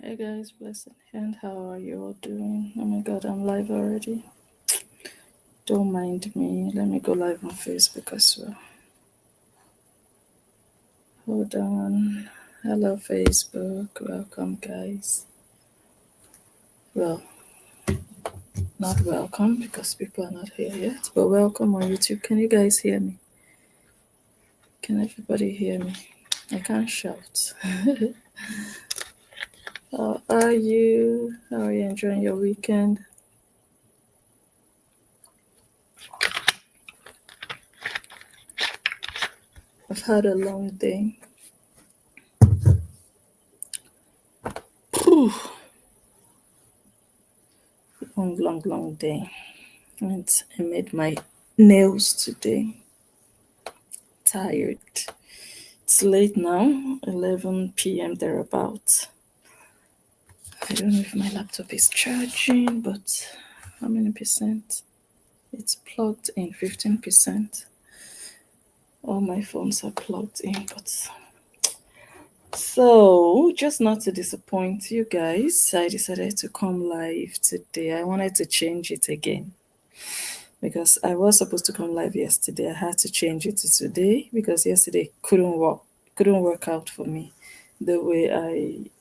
Hey guys, blessed hand. How are you all doing? Oh my god, I'm live already. Don't mind me. Let me go live on Facebook as well. Hold on. Hello, Facebook. Welcome, guys. Well, not welcome because people are not here yet, but welcome on YouTube. Can you guys hear me? Can everybody hear me? I can't shout. How are you? How are you enjoying your weekend? I've had a long day. Phew. Long day. And I made my nails today. Tired. It's late now, 11 p.m. thereabouts. I don't know if my laptop is charging, but how many percent? It's plugged in 15%. All my phones are plugged in, but so just not to disappoint you guys, I decided to come live today. I wanted to change it again because I was supposed to come live yesterday. I had to change it to today because yesterday couldn't work out for me the way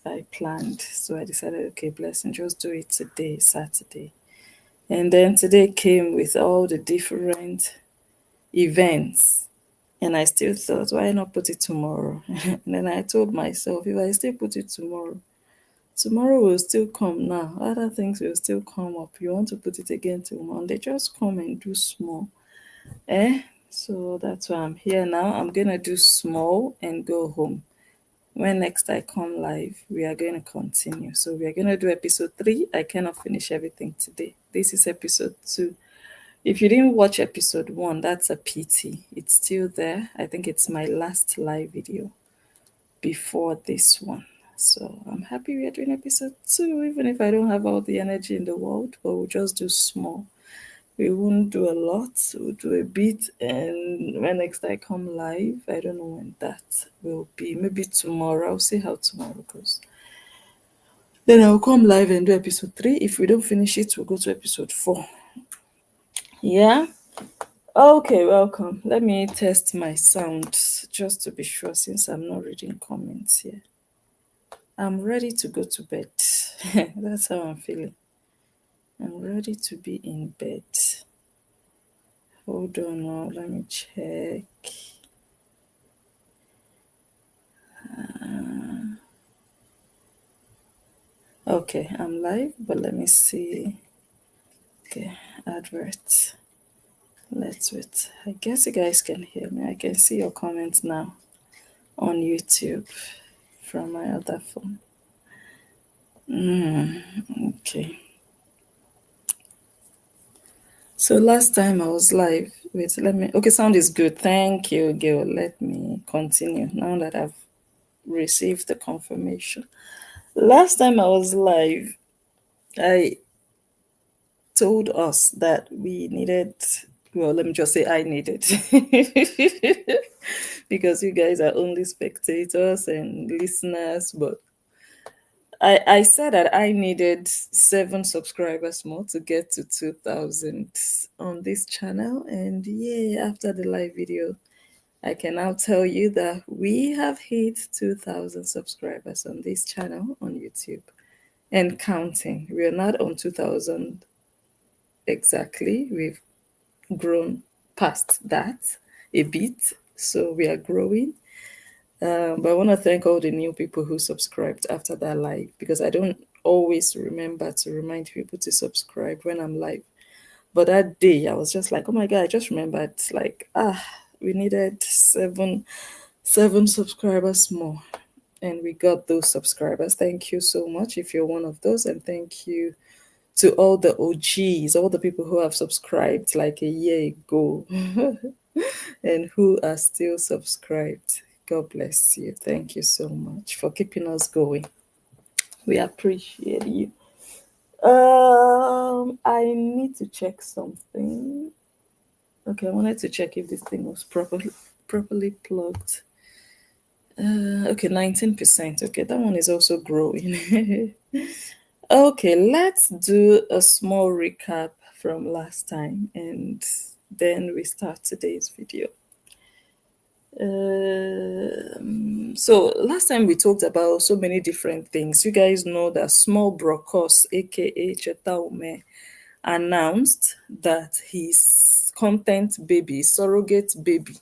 I planned. So I decided, okay, blessing, just do it today, Saturday. And then today came with all the different events. And I still thought, why not put it tomorrow? And then I told myself, if I still put it tomorrow will still come now. Other things will still come up. You want to put it again till Monday, just come and do small. So that's why I'm here now. I'm gonna do small and go home. When next I come live, we are going to continue. So we are going to do episode 3. I cannot finish everything today. This is episode 2. If you didn't watch episode 1, that's a pity. It's still there. I think it's my last live video before this one. So I'm happy we are doing episode 2, even if I don't have all the energy in the world, but we'll just do small. We won't do a lot, we'll do a bit, and when next I come live, I don't know when that will be. Maybe tomorrow. I'll see how tomorrow goes. Then I'll come live and do episode 3. If we don't finish it, we'll go to episode 4. Yeah? Okay, welcome. Let me test my sound just to be sure since I'm not reading comments here. I'm ready to go to bed. That's how I'm feeling. I'm ready to be in bed. Hold on now, let me check. Okay, I'm live, but let me see. Okay, adverts. Let's wait. I guess you guys can hear me. I can see your comments now on YouTube from my other phone. Okay. So last time I was live. Wait, let me. Okay, sound is good. Thank you, Gil. Let me continue now that I've received the confirmation. Last time I was live, I told us that we needed, well, let me just say I needed, because you guys are only spectators and listeners, but I said that I needed 7 subscribers more to get to 2,000 on this channel. And yeah, after the live video, I can now tell you that we have hit 2,000 subscribers on this channel on YouTube and counting. We are not on 2,000 exactly. We've grown past that a bit, so we are growing. But I want to thank all the new people who subscribed after that live because I don't always remember to remind people to subscribe when I'm live. But that day, I was just like, oh my god, I just remembered, like, we needed seven subscribers more, and we got those subscribers. Thank you so much if you're one of those, and thank you to all the OGs, all the people who have subscribed like a year ago and who are still subscribed. God bless you. Thank you so much for keeping us going. We appreciate you. I need to check something. Okay, I wanted to check if this thing was properly plugged. Okay, 19%. Okay, that one is also growing. Okay, let's do a small recap from last time and then we start today's video. So last time we talked about so many different things. You guys know that Small Kos, aka Cheta Imeh, announced that his content baby, surrogate baby,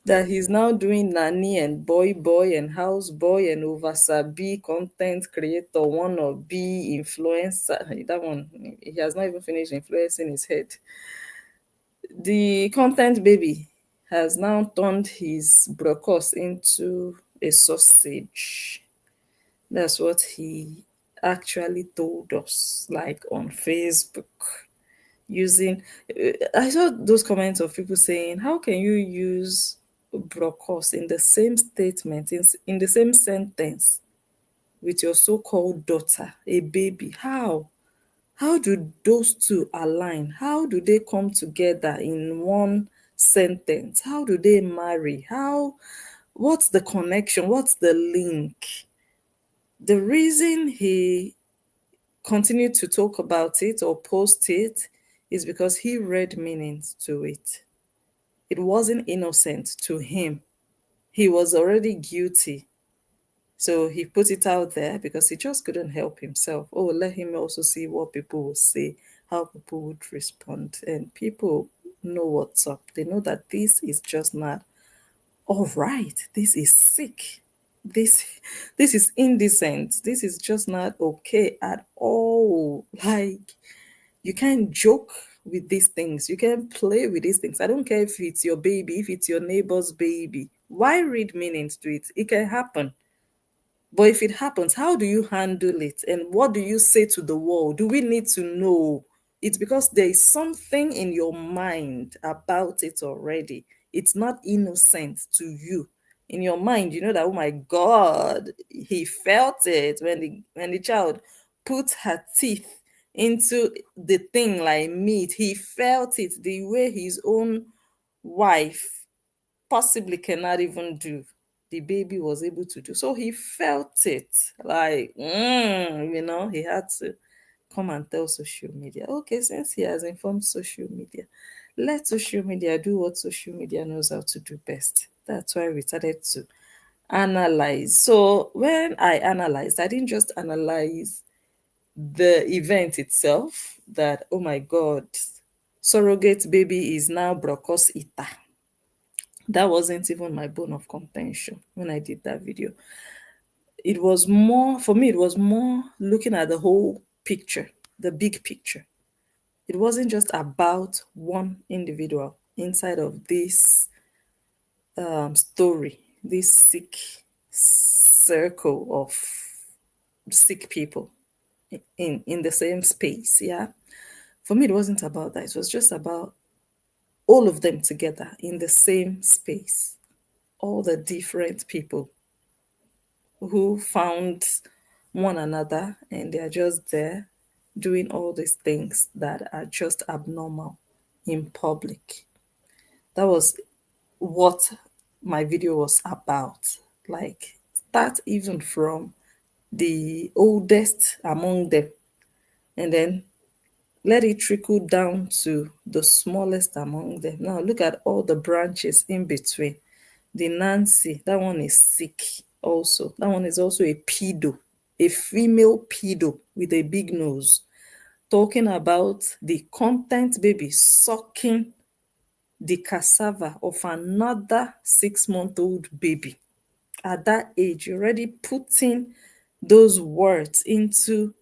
that he's now doing nanny and boy and house boy and oversabi content creator, wanna be influencer. That one, he has not even finished influencing his head. The content baby has now turned his brocos into a sausage. That's what he actually told us, like on Facebook. Using, I saw those comments of people saying, "How can you use brocos in the same statement, in the same sentence with your so-called daughter, a baby? How? How do those two align? How do they come together in one sentence? How do they marry? How? What's the connection? What's the link?" The reason he continued to talk about it or post it is because he read meanings to it. It wasn't innocent to him. He was already guilty. So he put it out there because he just couldn't help himself. Oh, let him also see what people will say, how people would respond. And people know what's up. They know that this is just not all right. This is sick. This this is indecent. This is just not okay at all. Like, you can't joke with these things. You can't play with these things. I don't care if it's your baby, if it's your neighbor's baby. Why read meanings to it? It can happen. But if it happens, how do you handle it? And what do you say to the world? Do we need to know? It's because there is something in your mind about it already. It's not innocent to you. In your mind, you know that, oh my God, he felt it when the child put her teeth into the thing like meat. He felt it the way his own wife possibly cannot even do, the baby was able to do. So he felt it like, he had to come and tell social media. Okay, since he has informed social media, let social media do what social media knows how to do best. That's why we started to analyze. So when I analyzed, I didn't just analyze the event itself, that, oh my God, surrogate baby is now Brocos Ita. That wasn't even my bone of contention when I did that video. It was more, for me, it was more looking at the whole picture, the big picture. It wasn't just about one individual inside of this story, this sick circle of sick people in the same space. Yeah. For me, it wasn't about that. It was just about all of them together in the same space, all the different people who found one another and they're just there doing all these things that are just abnormal in public. That was what my video was about. Like, start even from the oldest among them and then let it trickle down to the smallest among them. Now look at all the branches in between. The Nancy, that one is sick also. That one is also a pedo, a female pedo with a big nose. Talking about the content baby sucking the cassava of another 6-month-old baby. At that age, you're already putting those words into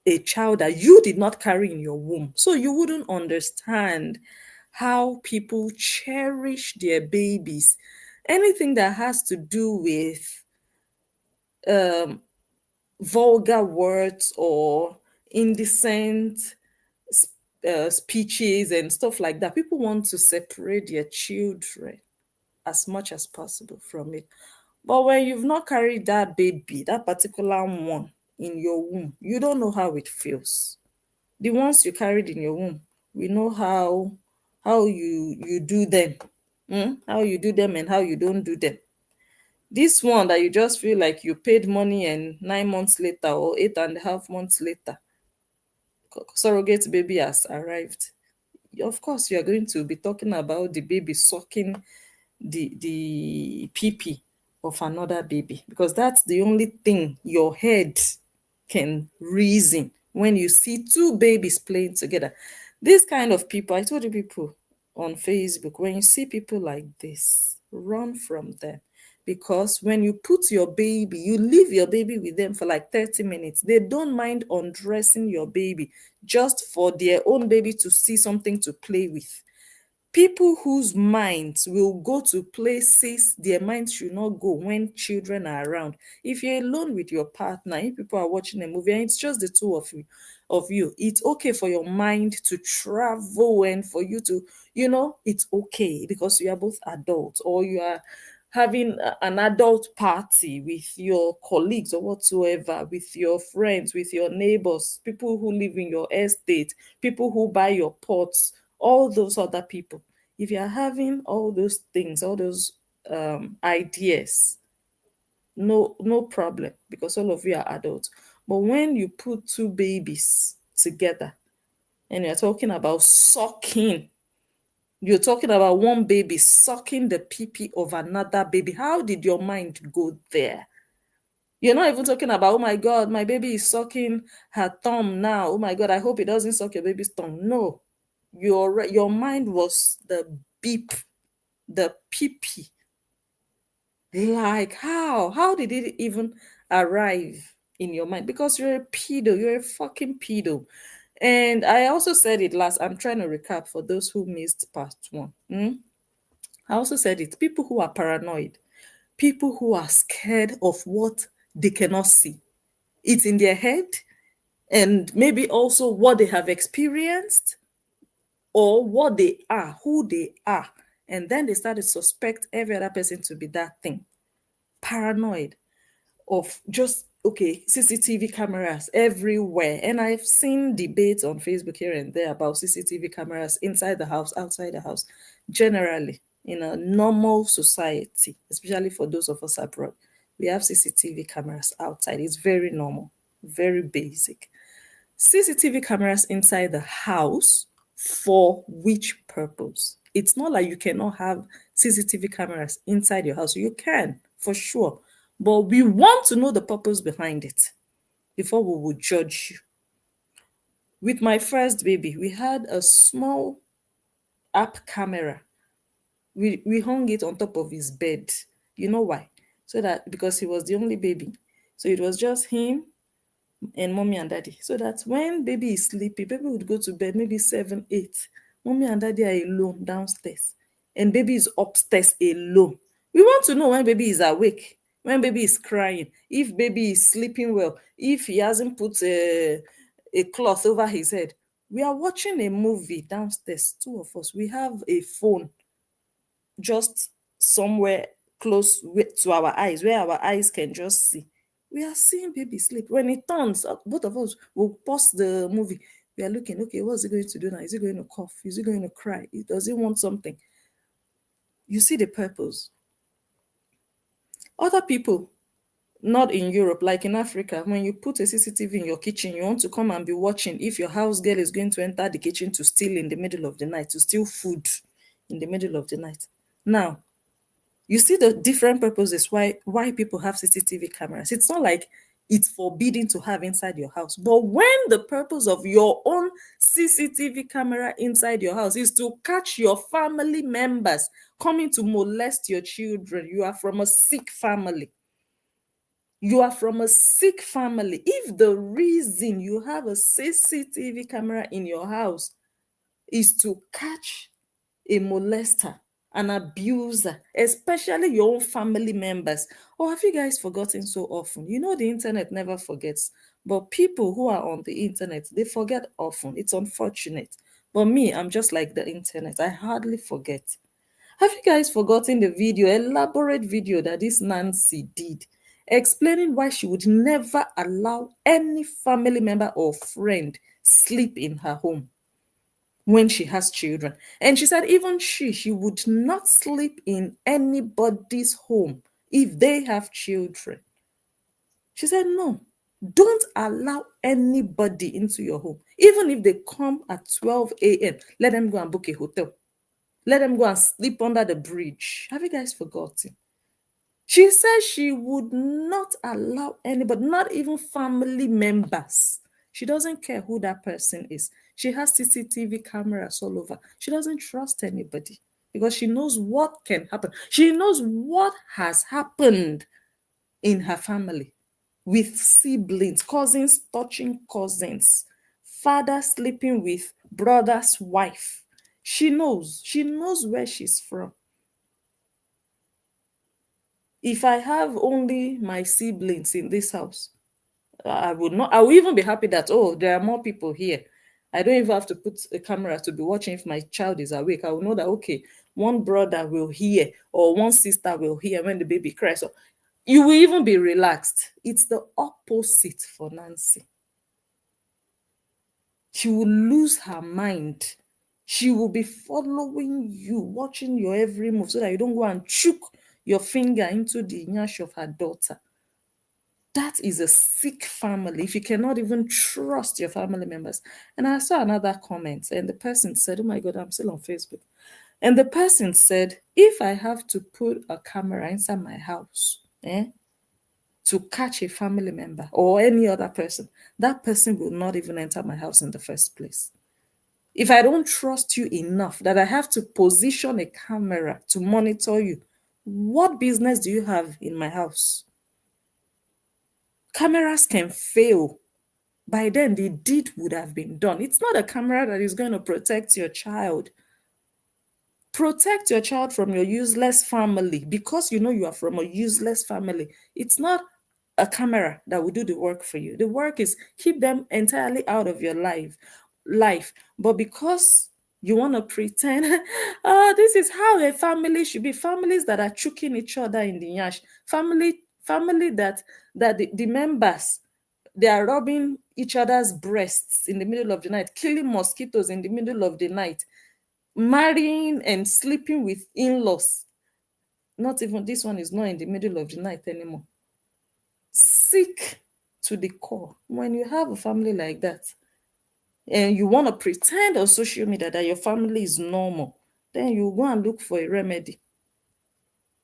a child that you did not carry in your womb. So you wouldn't understand how people cherish their babies. Anything that has to do with um, vulgar words or indecent speeches and stuff like that, people want to separate their children as much as possible from it. But when you've not carried that baby, that particular one in your womb, you don't know how it feels. The ones you carried in your womb, we know how you do them. How you do them and how you don't do them. This one that you just feel like you paid money and 9 months later or 8.5 months later, surrogate baby has arrived. Of course, you are going to be talking about the baby sucking the pee of another baby, because that's the only thing your head can reason when you see two babies playing together. This kind of people, I told you people on Facebook, when you see people like this, run from them. Because when you put your baby, you leave your baby with them for like 30 minutes. They don't mind undressing your baby just for their own baby to see something to play with. People whose minds will go to places their minds should not go when children are around. If you're alone with your partner, if people are watching a movie and it's just the two of you, it's okay for your mind to travel and for you to, it's okay because you are both adults, or you are having an adult party with your colleagues or whatsoever, with your friends, with your neighbors, people who live in your estate, people who buy your pots, all those other people. If you're having all those things, all those ideas, no problem, because all of you are adults. But when you put two babies together and you're talking about sucking, you're talking about one baby sucking the pee of another baby, how did your mind go there? You're not even talking about, oh my God, my baby is sucking her thumb now. Oh my God, I hope it doesn't suck your baby's thumb. No, your mind was the beep, the pee. Like how? How did it even arrive in your mind? Because you're a pedo, you're a fucking pedo. And I also said it last. I'm trying to recap for those who missed part one. I also said it. People who are paranoid, people who are scared of what they cannot see. It's in their head, and maybe also what they have experienced, or what they are, who they are. And then they start to suspect every other person to be that thing. Paranoid of just, okay, CCTV cameras everywhere. And I've seen debates on Facebook here and there about CCTV cameras inside the house, outside the house, generally in a normal society, especially for those of us abroad. We have CCTV cameras outside. It's very normal, very basic. CCTV cameras inside the house, for which purpose? It's not like you cannot have CCTV cameras inside your house. You can, for sure. But we want to know the purpose behind it before we will judge you. With my first baby, we had a small app camera. We hung it on top of his bed. You know why? So that because he was the only baby. So it was just him and mommy and daddy. So that when baby is sleepy, baby would go to bed maybe 7, 8. Mommy and daddy are alone downstairs. And baby is upstairs alone. We want to know when baby is awake, when baby is crying, if baby is sleeping well, if he hasn't put a cloth over his head. We are watching a movie downstairs, two of us. We have a phone just somewhere close to our eyes, where our eyes can just see. We are seeing baby sleep. When it turns, both of us will pause the movie. We are looking, okay, what's he going to do now? Is he going to cough? Is he going to cry? Does he want something? You see the purpose. Other people, not in Europe, like in Africa, when you put a CCTV in your kitchen, you want to come and be watching if your house girl is going to enter the kitchen to steal in the middle of the night, to steal food in the middle of the night. Now, you see the different purposes why people have CCTV cameras. It's not like it's forbidden to have inside your house. But when the purpose of your own CCTV camera inside your house is to catch your family members coming to molest your children, you are from a sick family. You are from a sick family. If the reason you have a CCTV camera in your house is to catch a molester, an abuser, especially your own family members. Or have you guys forgotten so often? You know, the internet never forgets, but people who are on the internet, they forget often. It's unfortunate. But me, I'm just like the internet. I hardly forget. Have you guys forgotten the video, elaborate video that this Nancy did, explaining why she would never allow any family member or friend sleep in her home? when she has children. And she said even she would not sleep in anybody's home if they have children. She said, no, don't allow anybody into your home. Even if they come at 12 a.m., let them go and book a hotel. Let them go and sleep under the bridge. Have you guys forgotten? She says she would not allow anybody, not even family members. She doesn't care who that person is. She has CCTV cameras all over. She doesn't trust anybody because she knows what can happen. She knows what has happened in her family with siblings, cousins touching cousins, father sleeping with brother's wife. She knows where she's from. If I have only my siblings in this house, I would not, I will even be happy that, oh, there are more people here. I don't even have to put a camera to be watching if my child is awake. I will know that, okay, one brother will hear or one sister will hear when the baby cries. So you will even be relaxed. It's the opposite for Nancy. She will lose her mind. She will be following you, watching your every move so that you don't go and chook your finger into the nyash of her daughter. That is a sick family if you cannot even trust your family members. And I saw another comment, and the person said, oh my God, I'm still on Facebook. And the person said, if I have to put a camera inside my house, to catch a family member or any other person, that person will not even enter my house in the first place. If I don't trust you enough that I have to position a camera to monitor you, what business do you have in my house? Cameras can fail. By then, the deed would have been done. It's not a camera that is going to protect your child. Protect your child from your useless family because you know you are from a useless family. It's not a camera that will do the work for you. The work is keep them entirely out of your life. But because you want to pretend, oh, this is how a family should be. Families that are choking each other in the yash. Family that the members, they are rubbing each other's breasts in the middle of the night, killing mosquitoes in the middle of the night, marrying and sleeping with in-laws. Not even this one is not in the middle of the night anymore. Sick to the core. When you have a family like that and you want to pretend on social media that your family is normal, then you go and look for a remedy.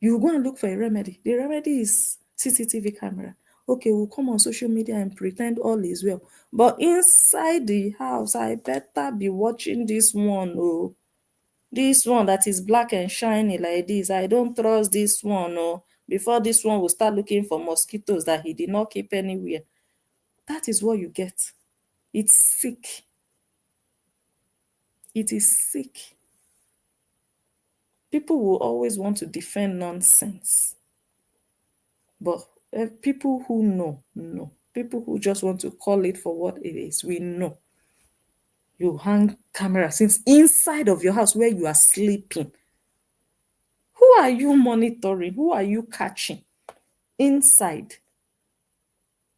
You go and look for a remedy. The remedy is CCTV camera. Okay, we'll come on social media and pretend all is well. But inside the house, I better be watching this one. Oh, this one that is black and shiny like this, I don't trust this one. Oh, before this one will start looking for mosquitoes that he did not keep anywhere. That is what you get. It's sick. It is sick. People will always want to defend nonsense. But people who know. People who just want to call it for what it is, we know. You hang camera since inside of your house where you are sleeping. Who are you monitoring? Who are you catching? Inside,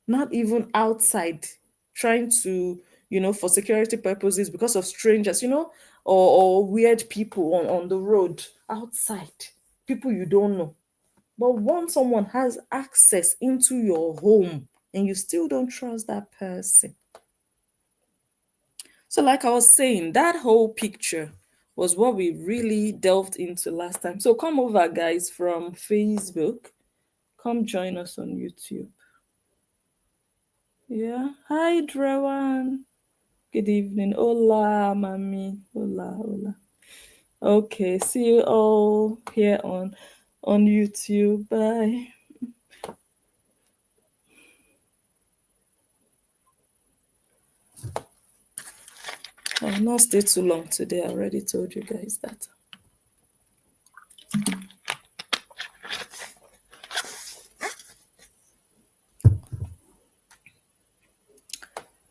not even outside, trying to, for security purposes because of strangers, or weird people on the road outside, people you don't know. But once someone has access into your home and you still don't trust that person. So, like I was saying, that whole picture was what we really delved into last time. So, come over, guys, from Facebook. Come join us on YouTube. Yeah. Hi, Drawan. Good evening. Hola, mommy. Hola, hola. Okay. See you all here on YouTube. Bye. I will not stay too long today. I already told you guys that.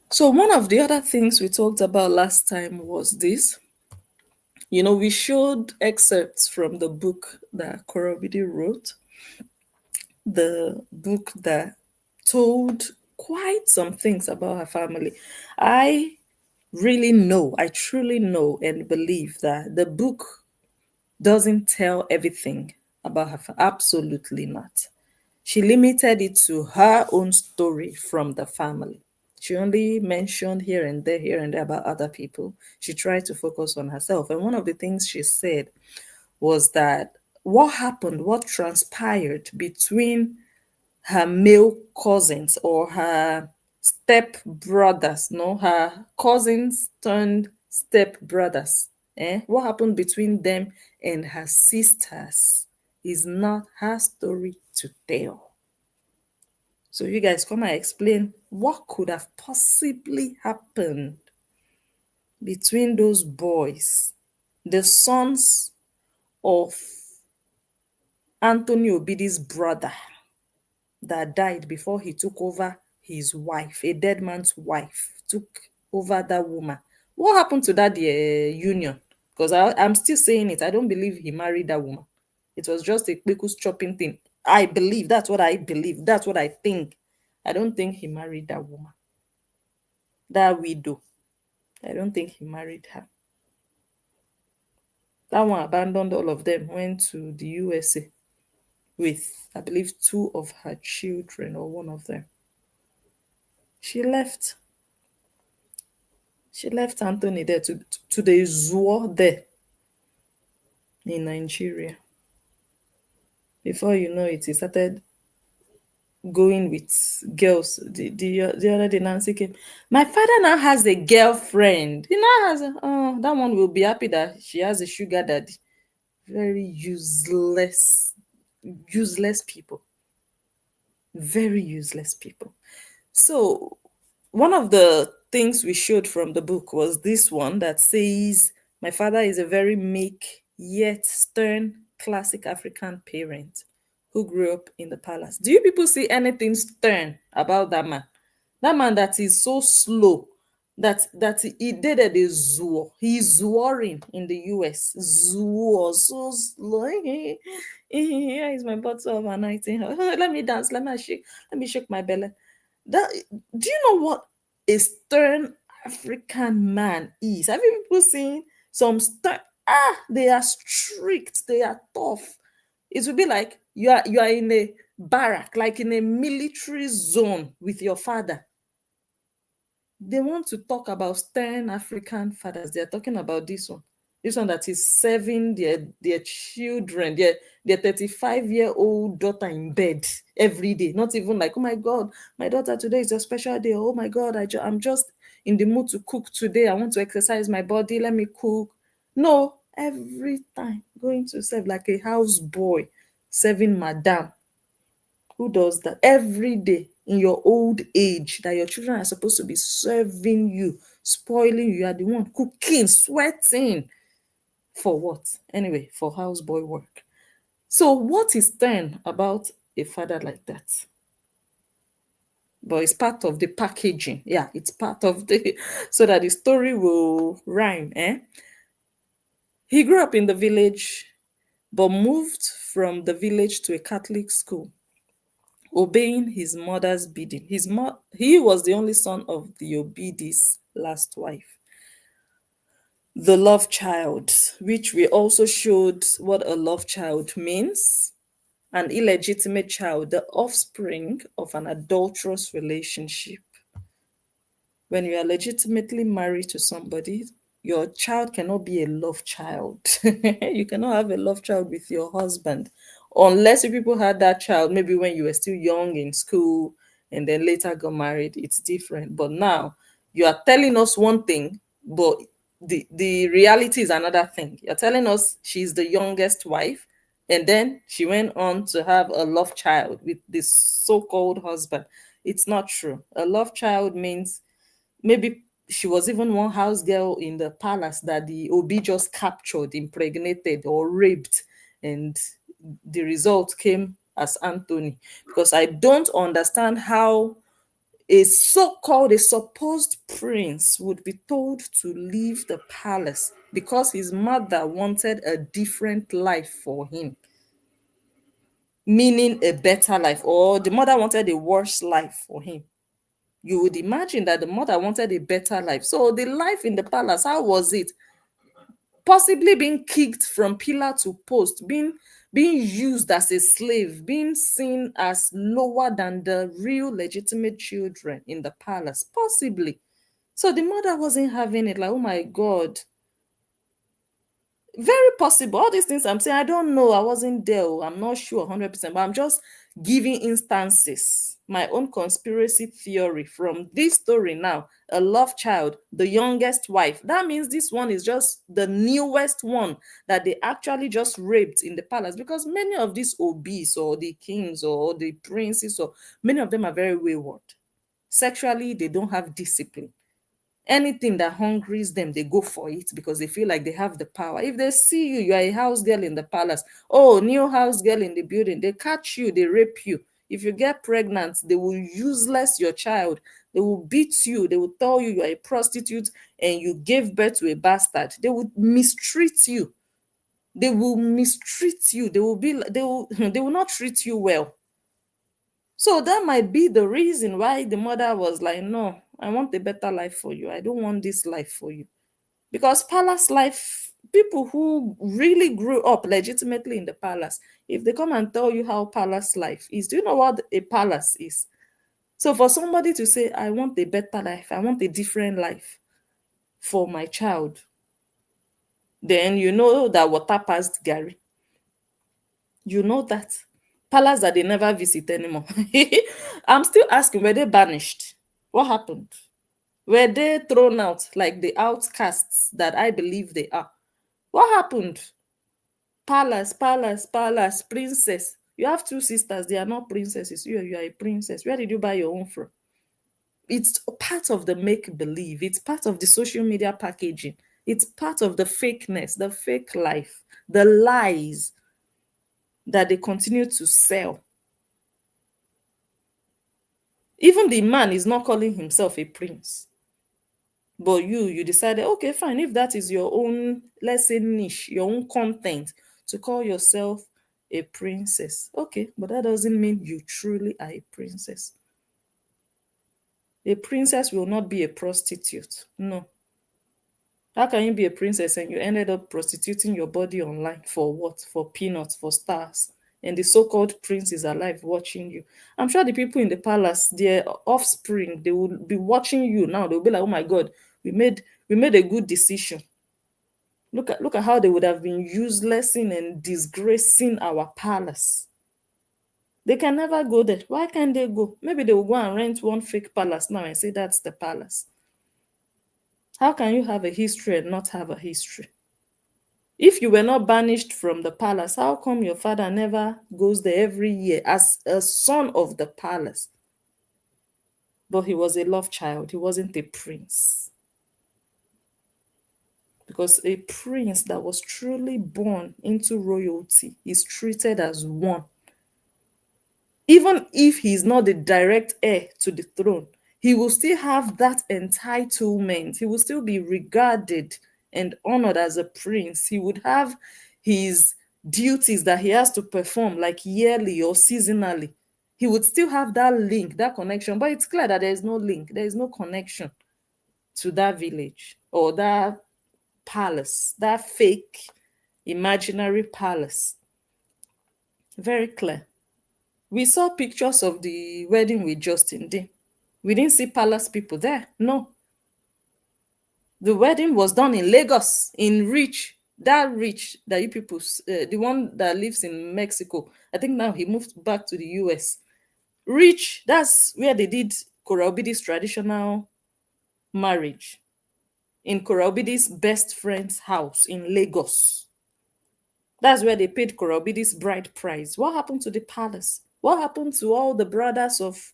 So one of the other things we talked about last time was this. We showed excerpts from the book that Korobidi wrote, the book that told quite some things about her family. I really know, I truly know and believe that the book doesn't tell everything about her. Absolutely not. She limited it to her own story from the family. She only mentioned here and there about other people. She tried to focus on herself. And one of the things she said was that what happened, what transpired between her male cousins or her step brothers, no, her cousins turned step brothers. What happened between them and her sisters is not her story to tell. So you guys come and explain what could have possibly happened between those boys, the sons of Anthony Obidi's brother that died before he took over his wife, a dead man's wife, took over that woman. What happened to that union? Because I'm still saying it. I don't believe he married that woman. It was just a quick chopping thing. I believe. That's what I believe. That's what I think. I don't think he married that woman. That widow. I don't think he married her. That one abandoned all of them, went to the USA with, I believe, two of her children or one of them. She left. She left Anthony there to the zoo there in Nigeria. Before you know it, he started going with girls. The other day, Nancy came. My father now has a girlfriend. He now has oh, that one will be happy that she has a sugar daddy. Very useless people. Very useless people. So one of the things we showed from the book was this one that says, my father is a very meek yet stern classic African parent who grew up in the palace. Do you people see anything stern about that man? That man that is so slow, that he dated a zoo. He's zooring in the US. Zoo, so slow. Here is my bottle of a night. Let me dance. Let me shake my belly. That, do you know what a stern African man is? Have you people seen some stern? They are strict, they are tough. It will be like you are in a barrack, like in a military zone with your father. They want to talk about stern African fathers. They're talking about this one. This one that is serving their children, their 35-year-old daughter in bed every day. Not even like, oh my God, my daughter today is a special day. Oh my God, I'm just in the mood to cook today. I want to exercise my body. Let me cook. No, every time going to serve like a house boy serving madam. Who does that every day in your old age that your children are supposed to be serving you, spoiling you? You are the one cooking, sweating. For what? Anyway, for houseboy work. So what is then about a father like that? But it's part of the packaging. Yeah, it's part of the so that the story will rhyme. He grew up in the village, but moved from the village to a Catholic school, obeying his mother's bidding. He was the only son of the Obidi's last wife. The love child, which we also showed what a love child means. An illegitimate child, the offspring of an adulterous relationship. When you are legitimately married to somebody, your child cannot be a love child. You cannot have a love child with your husband unless you people had that child maybe when you were still young in school and then later got married. It's different. But now you are telling us one thing, but the reality is another thing. You're telling us she's the youngest wife, and then she went on to have a love child with this so-called husband. It's not true. A love child means maybe she was even one house girl in the palace that the Obi just captured, impregnated, or raped, and the result came as Anthony. Because I don't understand how a so-called a supposed prince would be told to leave the palace because his mother wanted a different life for him, meaning a better life, or the mother wanted a worse life for him. You would imagine that the mother wanted a better life. So the life in the palace, how was it? Possibly being kicked from pillar to post, being used as a slave, being seen as lower than the real legitimate children in the palace, possibly. So the mother wasn't having it, like, oh my God. Very possible. All these things I'm saying, I don't know. I wasn't there. I'm not sure 100%, but I'm just giving instances, my own conspiracy theory from this story now. A love child, the youngest wife. That means this one is just the newest one that they actually just raped in the palace, because many of these obese or the kings or the princes, or many of them are very wayward. Sexually, they don't have discipline. Anything that hungries them, they go for it because they feel like they have the power. If they see you, you are a house girl in the palace, oh, new house girl in the building, they catch you, they rape you. If you get pregnant, they will useless your child, they will beat you, they will tell you you are a prostitute and you gave birth to a bastard. They will mistreat you, they will mistreat you, they will be, they will they will not treat you well. So that might be the reason why the mother was like, no, I want a better life for you. I don't want this life for you. Because palace life, people who really grew up legitimately in the palace, if they come and tell you how palace life is, do you know what a palace is? So for somebody to say, I want a better life, I want a different life for my child, then you know that water passed Gary. You know that. Palace that they never visit anymore. I'm still asking, were they banished? What happened? Were they thrown out like the outcasts that I believe they are? What happened? Palace, palace, palace, princess. You have two sisters, they are not princesses. You are a princess. Where did you buy your own from? It's part of the make believe, it's part of the social media packaging, it's part of the fakeness, the fake life, the lies that they continue to sell. Even the man is not calling himself a prince. But you decided, okay, fine, if that is your own, let's say, niche, your own content, to call yourself a princess. Okay, but that doesn't mean you truly are a princess. A princess will not be a prostitute. No. How can you be a princess and you ended up prostituting your body online for what? For peanuts, for stars. And the so-called prince is alive watching you. I'm sure the people in the palace, their offspring, they will be watching you now. They'll be like, oh my God, we made a good decision. Look at how they would have been uselessing and disgracing our palace. They can never go there. Why can't they go? Maybe they will go and rent one fake palace now and say that's the palace. How can you have a history and not have a history? If you were not banished from the palace, how come your father never goes there every year as a son of the palace? But he was a love child. He wasn't a prince. Because a prince that was truly born into royalty is treated as one. Even if he's not the direct heir to the throne, he will still have that entitlement. He will still be regarded and honored as a prince. He would have his duties that he has to perform, like yearly or seasonally. He would still have that link, that connection. But it's clear that there is no link, there is no connection to that village or that palace, that fake imaginary palace. Very clear. We saw pictures of the wedding with Justin Dean. We didn't see palace people there. No. The wedding was done in Lagos, in Rich. That Rich that you people, the one that lives in Mexico. I think now he moved back to the US. Rich, that's where they did Koraobidi's traditional marriage. In Koraobidi's best friend's house in Lagos. That's where they paid Koraobidi's bride price. What happened to the palace? What happened to all the brothers of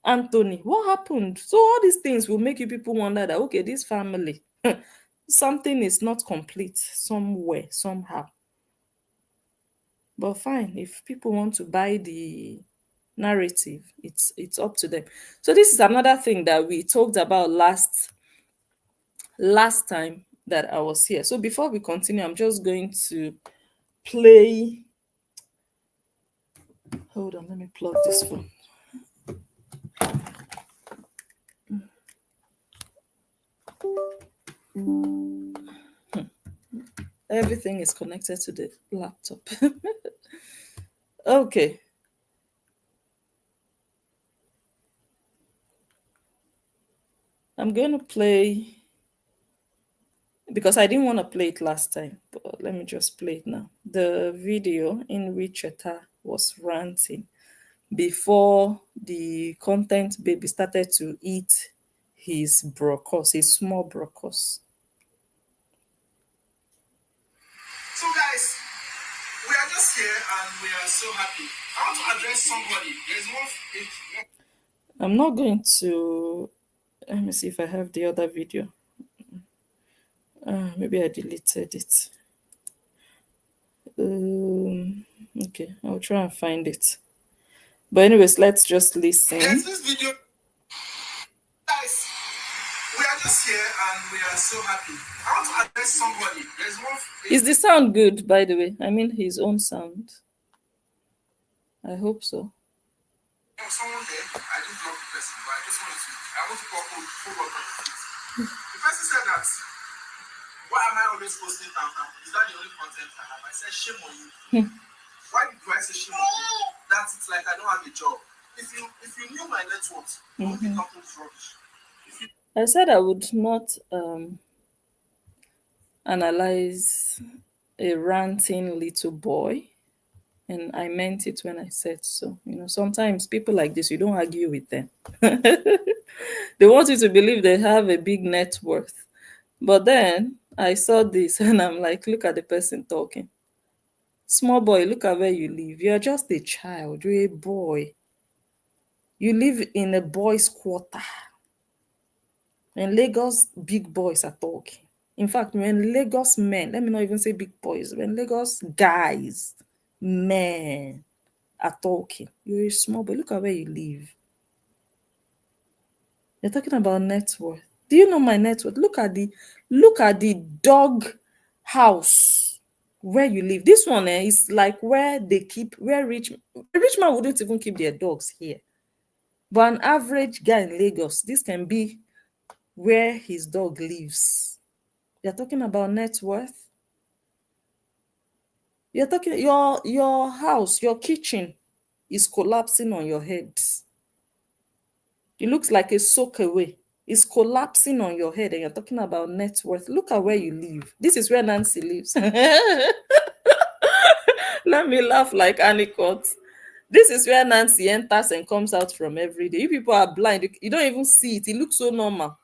Anthony? What happened? So all these things will make you people wonder that, okay, this family, something is not complete somewhere, somehow. But fine, if people want to buy the narrative, it's up to them. So this is another thing that we talked about last time that I was here. So before we continue, I'm just going to play. Hold on, let me plug this phone. Everything is connected to the laptop. Okay. I'm going to play because I didn't want to play it last time, but let me just play it now. The video in which Cheta was ranting before the content baby started to eat his brocos, his small brocos. So, guys, we are just here and we are so happy. I want to address somebody. There's one. I'm not going to. Let me see if I have the other video. Maybe I deleted it. Okay, I'll try and find it. But anyways, let's just listen. There's this video. Guys, we are just here and we are so happy. I want to address somebody. There's one. Is the sound good, by the way? I mean his own sound. I hope so. Someone there, I didn't block the person, but I just wanted to. I want to call full work on the feet. The person said that. Why am I always posting down? Is that the only content I have? I said, shame on you. Why do I say shame on you? That's it's like I don't have a job. If you knew my net worth, you would think I'm rubbish. I said I would not analyze a ranting little boy, and I meant it when I said so. Sometimes people like this, you don't argue with them. They want you to believe they have a big net worth. But then I saw this and I'm like, look at the person talking. Small boy, look at where you live. You're just a child. You're a boy. You live in a boys' quarter. When Lagos big boys are talking. In fact, when Lagos men, let me not even say big boys, when Lagos guys, men are talking, you're a small boy. Look at where you live. You're talking about net worth. Do you know my net worth? Look at the dog house where you live. This one is like where they keep where rich man wouldn't even keep their dogs here. But an average guy in Lagos, this can be where his dog lives. You're talking about net worth. You're talking your house, your kitchen is collapsing on your heads. It looks like a soak away. It's collapsing on your head, and you're talking about net worth. Look at where you live. This is where Nancy lives. Let me laugh like Annie-Cott. This is where Nancy enters and comes out from every day. You people are blind. You don't even see it. It looks so normal.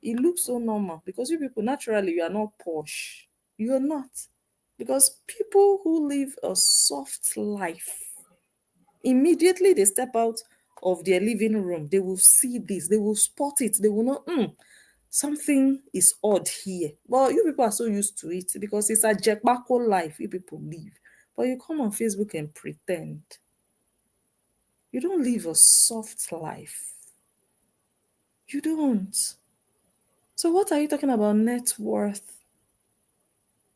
It looks so normal because you people, naturally, you are not posh. You're not. Because people who live a soft life, immediately they step out of their living room, they will see this, they will spot it, they will know, something is odd here. Well, you people are so used to it because it's a Jekbako life you people live. But you come on Facebook and pretend. You don't live a soft life. You don't. So what are you talking about net worth?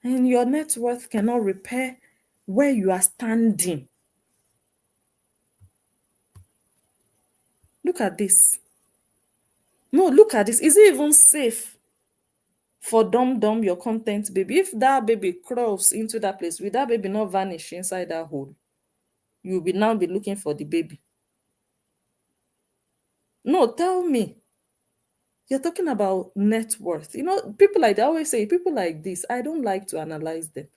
And your net worth cannot repair where you are standing. Look at this. No, look at this. Is it even safe for dumb your content baby? If that baby crawls into that place, will that baby not vanish inside that hole? You will now be looking for the baby. No, tell me. You're talking about net worth. People like that, I always say, people like this, I don't like to analyze them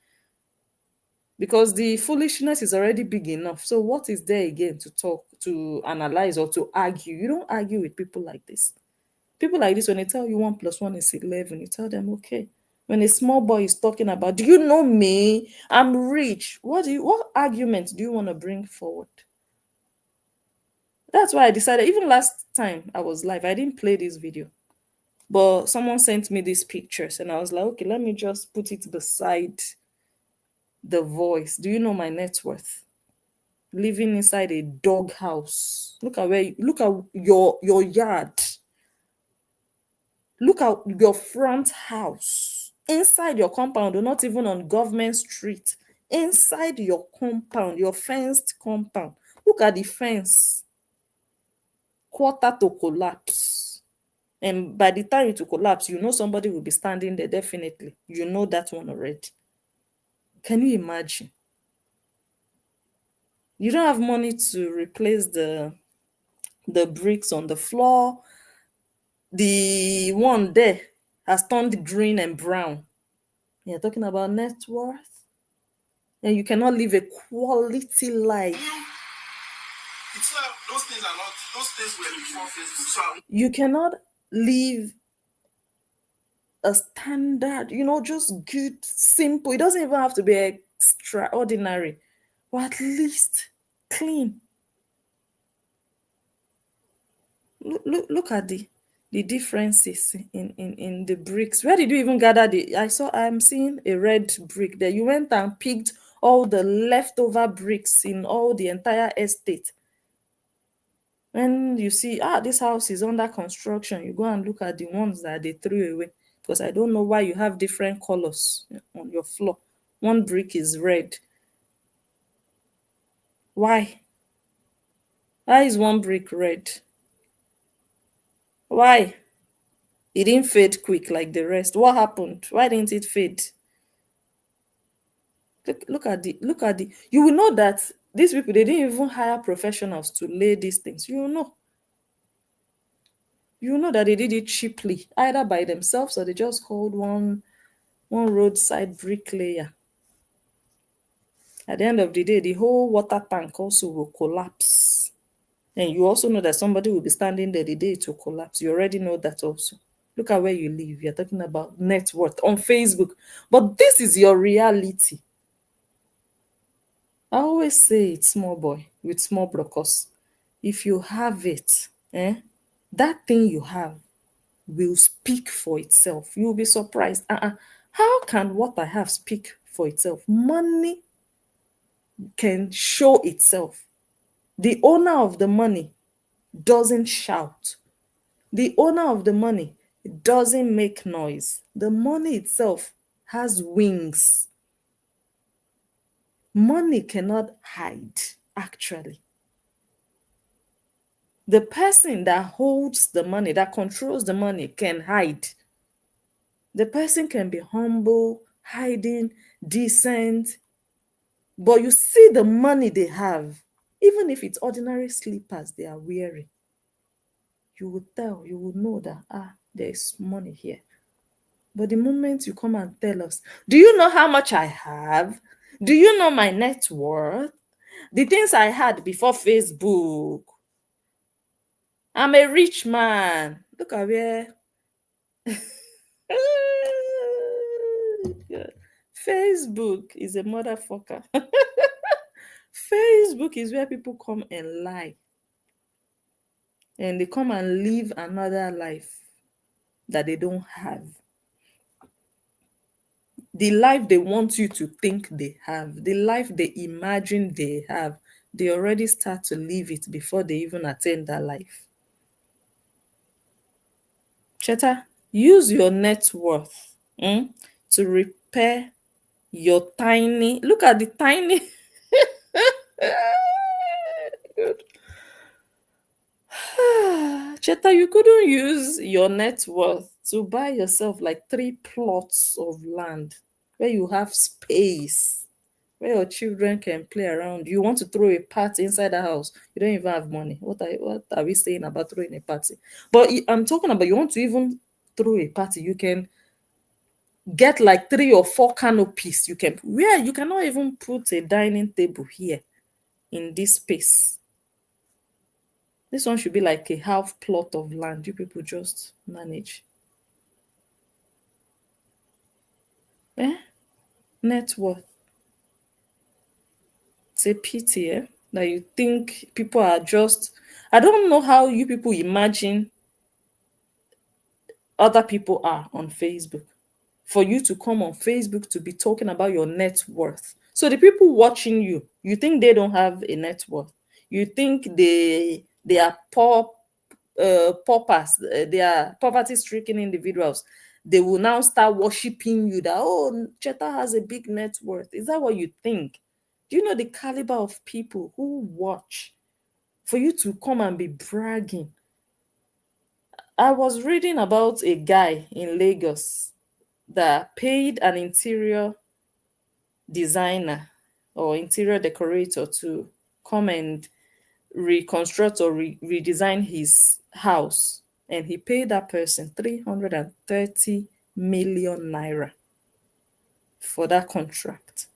because the foolishness is already big enough. So what is there again to talk, to analyze, or to argue? You don't argue with people like this. People like this, when they tell you 1+1 is 11, you tell them, okay. When a small boy is talking about, do you know me? I'm rich. What argument do you want to bring forward? That's why I decided, even last time I was live, I didn't play this video. But someone sent me these pictures and I was like, okay, let me just put it beside the voice. Do you know my net worth? Living inside a dog house. Look at your yard. Look at your front house. Inside your compound, or not even on government street. Inside your compound, your fenced compound. Look at the fence. Quarter to collapse. And by the time it will collapse, somebody will be standing there, definitely. You know that one already. Can you imagine? You don't have money to replace the bricks on the floor. The one there has turned green and brown. You're talking about net worth, and you cannot live a quality life. It's not, those things are not, those things were before Facebook. So You cannot live a standard, just good, simple. It doesn't even have to be extraordinary, but at least clean. Look at the differences in the bricks. Where did you even gather I'm seeing a red brick there. You went and picked all the leftover bricks in all the entire estate. When you see, this house is under construction, you go and look at the ones that they threw away. Because I don't know why you have different colors on your floor. One brick is red. Why? Why is one brick red? Why? It didn't fade quick like the rest. What happened? Why didn't it fade? Look at the. You will know that these people, they didn't even hire professionals to lay these things. You will know. You will know that they did it cheaply, either by themselves or they just called one roadside bricklayer. At the end of the day, the whole water tank also will collapse. And you also know that somebody will be standing there the day it will collapse. You already know that also. Look at where you live. You're talking about net worth on Facebook. But this is your reality. I always say it's small boy with small brokers. If you have it, that thing you have will speak for itself. You'll be surprised. How can what I have speak for itself? Money can show itself. The owner of the money doesn't shout. The owner of the money doesn't make noise. The money itself has wings. Money cannot hide, actually. The person that holds the money, that controls the money, can hide. The person can be humble, hiding, decent, but you see the money they have, even if it's ordinary slippers they are wearing, you will know that there's money here. But the moment you come and tell us, do you know how much I have? Do you know my net worth? The things I had before Facebook. I'm a rich man. Look at where. Facebook is a motherfucker. Facebook is where people come and lie. And they come and live another life that they don't have. The life they want you to think they have, the life they imagine they have, they already start to live it before they even attain that life. Cheta, use your net worth to repair your tiny. Look at the tiny. Good. Cheta, you couldn't use your net worth to buy yourself like 3 plots of land where you have space, where your children can play around. You want to throw a party inside the house, you don't even have money. What are we saying about throwing a party? But I'm talking about, you want to even throw a party, you can get like 3 or 4 canopies. You cannot even put a dining table here in this space. This one should be like a half plot of land. You people just manage. Net worth. It's a pity, that you think people are just. I don't know how you people imagine other people are on Facebook. For you to come on Facebook to be talking about your net worth. So the people watching you think they don't have a net worth. You think they are poor, paupers, they are poverty-stricken individuals. They will now start worshiping you that, Cheta has a big net worth. Is that what you think? Do you know the caliber of people who watch for you to come and be bragging? I was reading about a guy in Lagos that paid an interior designer or interior decorator to come and reconstruct or redesign his house, and he paid that person 330 million naira for that contract.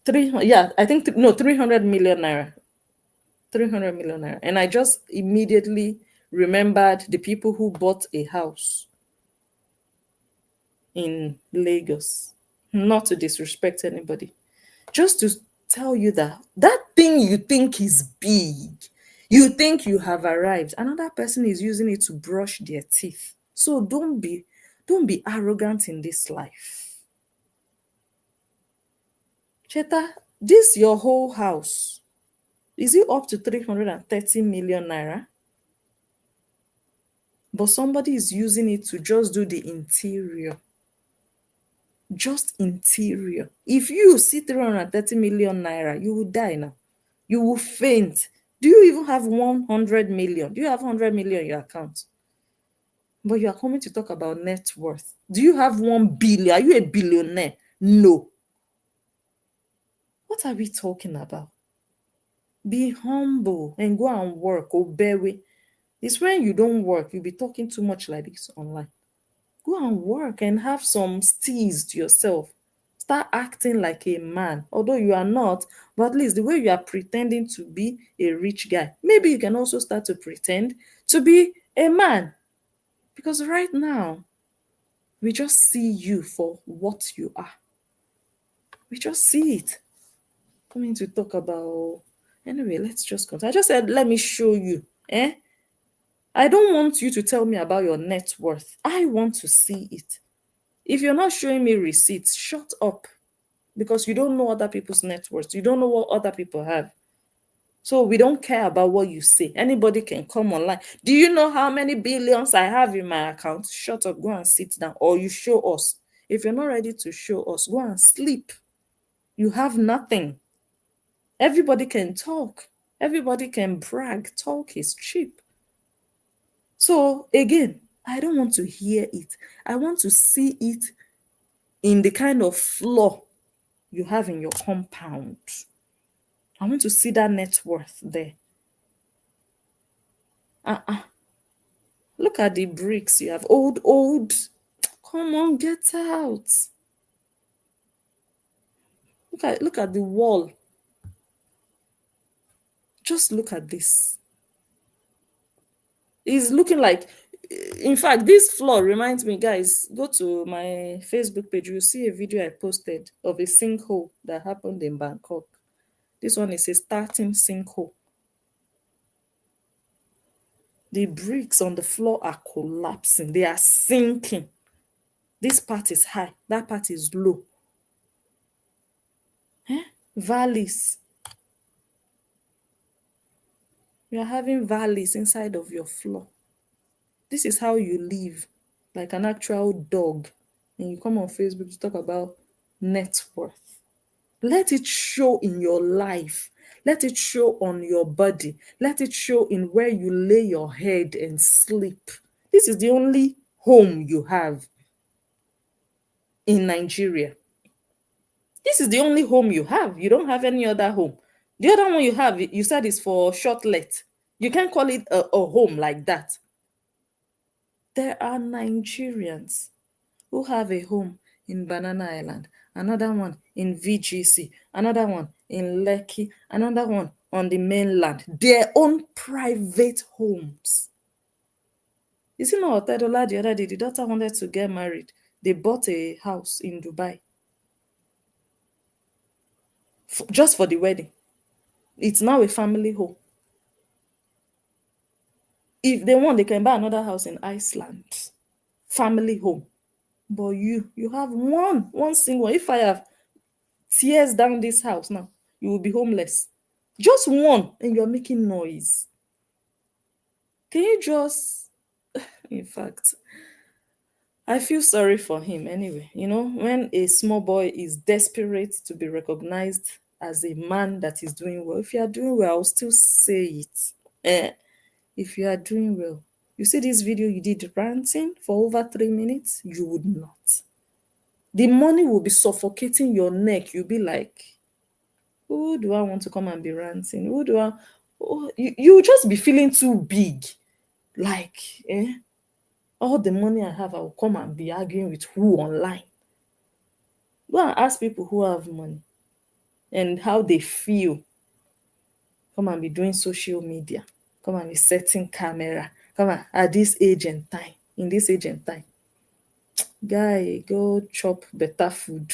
Yeah, I think no, 300 million naira. 300 million naira. And I just immediately remembered the people who bought a house in Lagos. Not to disrespect anybody, just to tell you that that thing you think is big, you think you have arrived, another person is using it to brush their teeth. So don't be arrogant in this life. Cheta, this your whole house, is it up to 330 million naira? But somebody is using it to just do the interior. Just interior. If you see 330 million naira, you will die now. You will faint. Do you even have 100 million? Do you have 100 million in your account? But you are coming to talk about net worth. Do you have 1 billion? Are you a billionaire? No. What are we talking about? Be humble and go and work. Obey. It's when you don't work, you'll be talking too much like this online. Go and work and have some steeze to yourself. Start acting like a man, although you are not, but at least the way you are pretending to be a rich guy, maybe you can also start to pretend to be a man. Because right now, we just see you for what you are. We just see it. Coming to talk about. Anyway, let's just continue. I just said, let me show you. I don't want you to tell me about your net worth. I want to see it. If you're not showing me receipts, shut up. Because you don't know other people's net worth. You don't know what other people have. So we don't care about what you say. Anybody can come online. Do you know how many billions I have in my account? Shut up, go and sit down. Or you show us. If you're not ready to show us, go and sleep. You have nothing. Everybody can talk. Everybody can brag. Talk is cheap. So again, I don't want to hear it. I want to see it in the kind of flaw you have in your compound. I want to see that net worth there. Look at the bricks you have. Old. Come on, get out. Look at the wall. Just look at this. It's looking like, in fact, this floor reminds me, guys, go to my Facebook page. You'll see a video I posted of a sinkhole that happened in Bangkok. This one is a starting sinkhole. The bricks on the floor are collapsing. They are sinking. This part is high. That part is low. Valleys. You are having valleys inside of your floor. This is how you live, like an actual dog. And you come on Facebook to talk about net worth. Let it show in your life. Let it show on your body. Let it show in where you lay your head and sleep. This is the only home you have in Nigeria. This is the only home you have. You don't have any other home. The other one you have, you said, is for short let. You can't call it a home like that. There are Nigerians who have a home in Banana Island, another one in VGC, another one in Lekki, another one on the mainland. Their own private homes. You see, no, Otedola the other day, the daughter wanted to get married. They bought a house in Dubai just for the wedding. It's now a family home. If they want, they can buy another house in Iceland. Family home. But you have one single. If I have tears down this house now, you will be homeless. Just one, and you're making noise. Can you just, in fact, I feel sorry for him anyway. When a small boy is desperate to be recognized as a man that is doing well, if you are doing well, I'll still say it. If you are doing well, you see this video you did ranting for over 3 minutes, you would not. The money will be suffocating your neck. You'll be like, who do I want to come and be ranting? Who do I? Oh, you just be feeling too big. Like, all the money I have, I will come and be arguing with who online. Go and ask people who have money and how they feel. Come and be doing social media. Come and be setting camera. Come on, at this age and time. In this age and time. Guy, go chop better food.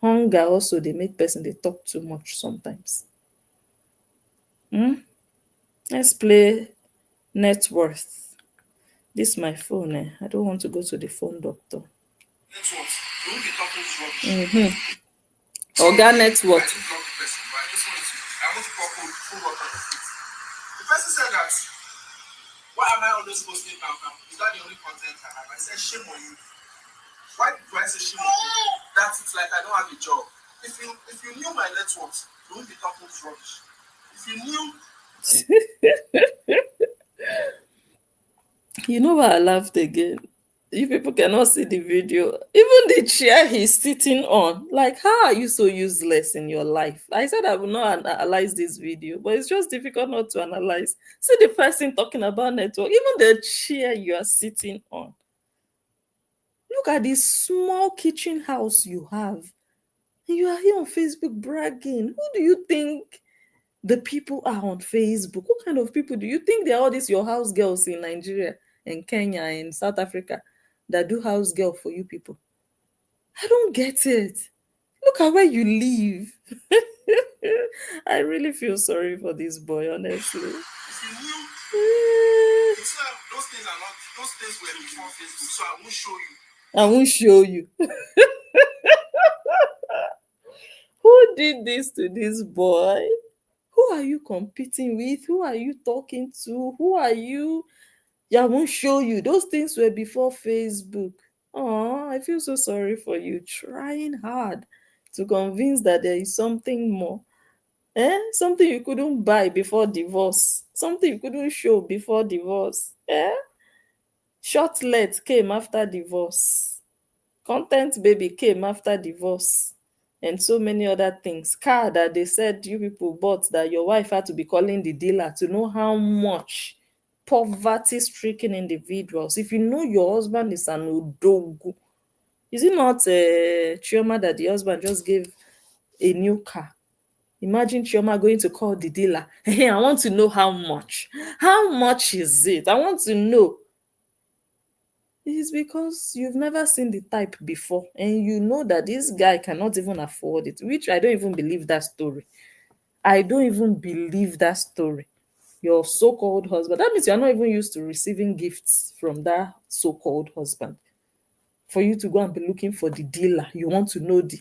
Hunger also, they make person they talk too much sometimes. Let's play net worth. This my phone. I don't want to go to the phone doctor. Net worth. We won't be talking this rubbish. Oga net I worth. didn't block the person, but I want to pour full water on it. The person said that, why am I always posting now? Is that the only content I have? I said, shame on you. Why do I say shame on you? That it's like I don't have a job. If you knew my net worth, you won't be talking this rubbish. If you knew You know why I laughed again? You people cannot see the video. Even the chair he's sitting on. Like, how are you so useless in your life? I said I will not analyze this video, but it's just difficult not to analyze. See the person talking about network, even the chair you are sitting on. Look at this small kitchen house you have. And you are here on Facebook bragging. Who do you think the people are on Facebook? What kind of people do you think they are? All these your house girls in Nigeria and Kenya and South Africa that do house girl for you people? I don't get it. Look at where you live. I really feel sorry for this boy, honestly. if you knew, you see, those things were before Facebook, so I won't show you. I won't show you. Who did this to this boy? Who are you competing with? Who are you talking to? Who are you? Yeah, I won't show you. Those things were before Facebook. Oh, I feel so sorry for you. Trying hard to convince that there is something more. Something you couldn't buy before divorce. Something you couldn't show before divorce. Shortlet came after divorce. Content baby came after divorce. And so many other things. Car that they said you people bought that your wife had to be calling the dealer to know how much. Poverty stricken individuals. If you know your husband is an odogu, is it not Chioma that the husband just gave a new car? Imagine Chioma going to call the dealer. Hey, I want to know how much. How much is it? I want to know. It is because you've never seen the type before, and you know that this guy cannot even afford it, which I don't even believe that story. I don't even believe that story. Your so-called husband. That means you're not even used to receiving gifts from that so-called husband. For you to go and be looking for the dealer, you want to know the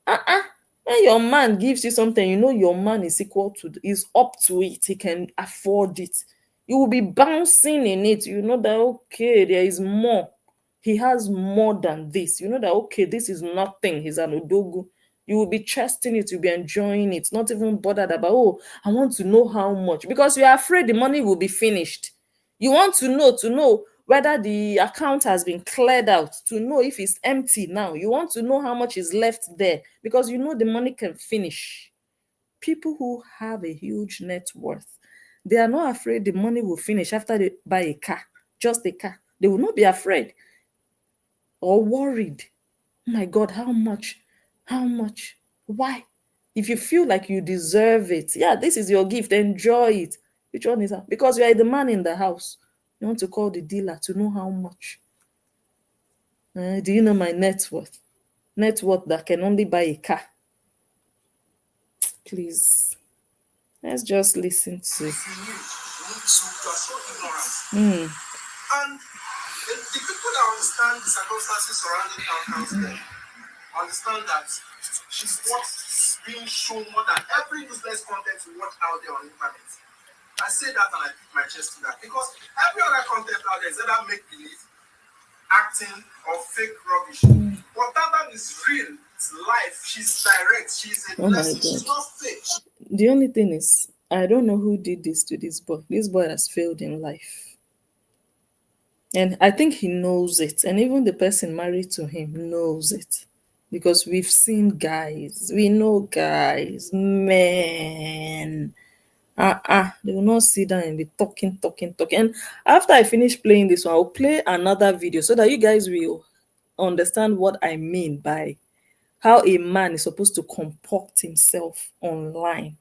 when your man gives you something, you know your man is equal to is up to it, he can afford it. You will be bouncing in it. You know that okay, there is more. He has more than this. You know that okay, this is nothing. He's an odogu. You will be trusting it, you'll be enjoying it, not even bothered about, oh, I want to know how much, because you are afraid the money will be finished. You want to know whether the account has been cleared out, to know if it's empty now. You want to know how much is left there because you know the money can finish. People who have a huge net worth, they are not afraid the money will finish after they buy a car, just a car. They will not be afraid or worried. Oh my God, how much? How much? Why? If you feel like you deserve it, yeah, this is your gift, enjoy it. Which one is that? Because you are the man in the house. You want to call the dealer to know how much. Do you know my net worth? Net worth that can only buy a car. Please, let's just listen to. if you knew, you are so ignorant. And the people that understand the circumstances surrounding Town understand that she's what is being shown more than every useless content you watch out there on the internet. I say that and I beat my chest to that because every other content out there is either make believe, acting, or fake rubbish. But that is real. It's life. She's direct. She's a blessing. She's not fake. The only thing is, I don't know who did this to this boy. This boy has failed in life. And I think he knows it. And even the person married to him knows it. because we've seen guys, we know guys, men. They will not sit down and be talking, talking, talking. And after I finish playing this one, I'll play another video so that you guys will understand what I mean by how a man is supposed to comport himself online.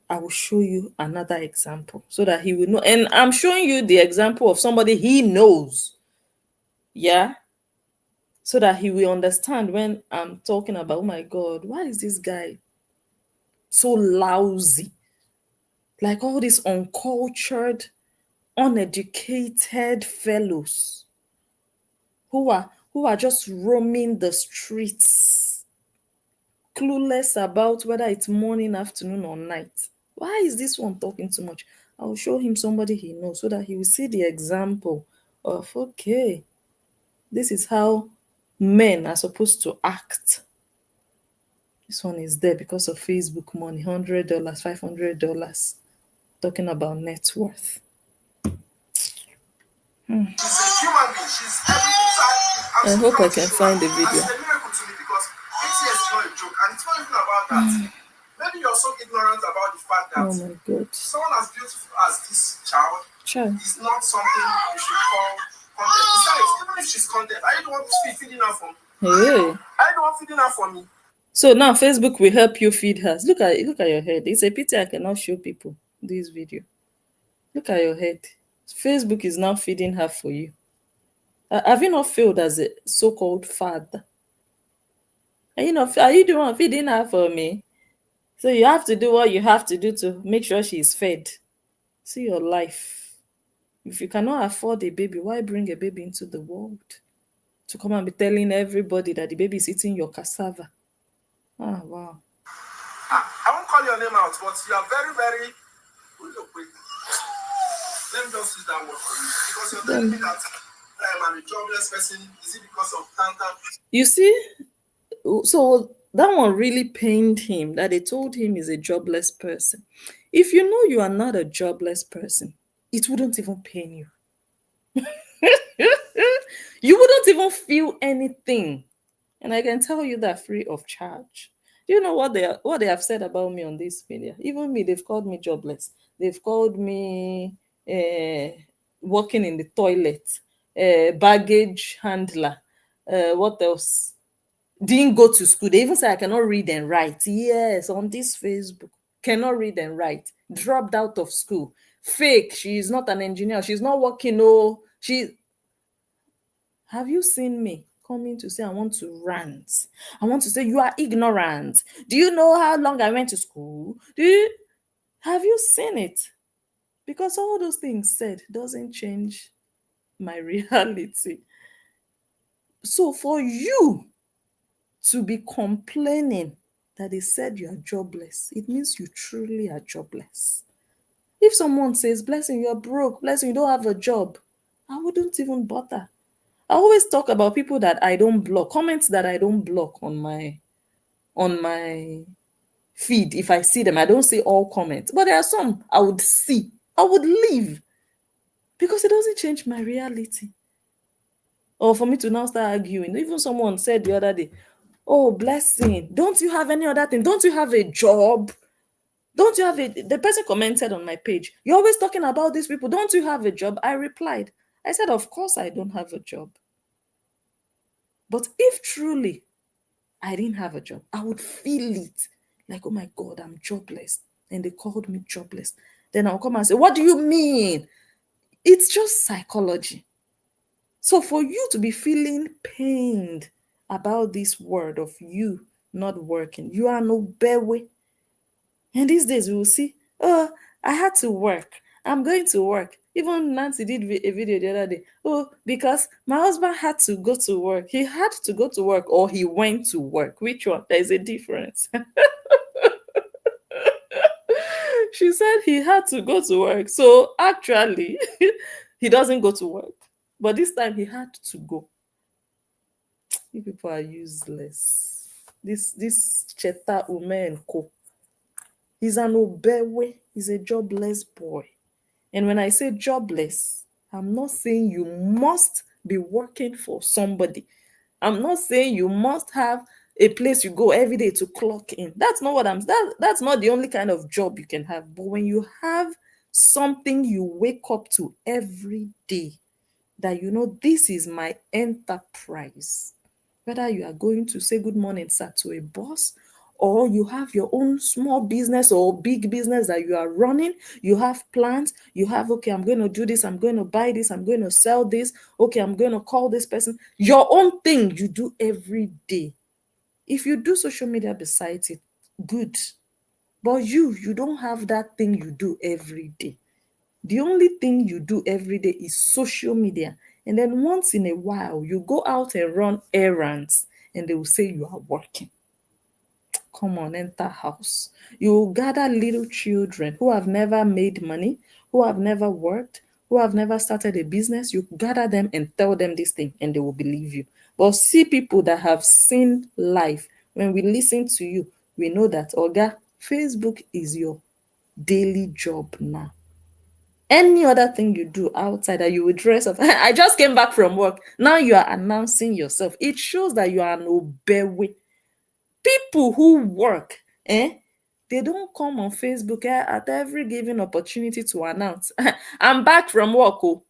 I will show you another example so that he will know. And I'm showing you the example of somebody he knows. Yeah. So that he will understand when I'm talking about, oh my God, why is this guy so lousy? Like all these uncultured, uneducated fellows who are just roaming the streets, clueless about whether it's morning, afternoon, or night. Why is this one talking too much? I'll show him somebody he knows so that he will see the example of, okay, this is how men are supposed to act. This one is there because of Facebook money, $100, $500, talking about net worth. She's a human being. She's everything. So I'm I so hope I proud to can show her. find the And video. it's a miracle to me because BTS is not a joke. And it's not even about that. Maybe you're so ignorant about the fact that Oh my God. someone as beautiful as this child Child. is not something you should call content. Besides, even if she's content, are you the one feeding her for me? Hey. Are you the one feeding her for me? So now Facebook will help you feed her. Look at your head. It's a pity I cannot show people this video. Look at your head. Facebook is now feeding her for you. Have you not failed as a so-called father? Are you the one feeding her for me? So you have to do what you have to do to make sure she's fed. See your life. If you cannot afford a baby, why bring a baby into the world? To come and be telling everybody that the baby is eating your cassava. Ah, wow. I won't call your name out, but you are very, very. Let me just use that word for you. Because you're telling me that I'm a jobless person. Is it because of Tanta? You see, so that one really pained him that they told him he's a jobless person. If you know you are not a jobless person, it wouldn't even pain you. You wouldn't even feel anything. And I can tell you that free of charge. Do you know what they have said about me on this media? Even me, they've called me jobless. They've called me working in the toilet, baggage handler. What else? Didn't go to school. They even say I cannot read and write. Yes, on this Facebook, cannot read and write. Dropped out of school. Fake. She is not an engineer. She's not working. Oh, she. Have you seen me coming to say I want to rant? I want to say you are ignorant. Do you know how long I went to school? Have you seen it? Because all those things said doesn't change my reality. So for you to be complaining that they said you are jobless, it means you truly are jobless. If someone says, Blessing, you're broke, Blessing, you don't have a job, I wouldn't even bother. I always talk about people that I don't block, comments that I don't block on my feed. If I see them, I don't see all comments, but there are some I would see. I would leave because it doesn't change my reality. Or for me to now start arguing. Even someone said the other day, oh, Blessing, don't you have any other thing? Don't you have a job? Don't you have the person commented on my page, you're always talking about these people. Don't you have a job? I replied, I said, of course I don't have a job. But if truly I didn't have a job, I would feel it like, oh my God, I'm jobless. And they called me jobless. Then I'll come and say, what do you mean? It's just psychology. So for you to be feeling pained about this word of you not working, you are no bewe. And these days we will see, oh, I had to work. I'm going to work. Even Nancy did a video the other day. Oh, because my husband had to go to work. He had to go to work or he went to work. Which one? There is a difference. She said he had to go to work. So actually, he doesn't go to work. But this time he had to go. You people are useless. This Cheta Imeh and Co. He's an obewe. He's a jobless boy. And when I say jobless, I'm not saying you must be working for somebody. I'm not saying you must have a place you go every day to clock in. That's not what that's not the only kind of job you can have. But when you have something you wake up to every day, that you know this is my enterprise, whether you are going to say good morning sir to a boss, or you have your own small business or big business that you are running, you have plans, you have, okay, I'm going to do this, I'm going to buy this, I'm going to sell this, okay, I'm going to call this person, your own thing you do every day. If you do social media besides it, good. But you don't have that thing you do every day. The only thing you do every day is social media. And then once in a while, you go out and run errands and they will say you are working. Come on, enter house. You will gather little children who have never made money, who have never worked, who have never started a business. You gather them and tell them this thing and they will believe you. But see people that have seen life. When we listen to you, we know that, Oga, Facebook is your daily job now. Any other thing you do outside that you will dress up. I just came back from work. Now you are announcing yourself. It shows that you are an obewe. People who work, they don't come on Facebook at every given opportunity to announce. I'm back from work. Oh,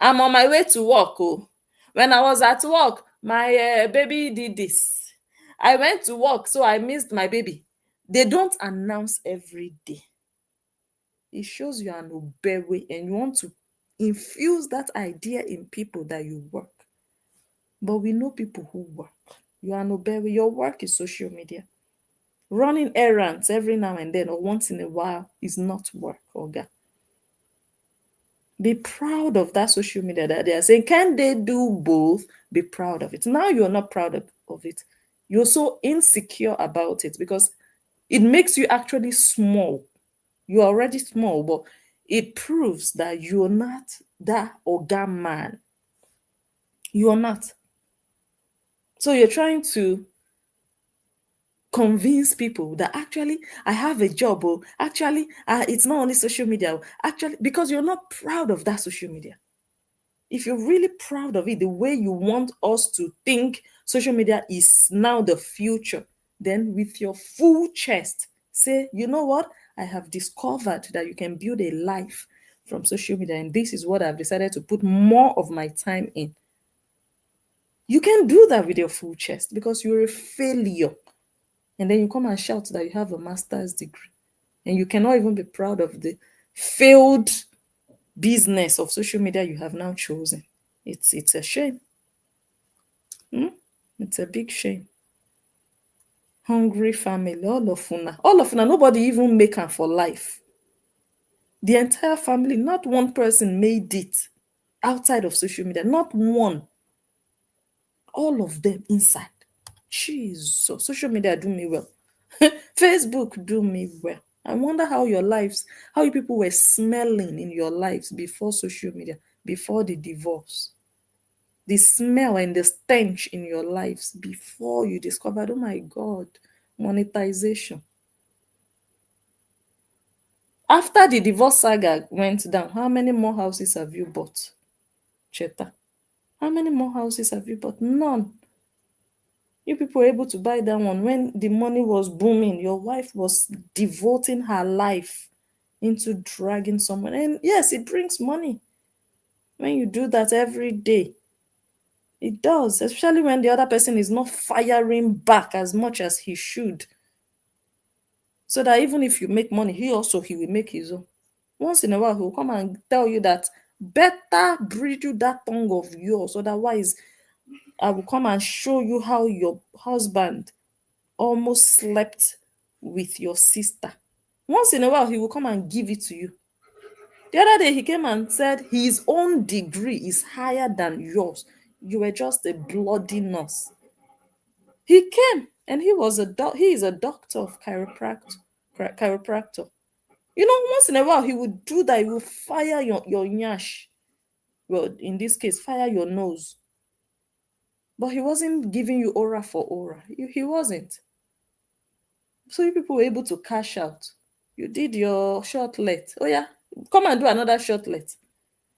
I'm on my way to work. Oh, when I was at work, my baby did this. I went to work, so I missed my baby. They don't announce every day. It shows you are an obewe and you want to infuse that idea in people that you work. But we know people who work. You are an obewe. Your work is social media. Running errands every now and then or once in a while is not work, Oga. Be proud of that social media that they are saying. Can they do both? Be proud of it. Now you're not proud of it. You're so insecure about it because it makes you actually small. You're already small, but it proves that you're not that Oga man. You're not. So you're trying to convince people that actually I have a job, or actually it's not only social media, actually, because you're not proud of that social media. If you're really proud of it, the way you want us to think social media is now the future, then with your full chest, say, you know what? I have discovered that you can build a life from social media, and this is what I've decided to put more of my time in. You can do that with your full chest because you're a failure. And then you come and shout that you have a master's degree. And you cannot even be proud of the failed business of social media you have now chosen. It's a shame. It's a big shame. Hungry family, all of una, nobody even make am for life. The entire family, not one person made it outside of social media, not one. All of them inside. Jesus, social media do me well. Facebook do me well. I wonder how your lives, how you people were smelling in your lives before social media, before the divorce. The smell and the stench in your lives before you discovered, oh my God, monetization. After the divorce saga went down, how many more houses have you bought, Cheta? How many more houses have you bought? None. You people were able to buy that one when the money was booming. Your wife was devoting her life into dragging someone. And yes, it brings money when you do that every day. It does, especially when the other person is not firing back as much as he should. So that even if you make money, he will make his own. Once in a while, he'll come and tell you that better bridle that tongue of yours. Otherwise, I will come and show you how your husband almost slept with your sister. Once in a while, he will come and give it to you. The other day, he came and said his own degree is higher than yours. You were just a bloody nurse. He came and he is a doctor of chiropractor. You know, once in a while, he would do that. He will fire your nyash. Well, in this case, fire your nose. But he wasn't giving you aura for aura. He wasn't. So you people were able to cash out. You did your shortlet. Oh yeah, come and do another shortlet.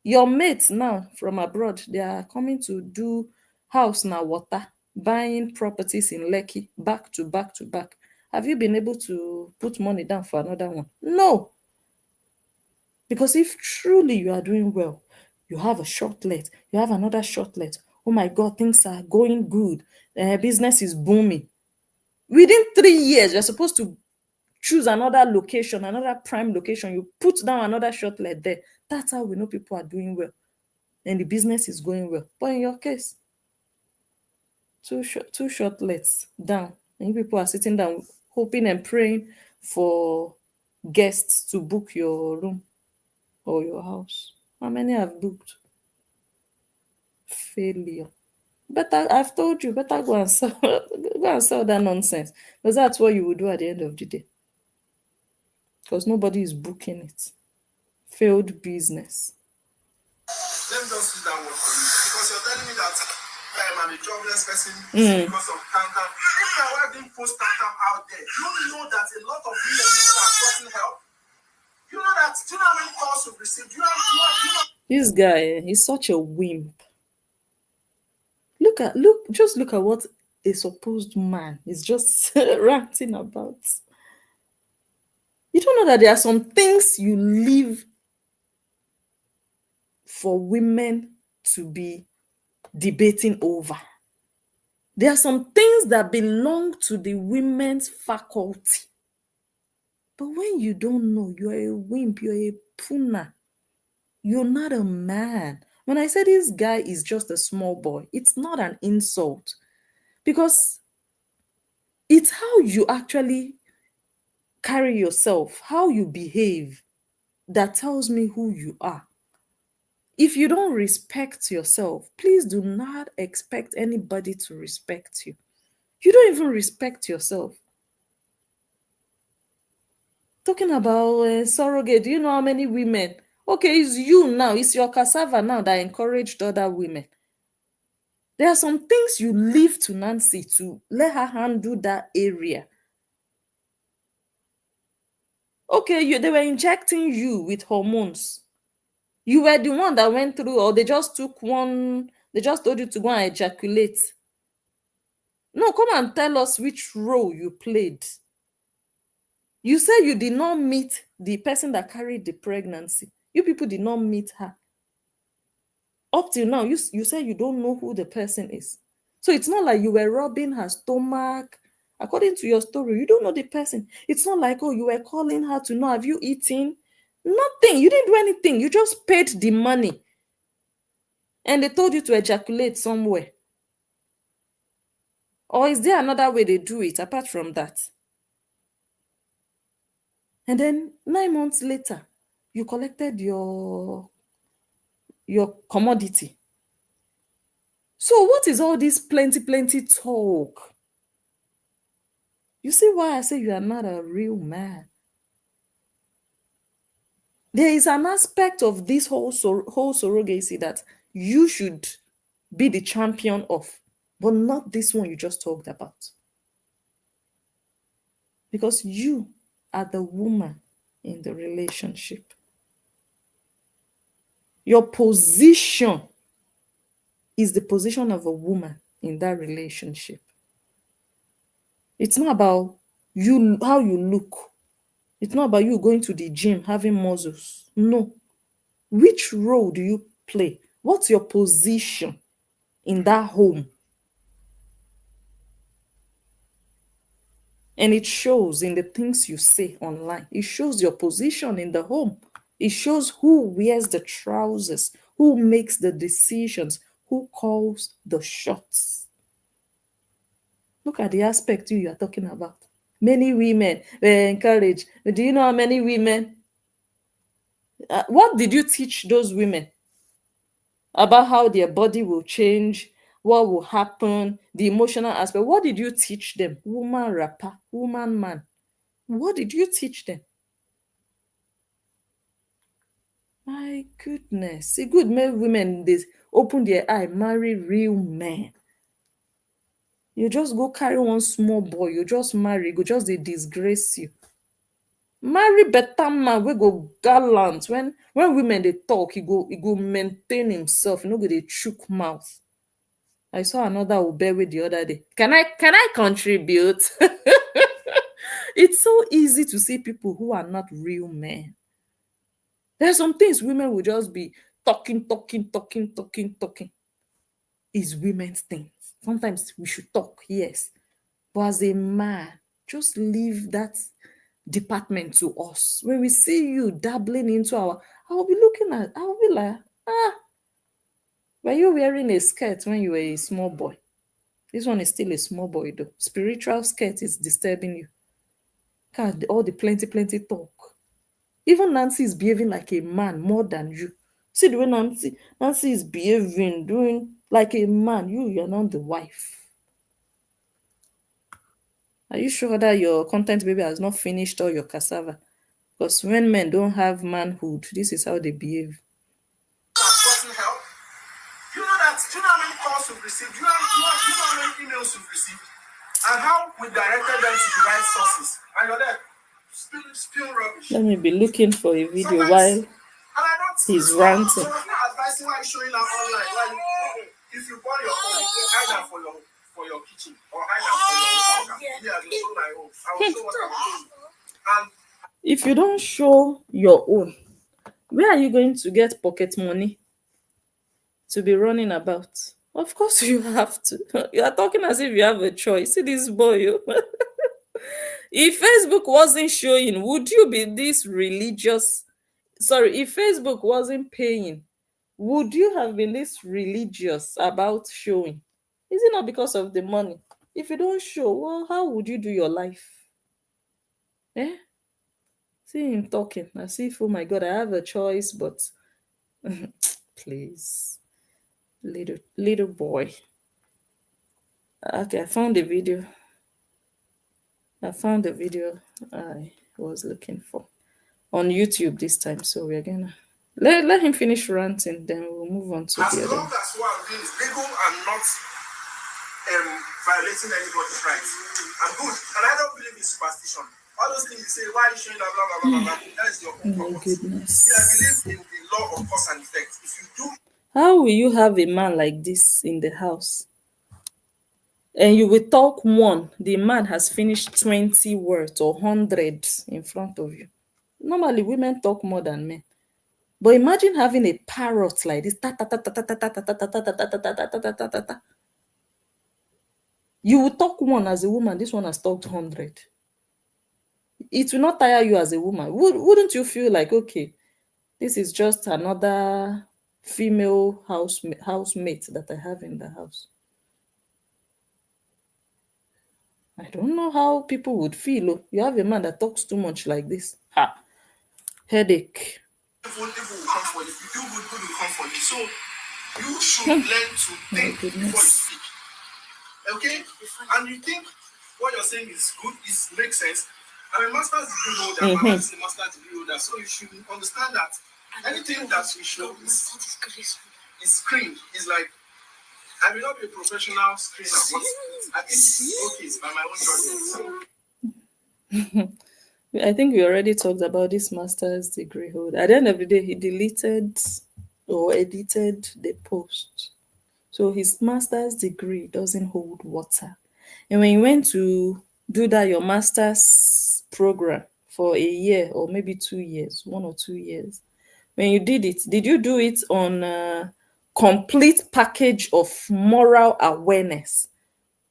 Your mates now from abroad, they are coming to do House na water, buying properties in Lekki back to back to back. Have you been able to put money down for another one? No. Because if truly you are doing well, you have a shortlet, you have another shortlet. Oh my God, things are going good. Business is booming. Within 3 years, you're supposed to choose another location, another prime location. You put down another shortlet there. That's how we know people are doing well. And the business is going well. But in your case, two shortlets down. And you people are sitting down hoping and praying for guests to book your room or your house. How many have booked? Failure. Better, I've told you, better go and sell, go and sell that nonsense. Because that's what you will do at the end of the day. Because nobody is booking it. Failed business. Let me just use that word for you. Because you're telling me that I'm a jobless person because of cancer. If my wife didn't post cancer out there, you know that a lot of women have gotten help. You know that. Do you know how many calls you've received? This guy, he's such a wimp. Just look at what a supposed man is just ranting about. You don't know that there are some things you leave for women to be debating over. There are some things that belong to the women's faculty. But when you don't know, you're a wimp, you're a puna. You're not a man. When I say this guy is just a small boy, it's not an insult. Because it's how you actually carry yourself, how you behave, that tells me who you are. If you don't respect yourself, please do not expect anybody to respect you. You don't even respect yourself. Talking about surrogate, do you know how many women? Okay, it's you now, it's your cassava now that encouraged other women. There are some things you leave to Nancy to let her handle that area. Okay, they were injecting you with hormones. You were the one that went through, or they just took one, they just told you to go and ejaculate. No, come and tell us which role you played. You said you did not meet the person that carried the pregnancy. You people did not meet her. Up till now, you said you don't know who the person is. So it's not like you were rubbing her stomach. According to your story, you don't know the person. It's not like, oh, you were calling her to know, have you eaten? Nothing. You didn't do anything. You just paid the money. And they told you to ejaculate somewhere. Or is there another way they do it apart from that? And then 9 months later, you collected your commodity. So what is all this plenty talk? You see why I say you are not a real man? There is an aspect of this whole surrogacy that you should be the champion of, but not this one you just talked about. Because you are the woman in the relationship. Your position is the position of a woman in that relationship. It's not about you, how you look. It's not about you going to the gym, having muscles. No. Which role do you play? What's your position in that home? And it shows in the things you say online. It shows your position in the home. It shows who wears the trousers, who makes the decisions, who calls the shots. Look at the aspect you are talking about. Many women were encouraged. Do you know how many women? What did you teach those women about how their body will change, what will happen, the emotional aspect? What did you teach them? Woman rapper, woman man. What did you teach them? My goodness. See, good men, women, they open their eye, marry real men. You just go carry one small boy, you just marry, go just they disgrace you. Marry better man, we go gallant. When women they talk, he go maintain himself, you know, go they chook mouth. I saw another Ubewe the other day. Can I contribute? It's so easy to see people who are not real men. There are some things women will just be talking, talking, talking, talking, talking. Is women's things. Sometimes we should talk, yes. But as a man, just leave that department to us. When we see you dabbling into our, I'll be like, ah, were you wearing a skirt when you were a small boy? This one is still a small boy though. Spiritual skirt is disturbing you. God, all the plenty, plenty talk. Even Nancy is behaving like a man more than you. See the way Nancy is behaving, doing like a man. You're not the wife. Are you sure that your content baby has not finished all your cassava? Because when men don't have manhood, this is how they behave. Gotten help. Do you know how many calls you've received? Do you know how many emails you've received? And how we directed them to the right sources. And you're there, still rubbish. Let me be looking for a video Sometimes, while and I don't. he's So ranting. I'm not advising why you're showing out online. Like, if you buy your own, hide that for your kitchen or hide that for your own. Yeah, I will show my own. I will show what I'm doing. And If you don't show your own, where are you going to get pocket money to be running about? Of course you have to. You are talking as if you have a choice. See this boy. Oh. If Facebook wasn't showing, would you be this religious? Sorry, if Facebook wasn't paying, would you have been this religious about showing? Is it not because of the money? If you don't show, well, how would you do your life? Eh? See him talking as if, oh my God, I have a choice, but please, little boy. Okay, I found the video. I was looking for on YouTube this time. So we're gonna let him finish ranting, then we'll move on to as the other long one. as what I'm doing is legal and not violating anybody's rights, I'm good. And I don't believe in superstition. All those things you say, why are you showing that, blah, blah, blah, blah, blah. That is your own My property. goodness. Yeah, I believe in the law of cause and effect. If you do, How will you have a man like this in the house? And you will talk one, the man has finished 20 words or 100 in front of you. Normally, women talk more than men. But imagine having a parrot like this. Ta, ta, ta, ta, ta, ta, ta, ta, ta, ta, ta, ta, ta, ta, ta, ta, ta, ta, ta, ta. You will talk one as a woman, this one has talked 100. It will not tire you as a woman. Wouldn't you feel like, okay, this is just another female housemate that I have in the house? I don't know how people would feel. Oh, you have a man that talks too much like this. Ha! Headache. evil will come for you. If you do good, good will come for you. So you should learn to My think before you goodness. speak. Okay? And you think what you're saying is good, makes sense. I'm a master's degree holder. My wife is a master's degree holder. So you should understand that anything that we show is screened. Is like, I may not be a professional screener, but I think it's okay by my own judgment. So I think we already talked about this master's degree holder. At the end of the day, he deleted or edited the post. So his master's degree doesn't hold water. And when you went to do that, your master's program for a year or maybe 2 years, 1 or 2 years, when you did you do it on a complete package of moral awareness?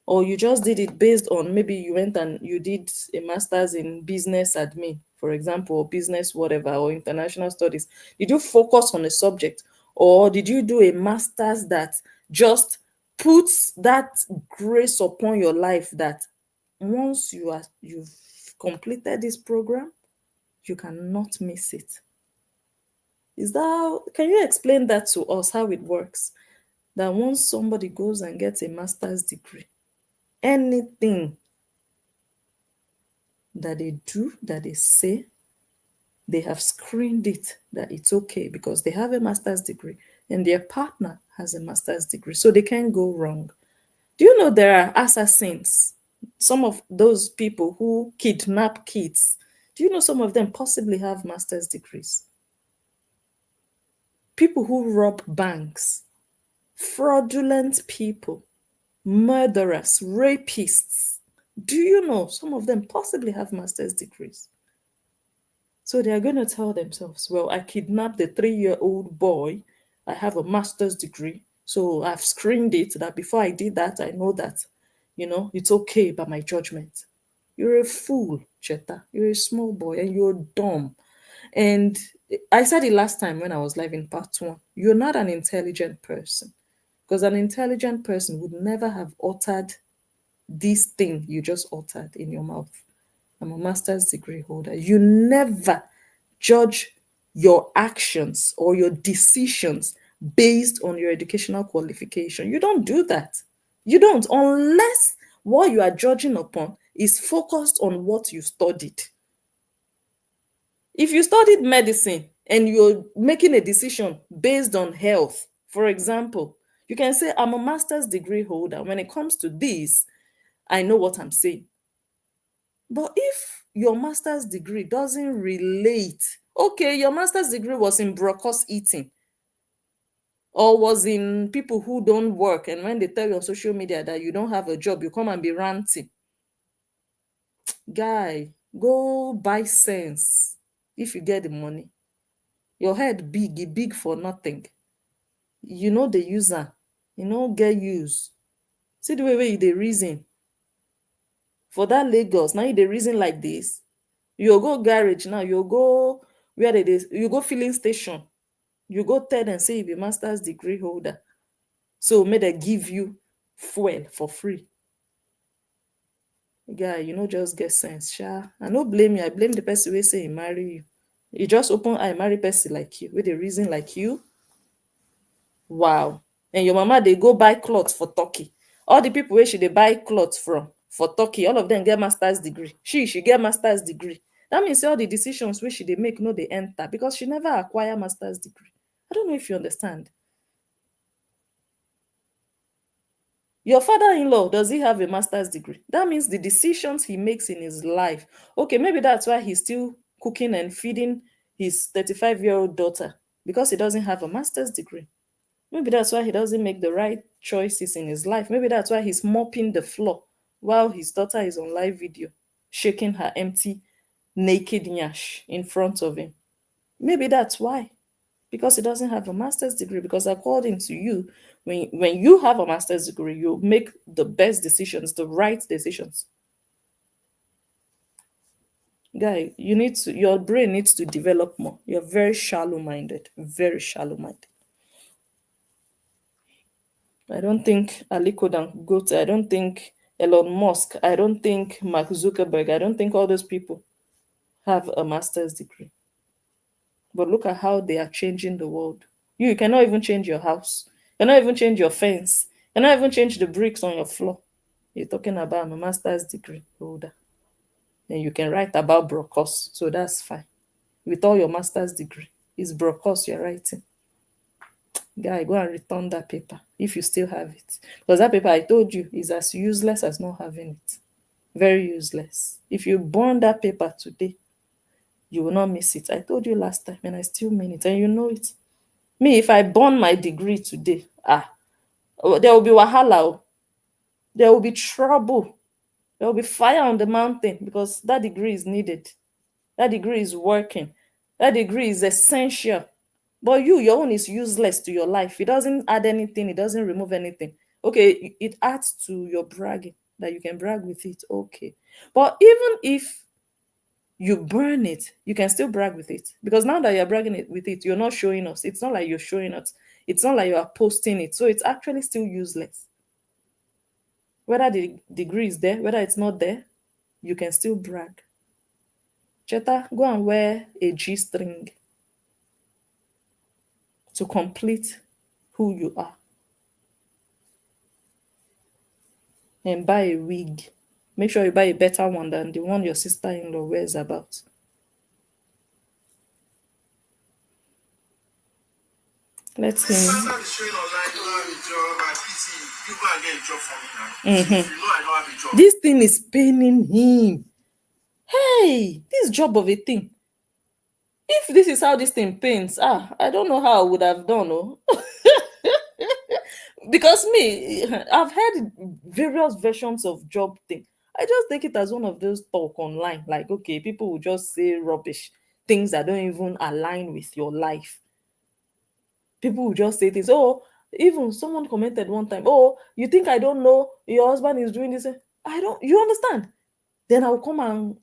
Or you just did it based on maybe you went and you did a master's in business admin, for example, or business whatever, or international studies? Did you focus on a subject, or did you do a master's that just puts that grace upon your life that once you've completed this program, you cannot miss it? Is that, can you explain that to us, how it works? That once somebody goes and gets a master's degree, anything that they do, that they say, they have screened it that it's okay because they have a master's degree and their partner has a master's degree, so they can't go wrong. Do you know there are assassins? Some of those people who kidnap kids, do you know some of them possibly have master's degrees? People who rob banks, fraudulent people, murderers, rapists. Do you know some of them possibly have master's degrees? So they are going to tell themselves, well, I kidnapped the 3-year-old boy. I have a master's degree. So I've screened it that before I did that, I know that, it's okay by my judgment. You're a fool, Cheta. You're a small boy and you're dumb. And I said it last time when I was live in part one. You're not an intelligent person, because an intelligent person would never have uttered this thing you just uttered in your mouth. I'm a master's degree holder. You never judge your actions or your decisions based on your educational qualification. You don't do that. You don't, unless what you are judging upon is focused on what you studied. If you studied medicine and you're making a decision based on health, for example, you can say, I'm a master's degree holder. When it comes to this, I know what I'm saying. But if your master's degree doesn't relate, okay, your master's degree was in broadcast eating or was in people who don't work, and when they tell you on social media that you don't have a job, you come and be ranting. Guy, go buy sense if you get the money. Your head big, e big for nothing. You know the user, get use. See the way you dey reason. For that Lagos, now you dey reason like this. You go garage now, you go where they dey, you go filling station. You go tell them say you be master's degree holder. So may they give you fuel for free. Guy, just get sense, sha. I no blame you. I blame the person wey say he marry you. You just open eye marry person like you, with the reason like you. Wow. And your mama, they go buy clothes for Turkey. All the people where she they buy clothes from for Turkey, all of them get master's degree. She get master's degree. That means all the decisions where she they make, no, they enter, because she never acquire master's degree. I don't know if you understand. Your father-in-law, does he have a master's degree? That means the decisions he makes in his life. Okay, maybe that's why he's still cooking and feeding his 35-year-old daughter, because he doesn't have a master's degree. Maybe that's why he doesn't make the right choices in his life. Maybe that's why he's mopping the floor while his daughter is on live video, shaking her empty, naked nyash in front of him. Maybe that's why. Because he doesn't have a master's degree. Because according to you, when you have a master's degree, you make the best decisions, the right decisions. Guy, your brain needs to develop more. You're very shallow-minded, very shallow-minded. I don't think Aliko Dangote, I don't think Elon Musk, I don't think Mark Zuckerberg, I don't think all those people have a master's degree. But look at how they are changing the world. You cannot even change your house. You cannot even change your fence. You cannot even change the bricks on your floor. You're talking about a master's degree holder. And you can write about Brocos, so that's fine. With all your master's degree, it's Brocos you're writing. Guy, go and return that paper if you still have it. Because that paper, I told you, is as useless as not having it. Very useless. If you burn that paper today, you will not miss it. I told you last time and I still mean it, and you know it. Me, if I burn my degree today, there will be wahala. There will be trouble. There will be fire on the mountain, because that degree is needed. That degree is working. That degree is essential. But your own is useless to your life. It doesn't add anything. It doesn't remove anything. Okay, it adds to your bragging, that you can brag with it. Okay. But even if you burn it, you can still brag with it. Because now that you're bragging with it, you're not showing us. It's not like you're showing us. It's not like you are posting it. So it's actually still useless. Whether the degree is there, whether it's not there, you can still brag. Cheta, go and wear a G string to complete who you are. And buy a wig. Make sure you buy a better one than the one your sister-in-law wears about. Let's see. Master is showing online, you don't have a job, I pity you go and get a job for me now. If you know I don't have a job. This thing is paining him. Hey, this job of a thing. If this is how this thing pains, I don't know how I would have done. Oh. Because me, I've heard various versions of job thing. I just take it as one of those talk online, like okay, people will just say rubbish, things that don't even align with your life. People will just say things. Oh, even someone commented one time, oh, you think I don't know your husband is doing this? I don't, you understand? Then I'll come and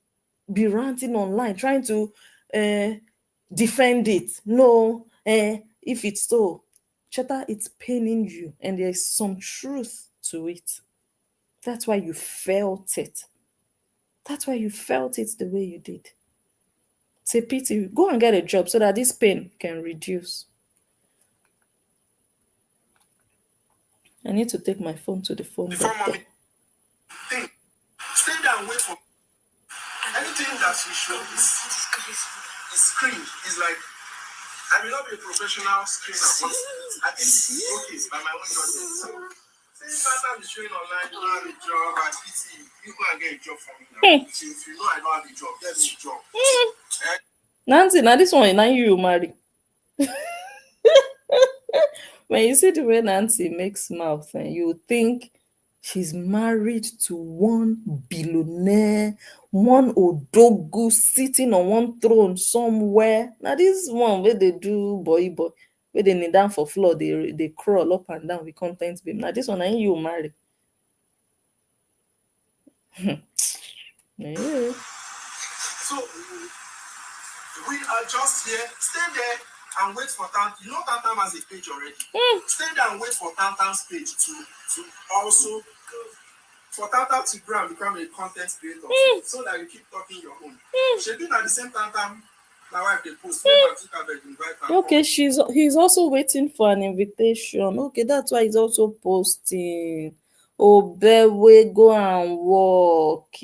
be ranting online, trying to uh, defend it. No, if it's so, Cheta, it's paining you, and there's some truth to it. That's why you felt it. That's why you felt it the way you did. It's a pity. Go and get a job so that this pain can reduce. I need to take my phone to the phone Before doctor. mommy, think, stay there and wait for anything that she shows is screen. Is like, I may not be a professional screener, but I think okay by my own judgment. So, say sometimes you're showing online, you don't have a job, I pity you go and get a job for me now. If you know I don't have a job, get me a job. Eh? Nancy, now this one, now you marry. When you see the way Nancy makes mouth, and you think she's married to one billionaire, one odogu sitting on one throne somewhere. Now this one where they do boy, where they kneel down for floor, they crawl up and down with content beam. Now this one, ain't you marry. Yeah. So we are just here, stay there and wait for Tantam. You know Tantam has a page already. Stay there and wait for Tantam's page to also for Tantam to grow and become a content creator so that you keep talking your own. She doing at the same Tantam. My wife they post invite her. Okay, he's also waiting for an invitation. Okay, that's why he's also posting. Oh, Bewe, go and walk.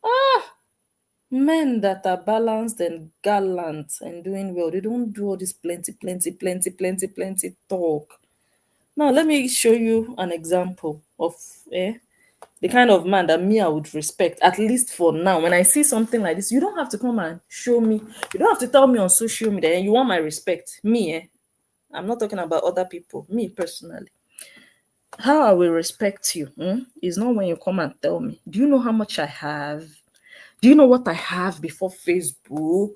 Ah, men that are balanced and gallant and doing well, they don't do all this plenty talk. Now, let me show you an example of the kind of man that me I would respect, at least for now. When I see something like this, you don't have to come and show me. You don't have to tell me on social media, and you want my respect. Me, I'm not talking about other people. Me personally, how I will respect you is not when you come and tell me. Do you know how much I have? Do you know what I have before Facebook?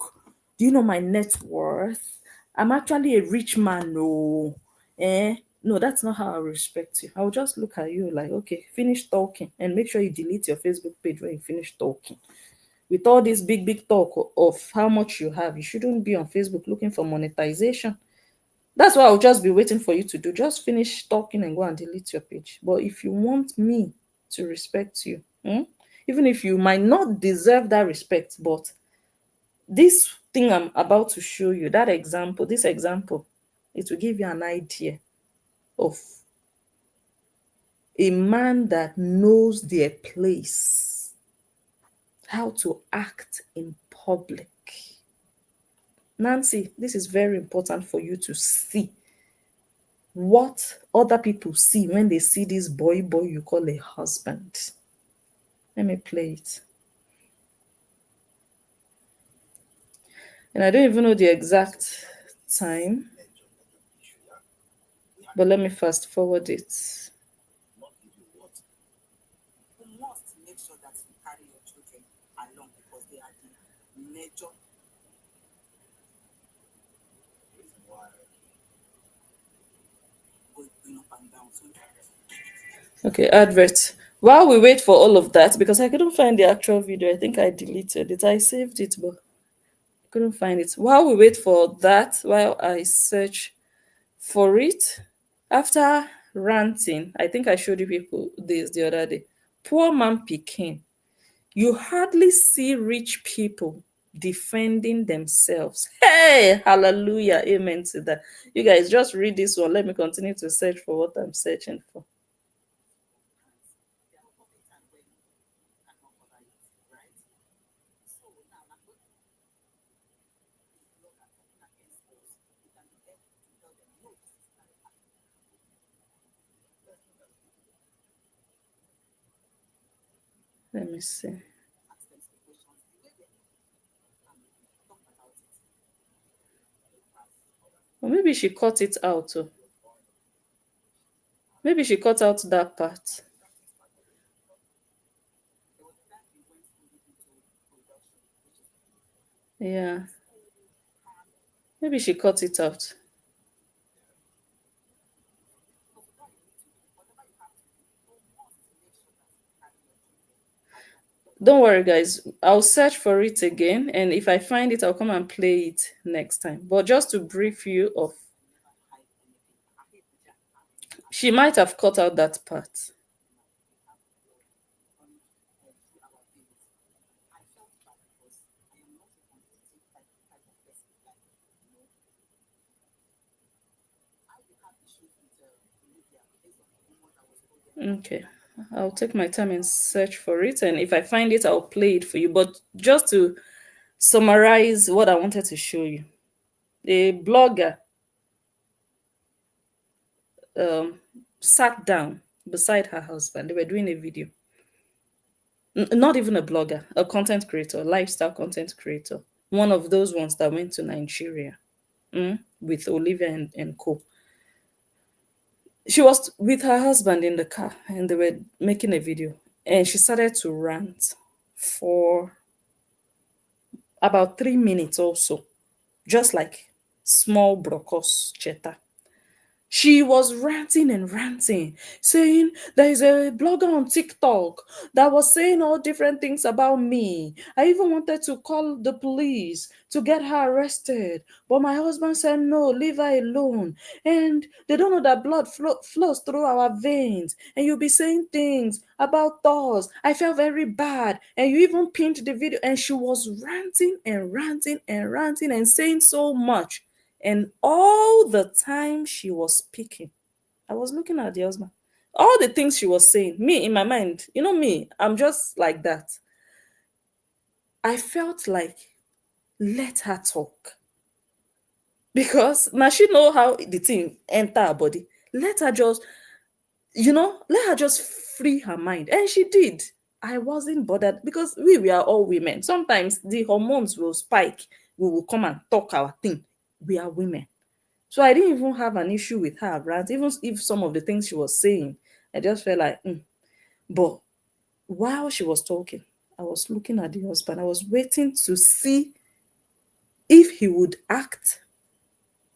Do you know my net worth? I'm actually a rich man. No, no, that's not how I respect you. I'll just look at you like, okay, finish talking, and make sure you delete your Facebook page when you finish talking. With all this big talk of how much you have, you shouldn't be on Facebook looking for monetization. That's what I'll just be waiting for you to do. Just finish talking and go and delete your page. But if you want me to respect you, even if you might not deserve that respect, but this thing I'm about to show you, that example, this example, it will give you an idea of a man that knows their place, how to act in public. Nancy, this is very important for you to see what other people see when they see this boy you call a husband. Let me play it. And I don't even know the exact time, but let me fast forward it. You must make sure that you carry your children along because they are the major reason why going up and down. So Okay, advert. While we wait for all of that, because I couldn't find the actual video, I think I deleted it. I saved it, but couldn't find it. While we wait for that, while I search for it, after ranting, I think I showed you people this the other day. Poor man Peking. You hardly see rich people defending themselves. Hey, hallelujah, amen to that. You guys just read this one. Let me continue to search for what I'm searching for. there will come a time when you cannot cover it, right? So now I'm going to look at something against us. You can be able to tell them, no, this is not happening. Let me see. Ask them some questions. The way they talk about it. Or maybe she cut it out. Oh. Maybe she cut out that part. Yeah. Maybe she cut it out. Don't worry, guys. I'll search for it again, and if I find it, I'll come and play it next time. But just to brief you of, she might have cut out that part. Okay. I'll take my time and search for it, and if I find it, I'll play it for you. But just to summarize what I wanted to show you, a blogger um, sat down beside her husband. They were doing a video. Not even a blogger, a content creator, lifestyle content creator. One of those ones that went to Nigeria, with Olivia and co. She was with her husband in the car and they were making a video. And she started to rant for about 3 minutes or so, just like small brokos cheta. She was ranting and ranting, saying there is a blogger on TikTok that was saying all different things about me. I even wanted to call the police to get her arrested, but my husband said no, leave her alone. And they don't know that blood flows through our veins. And you'll be saying things about us. I felt very bad. And you even pinned the video. And she was ranting and ranting and ranting and saying so much. And all the time she was speaking, I was looking at the husband. All the things she was saying, me in my mind, you know me, I'm just like that. I felt like, let her talk. Because now she know how the thing enter her body. Let her just, let her just free her mind. And she did. I wasn't bothered because we are all women. Sometimes the hormones will spike. We will come and talk our thing. We are women. So I didn't even have an issue with her rant, even if some of the things she was saying, I just felt like, But while she was talking, I was looking at the husband. I was waiting to see if he would act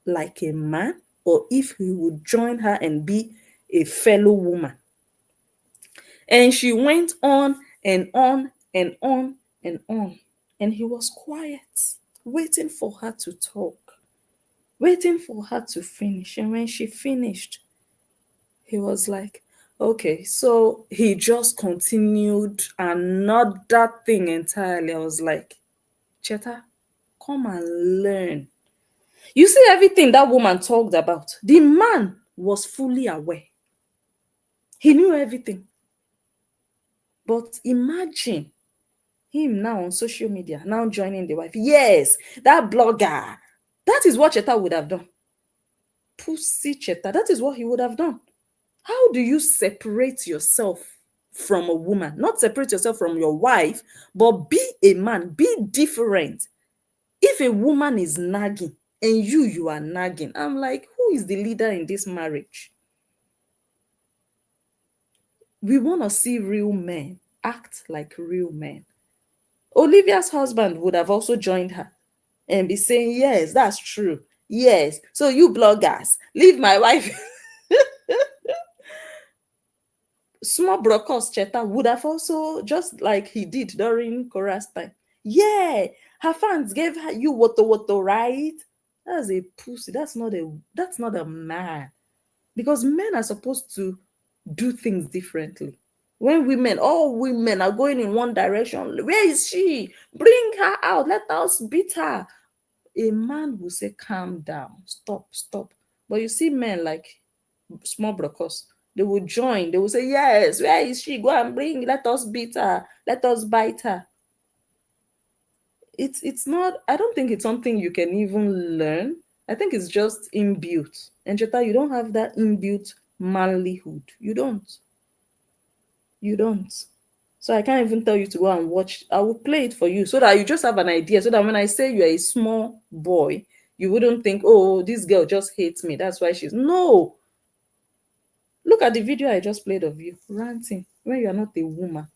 like a man or if he would join her and be a fellow woman. And she went on and on and on and on. And he was quiet, waiting for her to talk, waiting for her to finish. And when she finished, he was like, okay. So he just continued another thing entirely. I was like, Cheta, come and learn. You see, everything that woman talked about, the man was fully aware. He knew everything. But imagine him now on social media, now joining the wife. Yes, that blogger. That is what Cheta would have done. Pussy Cheta. That is what he would have done. How do you separate yourself from a woman? Not separate yourself from your wife, but be a man, be different. If a woman is nagging and you are nagging, I'm like, who is the leader in this marriage? We want to see real men act like real men. Olivia's husband would have also joined her and be saying, yes, that's true. Yes. So you bloggers, leave my wife. Small Brokos Cheta would have also, just like he did during Kora's time. Yeah, her fans gave her you woto, right? That's a pussy. That's not a man. Because men are supposed to do things differently. When all women are going in one direction, where is she? Bring her out. Let us beat her. A man will say, calm down, stop. But you see men like small brokers, they will join, they will say, yes, where is she? Go and bring, let us beat her, let us bite her. It's not, I don't think it's something you can even learn. I think it's just inbuilt. And Jetta, you don't have that inbuilt manlyhood. You don't. So I can't even tell you to go and watch. I will play it for you so that you just have an idea. So that when I say you're a small boy, you wouldn't think, oh, this girl just hates me. That's why she's. No. Look at the video I just played of you ranting when you are not a woman.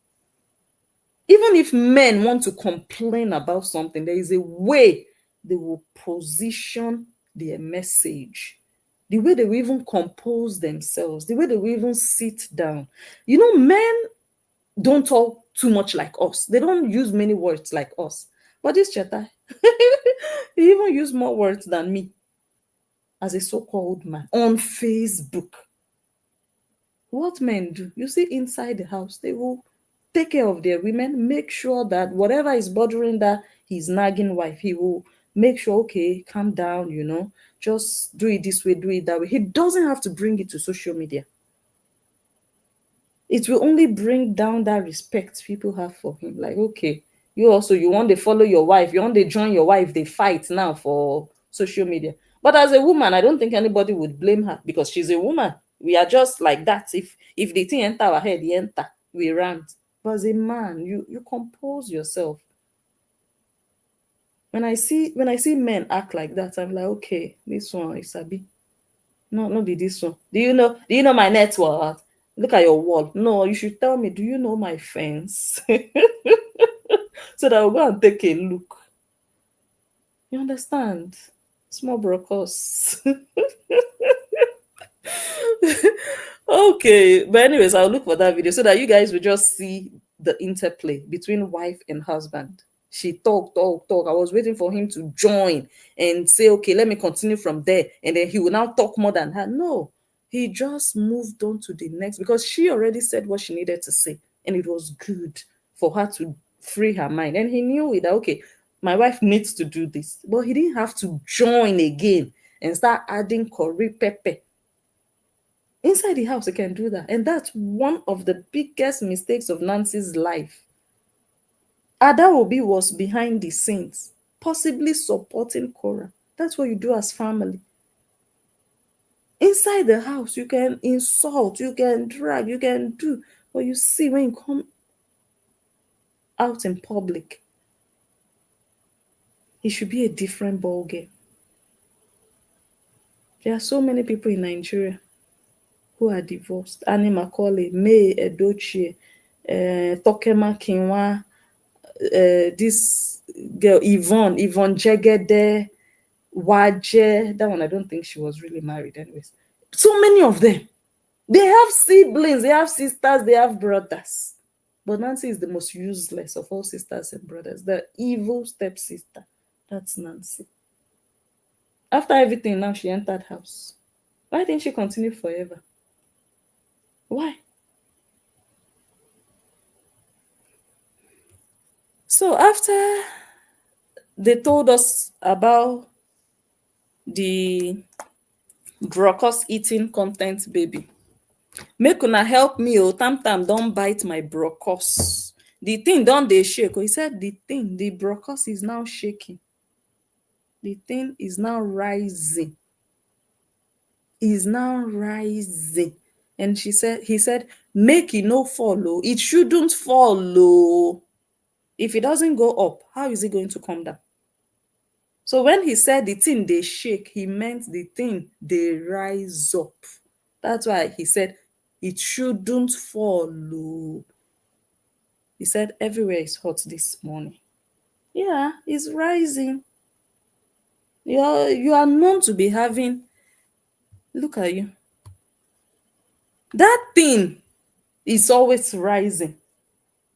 Even if men want to complain about something, there is a way they will position their message, the way they will even compose themselves, the way they will even sit down. You know, men don't talk too much like us, they don't use many words like us. But this Cheta, he even use more words than me as a so-called man on Facebook. What men do, you see, inside the house, they will take care of their women, make sure that whatever is bothering that his nagging wife, he will make sure, okay, calm down, just do it this way, do it that way. He doesn't have to bring it to social media. It will only bring down that respect people have for him. Like, okay, you also, you want to follow your wife, you want to join your wife, they fight now for social media. But as a woman, I don't think anybody would blame her because she's a woman. We are just like that. If the thing enter our head, he enter, we rant. But as a man, you compose yourself. When I see men act like that, I'm like, okay, this one is a bit. No, no be this one. Do you know my net worth? Look at your wall. No, you should tell me, do you know my fence? So that I'll go and take a look. You understand? Small brokers. Okay. But anyways, I'll look for that video so that you guys will just see the interplay between wife and husband. She talk, talk, talk. I was waiting for him to join and say, okay, let me continue from there. And then he will now talk more than her. No, he just moved on to the next because she already said what she needed to say. And it was good for her to free her mind. And he knew it that, okay, my wife needs to do this. But he didn't have to join again and start adding curry pepper. Inside the house, he can do that. And that's one of the biggest mistakes of Nancy's life. Adaobi was behind the scenes, possibly supporting Cora. That's what you do as family. Inside the house, you can insult, you can drag, you can do. But you see, when you come out in public, it should be a different ball game. There are so many people in Nigeria who are divorced. Annie Macaulay, May Edochie, Tokema Kinwa, this girl Yvonne Jegede, Waje. That one, I don't think she was really married, anyways. So many of them. They have siblings, they have sisters, they have brothers. But Nancy is the most useless of all sisters and brothers. The evil stepsister. That's Nancy. After everything, now she entered house. Why didn't she continue forever? Why? So after they told us about the Brocos eating content baby, make una help me, oh, tam tam don bite my Brocos. The thing don dey shake. Oh, he said the Brocos is now shaking. The thing is now rising. Is now rising. And he said, make it no follow. It shouldn't follow. If it doesn't go up, how is it going to come down? So when he said the thing they shake, he meant the thing they rise up. That's why he said it shouldn't follow. He said everywhere is hot this morning. Yeah, it's rising. You are known to be having, look at you. That thing is always rising.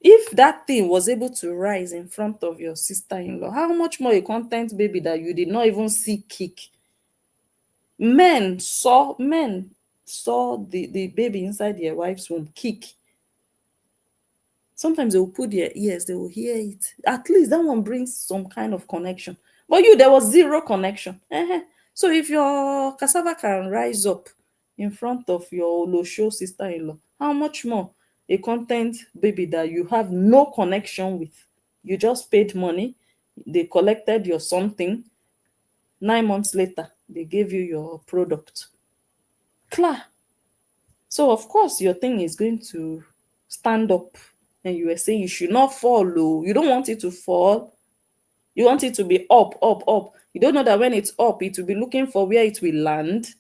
If that thing was able to rise in front of your sister-in-law, how much more a content baby that you did not even see kick? Men saw the baby inside their wife's womb kick. Sometimes they will put their ears, they will hear it. At least that one brings some kind of connection. But there was zero connection. So if your cassava can rise up in front of your Olosho sister-in-law, how much more a content baby that you have no connection with? You just paid money, they collected your something, 9 months later, they gave you your product. Clear. So of course your thing is going to stand up, and you were saying you should not fall low. You don't want it to fall. You want it to be up, up, up. You don't know that when it's up, it will be looking for where it will land,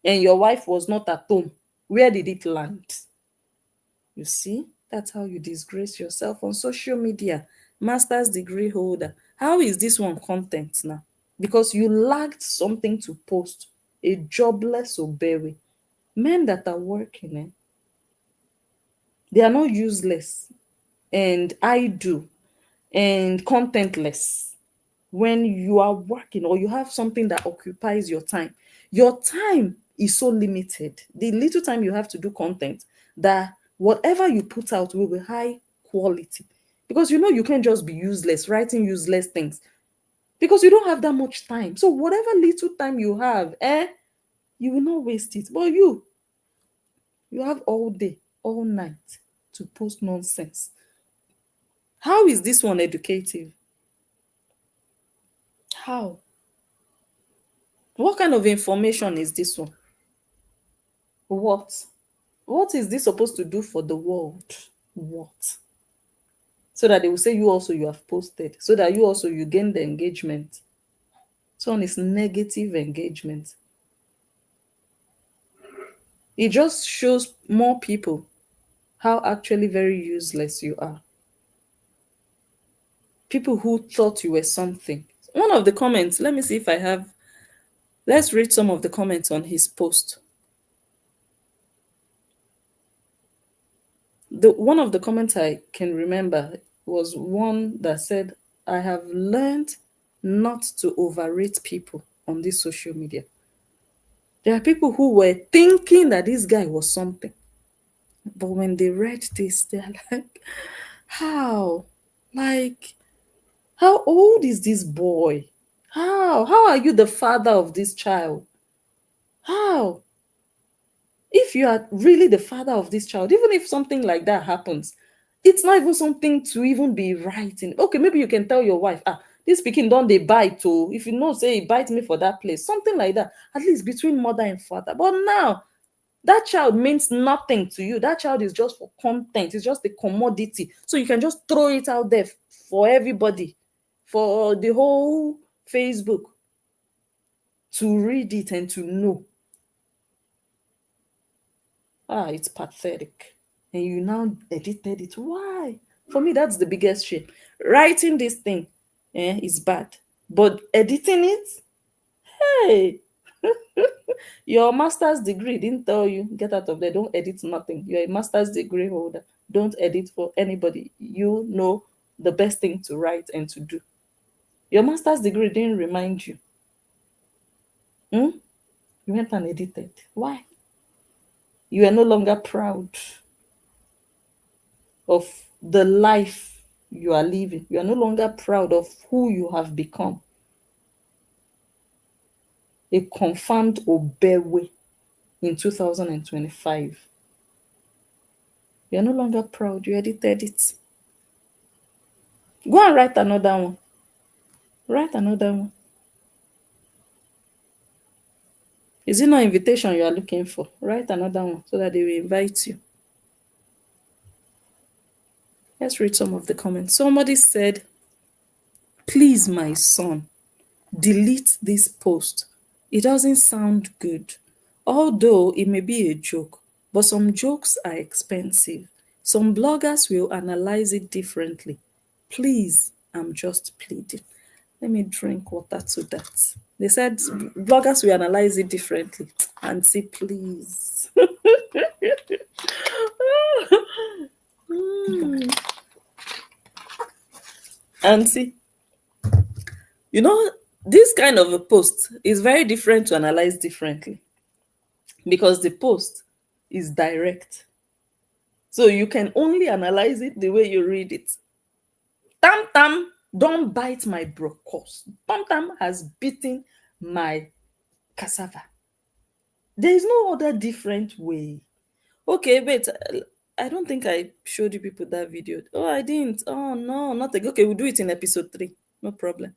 and your wife was not at home. Where did it land? You see, that's how you disgrace yourself on social media. Master's degree holder. How is this one content now? Because you lacked something to post. A jobless Obewe. Men that are working, they are not useless and idle and contentless. When you are working or you have something that occupies your time is so limited. The little time you have to do content, that whatever you put out will be high quality. Because you know you can't just be useless, writing useless things. Because you don't have that much time. So whatever little time you have, you will not waste it. But you have all day, all night to post nonsense. How is this one educative? How? What kind of information is this one? What? What is this supposed to do for the world? What? So that they will say you also you have posted, so that you also you gain the engagement. So on is negative engagement. It just shows more people how actually very useless you are. People who thought you were something. One of the comments, let me see if I have, let's read some of the comments on his post. The one of the comments I can remember was one that said, I have learned not to overrate people on this social media. There are people who were thinking that this guy was something, but when they read this, they're like, how? Like, how old is this boy? How are you the father of this child? How? If you are really the father of this child, even if something like that happens, it's not even something to even be writing. Okay, maybe you can tell your wife, this speaking don't they bite, oh, if you know, say he bite me for that place, something like that, at least between mother and father. But now that child means nothing to you. That child is just for content, it's just a commodity. So you can just throw it out there for everybody, for the whole Facebook to read it and to know. It's pathetic. And you now edited it. Why? For me, that's the biggest shame. Writing this thing is bad. But editing it, hey, your master's degree didn't tell you, get out of there, don't edit nothing. You're a master's degree holder. Don't edit for anybody. You know the best thing to write and to do. Your master's degree didn't remind you. Hmm? You went and edited. Why? You are no longer proud of the life you are living. You are no longer proud of who you have become. A confirmed Obewe in 2025. You are no longer proud. You edited it. Go and write another one. Write another one. Is it not invitation you are looking for? Write another one so that they will invite you. Let's read some of the comments. Somebody said, please, my son, delete this post. It doesn't sound good. Although it may be a joke, but some jokes are expensive. Some bloggers will analyze it differently. Please, I'm just pleading. Let me drink water to that. They said bloggers will analyze it differently. Auntie, please. Auntie, you know, this kind of a post is very different to analyze differently because the post is direct. So you can only analyze it the way you read it. Tam Tam, don't bite my brocos. Tam Tam has beaten my cassava. There is no other different way. Okay, wait. I don't think I showed you people that video. Oh, I didn't. Oh, no, not again. Okay, we'll do it in episode 3. No problem.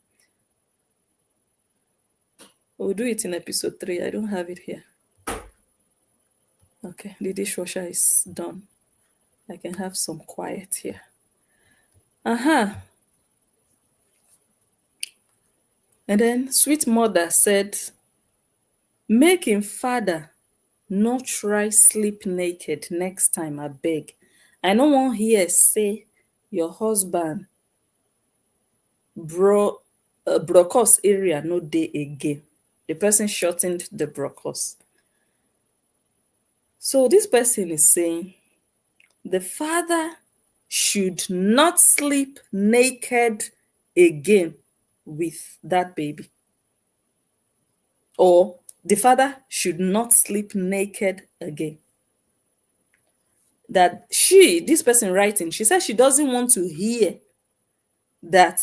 We'll do it in episode 3. I don't have it here. Okay, the dishwasher is done. I can have some quiet here. Aha. And then Sweet Mother said, make him father No try sleep naked next time, I beg. I no wan hear say your husband brocos area no dey again. The person shortened the brocos. So this person is saying the father should not sleep naked again with that baby. Or the father should not sleep naked again. That this person writing, she said she doesn't want to hear that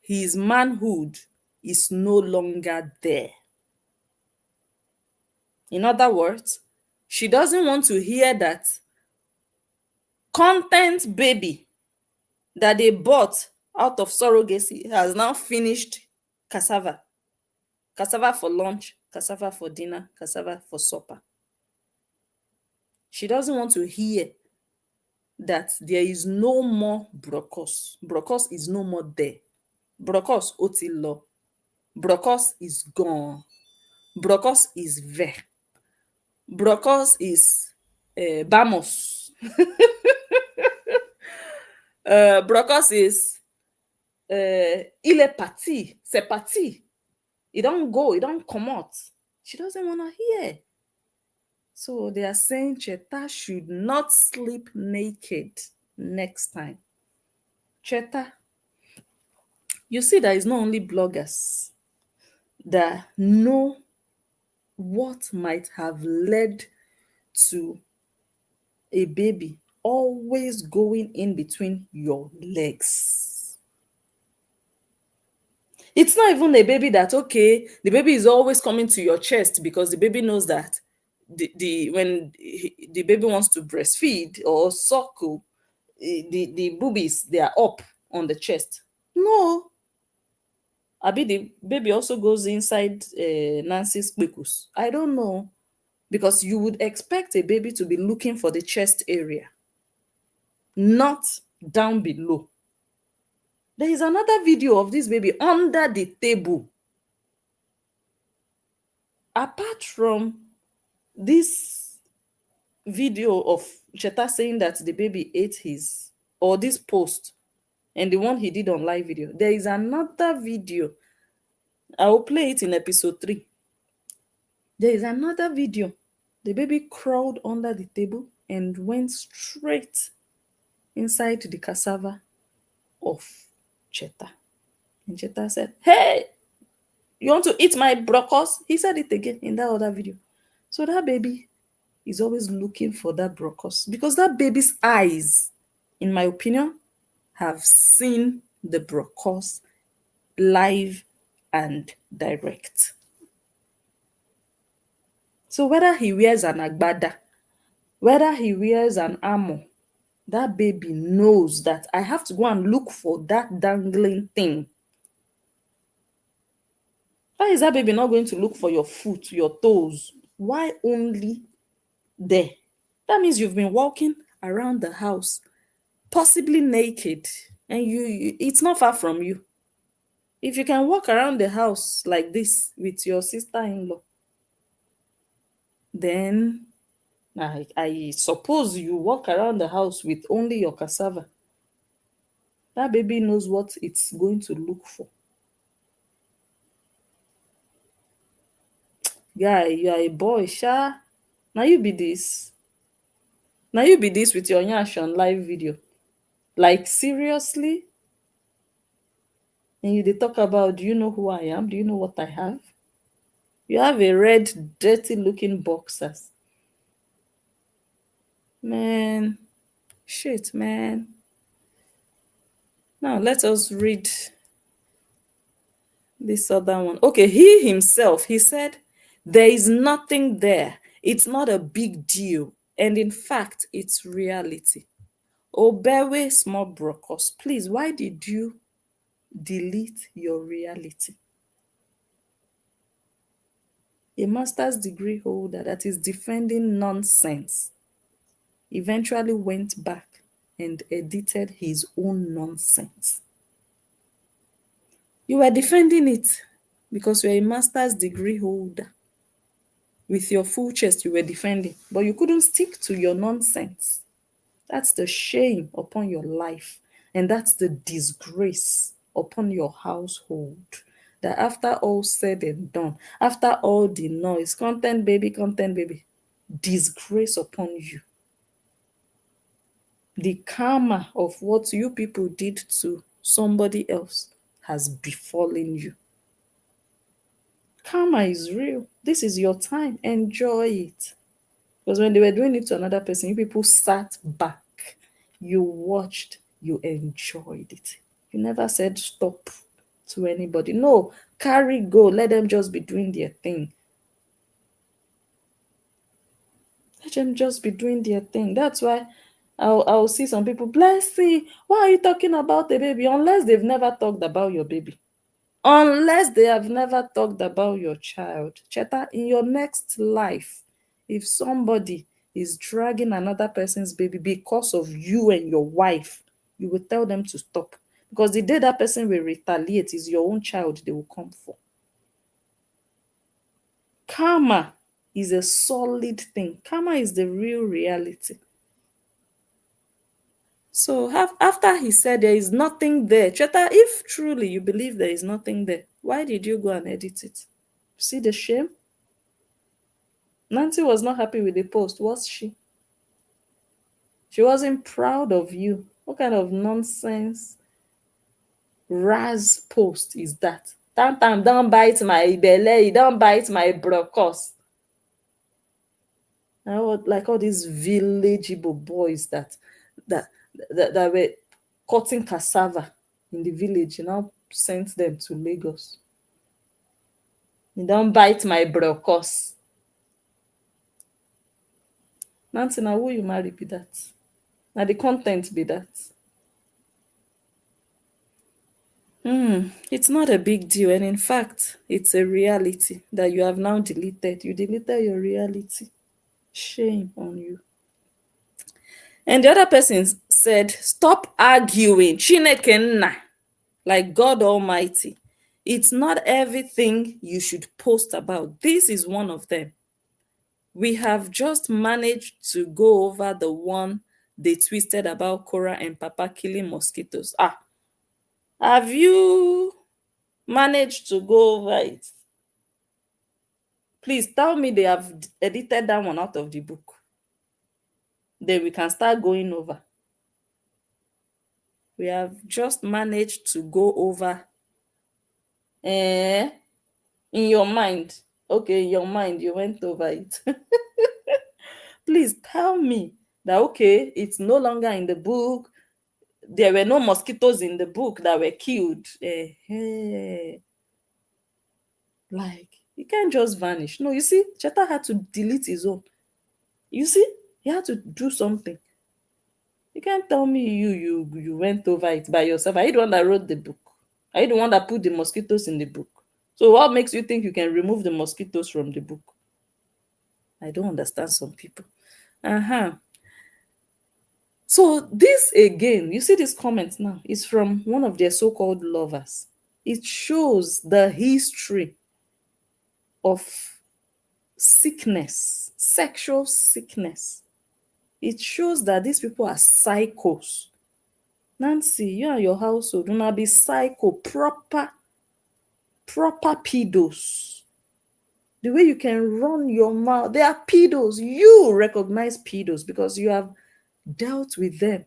his manhood is no longer there. In other words, she doesn't want to hear that content baby that they bought out of surrogacy has now finished cassava. Cassava for lunch, cassava for dinner, cassava for supper. She doesn't want to hear that there is no more brocos. Brocos is no more there. Brocos otilo. Brocos is gone. Brocos is ver. Brocos is vamos. Brocos is il est parti. C'est parti. It don't go. It don't come out. She doesn't want to hear. So they are saying Cheta should not sleep naked next time. Cheta, you see that it's not only bloggers that know what might have led to a baby always going in between your legs. It's not even a baby that, okay, the baby is always coming to your chest because the baby knows that when the baby wants to breastfeed or suckle, the boobies, they are up on the chest. No. Abi the baby also goes inside Nancy's kpekus. I don't know. Because you would expect a baby to be looking for the chest area, not down below. There is another video of this baby under the table. Apart from this video of Cheta saying that the baby ate his, or this post, and the one he did on live video, there is another video. I will play it in episode 3. There is another video. The baby crawled under the table and went straight inside the cassava of Cheta. And Cheta said, "Hey, you want to eat my brocos?" He said it again in that other video. So that baby is always looking for that brocos because that baby's eyes, in my opinion, have seen the brocos live and direct. So whether he wears an agbada, whether he wears an armor, that baby knows that I have to go and look for that dangling thing. Why is that baby not going to look for your foot, your toes? Why only there? That means you've been walking around the house, possibly naked, and it's not far from you. If you can walk around the house like this with your sister-in-law, then I suppose you walk around the house with only your cassava. That baby knows what it's going to look for. Guy, you are a boy, sha. Now you be this. Now you be this with your nyash on live video. Like, seriously? And you they talk about, do you know who I am? Do you know what I have? You have a red, dirty-looking boxers. Man, shit, man. Now, let us read this other one. Okay, he himself, he said, there is nothing there. It's not a big deal. And in fact, it's reality. Obewe small brokos, please, why did you delete your reality? A master's degree holder that is defending nonsense eventually went back and edited his own nonsense. You were defending it because you're a master's degree holder. With your full chest, you were defending, but you couldn't stick to your nonsense. That's the shame upon your life. And that's the disgrace upon your household. That after all said and done, after all the noise, content baby, disgrace upon you. The karma of what you people did to somebody else has befallen you. Karma is real. This is your time. Enjoy it. Because when they were doing it to another person, you people sat back, you watched, you enjoyed it. You never said stop to anybody. No, carry go. Let them just be doing their thing. Let them just be doing their thing. That's why I'll see some people, Blessy, why are you talking about the baby? Unless they've never talked about your baby. Unless they have never talked about your child. Cheta, in your next life, if somebody is dragging another person's baby because of you and your wife, you will tell them to stop. Because the day that person will retaliate is your own child they will come for. Karma is a solid thing. Karma is the real reality. So after he said there is nothing there, Cheta, if truly you believe there is nothing there, why did you go and edit it? See the shame? Nancy was not happy with the post, was she? She wasn't proud of you. What kind of nonsense Raz post is that? Tam tam, don't bite my belly, don't bite my brocos. I would like all these village Igbo boys that that were cutting cassava in the village, you know, sent them to Lagos. You don't bite my brocos. Nancy, now who you marry be that? Now the content be that. It's not a big deal, and in fact, it's a reality that you have now deleted. You deleted your reality. Shame on you. And the other person said, stop arguing. Chineke nna, like God Almighty. It's not everything you should post about. This is one of them. We have just managed to go over the one they twisted about Cora and Papa killing mosquitoes. Have you managed to go over it? Please tell me they have edited that one out of the book. Then we can start going over. We have just managed to go over. In your mind. Okay, in your mind, you went over it. Please tell me that, okay, it's no longer in the book. There were no mosquitoes in the book that were killed. Like, you can't just vanish. No, you see, Cheta had to delete his own. You see, he had to do something. You can't tell me you went over it by yourself. Are you the one that wrote the book? Are you the one that put the mosquitoes in the book? So what makes you think you can remove the mosquitoes from the book? I don't understand some people. So this again, you see this comment now, is from one of their so-called lovers. It shows the history of sickness, sexual sickness. It shows that these people are psychos. Nancy, you and your household do not be psycho, proper pedos. The way you can run your mouth, they are pedos. You recognize pedos because you have dealt with them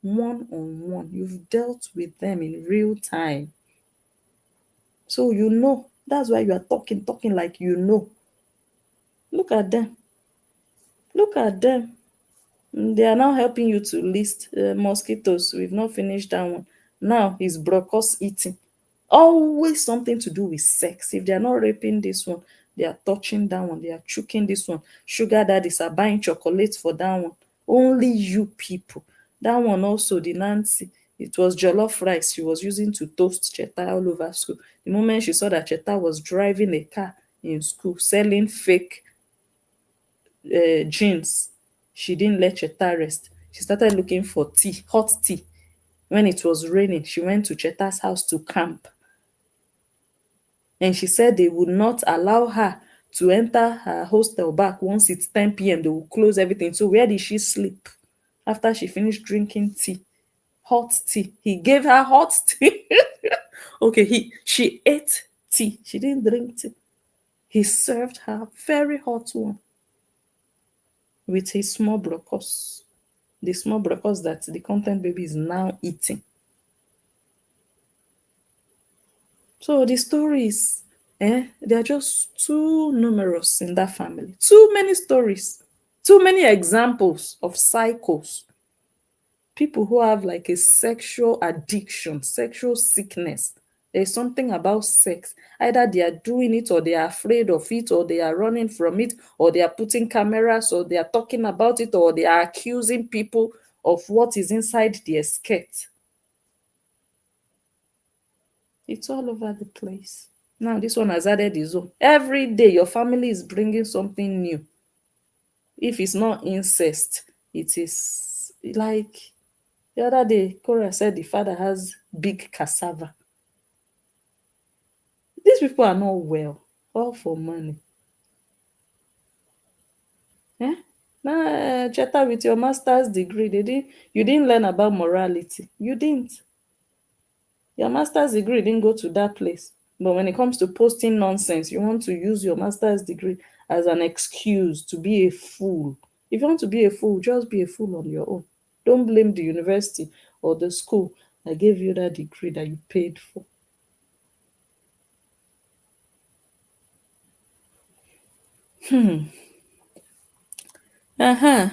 one on one. You've dealt with them in real time. So you know. That's why you are talking like you know. Look at them. Look at them. They are now helping you to list mosquitoes. We've not finished that one. Now is brocos eating. Always something to do with sex. If they are not raping this one, they are touching that one. They are choking this one. Sugar daddies are buying chocolates for that one. Only you people. That one also, the Nancy. It was jollof rice she was using to toast Cheta all over school. The moment she saw that Cheta was driving a car in school, selling fake jeans, she didn't let Cheta rest. She started looking for tea, hot tea. When it was raining, she went to Cheta's house to camp. And she said they would not allow her to enter her hostel back once it's 10 p.m. They will close everything. So where did she sleep after she finished drinking tea? Hot tea. He gave her hot tea. Okay, she ate tea. She didn't drink tea. He served her very hot one with his small brocos. The small brocos that the content baby is now eating. So the stories, they are just too numerous in that family. Too many stories, too many examples of cycles. People who have like a sexual addiction, sexual sickness. There's something about sex. Either they are doing it or they are afraid of it or they are running from it or they are putting cameras or they are talking about it or they are accusing people of what is inside their skirt. It's all over the place. Now, this one has added his own. Every day, your family is bringing something new. If it's not incest, it is like the other day, Cora said the father has big cassava. These people are not well, all for money. Eh? Nah, Cheta, with your master's degree, you didn't learn about morality. You didn't. Your master's degree didn't go to that place. But when it comes to posting nonsense, you want to use your master's degree as an excuse to be a fool. If you want to be a fool, just be a fool on your own. Don't blame the university or the school that gave you that degree that you paid for. Uh-huh.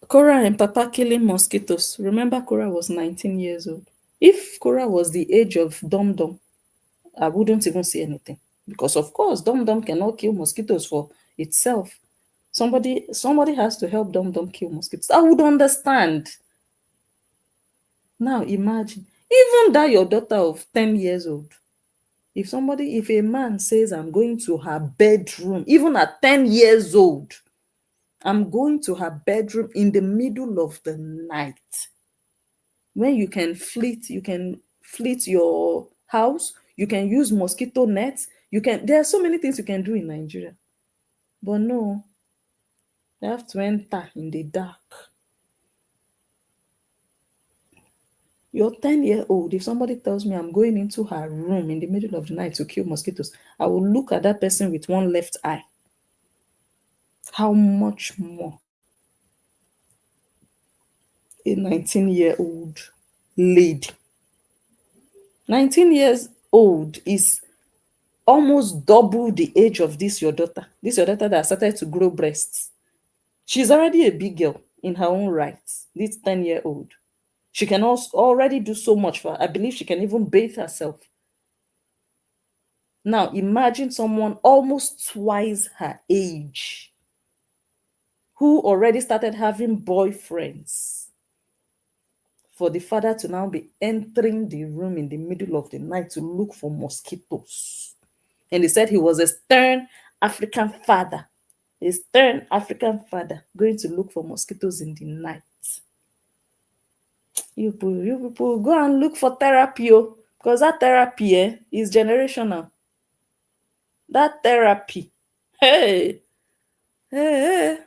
Cora and Papa killing mosquitoes. Remember, Cora was 19 years old. If Cora was the age of Dom Dom, I wouldn't even say anything. Because of course, Dom Dom cannot kill mosquitoes for itself. Somebody has to help Dom Dom kill mosquitoes. I would understand. Now imagine, even that your daughter of 10 years old, if a man says I'm going to her bedroom, even at 10 years old, I'm going to her bedroom in the middle of the night, when you can fleet your house, you can use mosquito nets, there are so many things you can do in Nigeria. But no, they have to enter in the dark. You're 10-year-old. If somebody tells me I'm going into her room in the middle of the night to kill mosquitoes, I will look at that person with one left eye. How much more a 19-year-old lady? 19 years old is almost double the age of this your daughter. This your daughter that started to grow breasts. She's already a big girl in her own right. This 10-year-old. She can also already do so much for her. I believe she can even bathe herself. Now imagine someone almost twice her age who already started having boyfriends, for the father to now be entering the room in the middle of the night to look for mosquitoes. And he said he was a stern African father. A stern African father going to look for mosquitoes in the night. You people go and look for therapy, because that therapy is generational. That therapy. Hey, hey,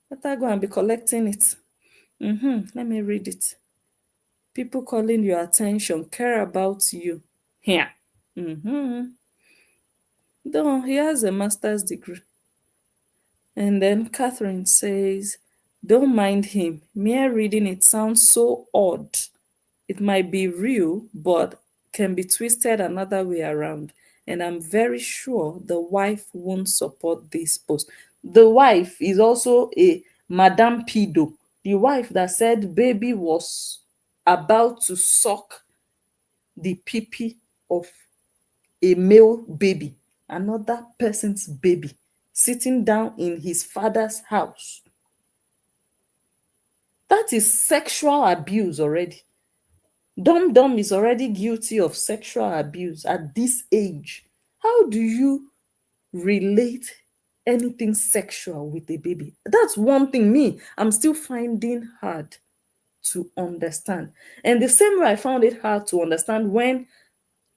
better go and be collecting it. Let me read it. People calling your attention, care about you. Here. Though he has a master's degree. And then Catherine says, don't mind him. Mere reading it sounds so odd. It might be real, but can be twisted another way around. And I'm very sure the wife won't support this post. The wife is also a Madame Pido. The wife that said baby was about to suck the pee of a male baby, another person's baby, sitting down in his father's house. That is sexual abuse already. Dom Dom is already guilty of sexual abuse at this age. How do you relate anything sexual with a baby? That's one thing I'm still finding hard to understand. And the same way I found it hard to understand when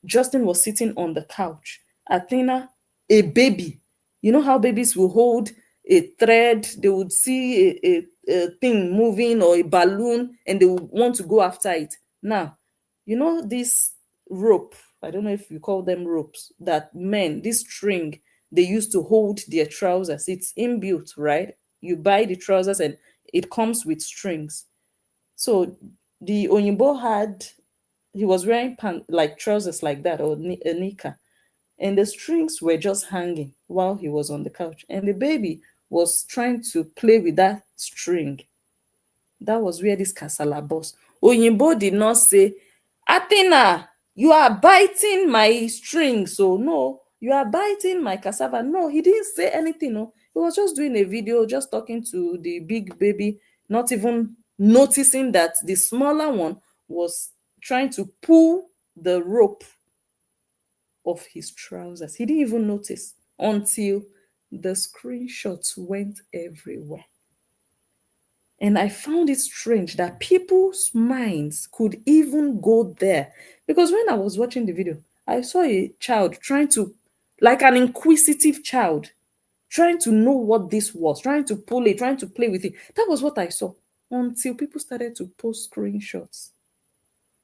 Justin was sitting on the couch, Athena a baby. You know how babies will hold a thread, they would see a thing moving or a balloon and they would want to go after it. Now, you know this rope, I don't know if you call them ropes, that men, this string they use to hold their trousers. It's inbuilt, right? You buy the trousers and it comes with strings. So the Onyibo had, he was wearing like trousers like that, or a knicker, and the strings were just hanging while he was on the couch, and the baby was trying to play with that string. That was where this kasala burst. Oyinbo did not say, Athena, you are biting my string. So no, you are biting my cassava. No, he didn't say anything. No, he was just doing a video, just talking to the big baby, not even noticing that the smaller one was trying to pull the rope of his trousers. He didn't even notice until the screenshots went everywhere. And I found it strange that people's minds could even go there. Because when I was watching the video, I saw a child trying to, like an inquisitive child, trying to know what this was, trying to pull it, trying to play with it. That was what I saw until people started to post screenshots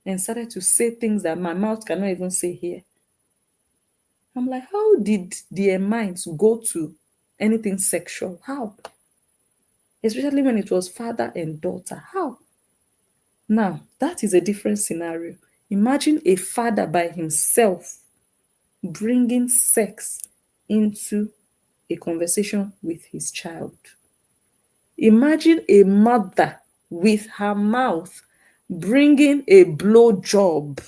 and started to say things that my mouth cannot even say here. I'm like, how did their minds go to anything sexual? How? Especially when it was father and daughter. How? Now, that is a different scenario. Imagine a father by himself bringing sex into a conversation with his child. Imagine a mother with her mouth bringing a blow job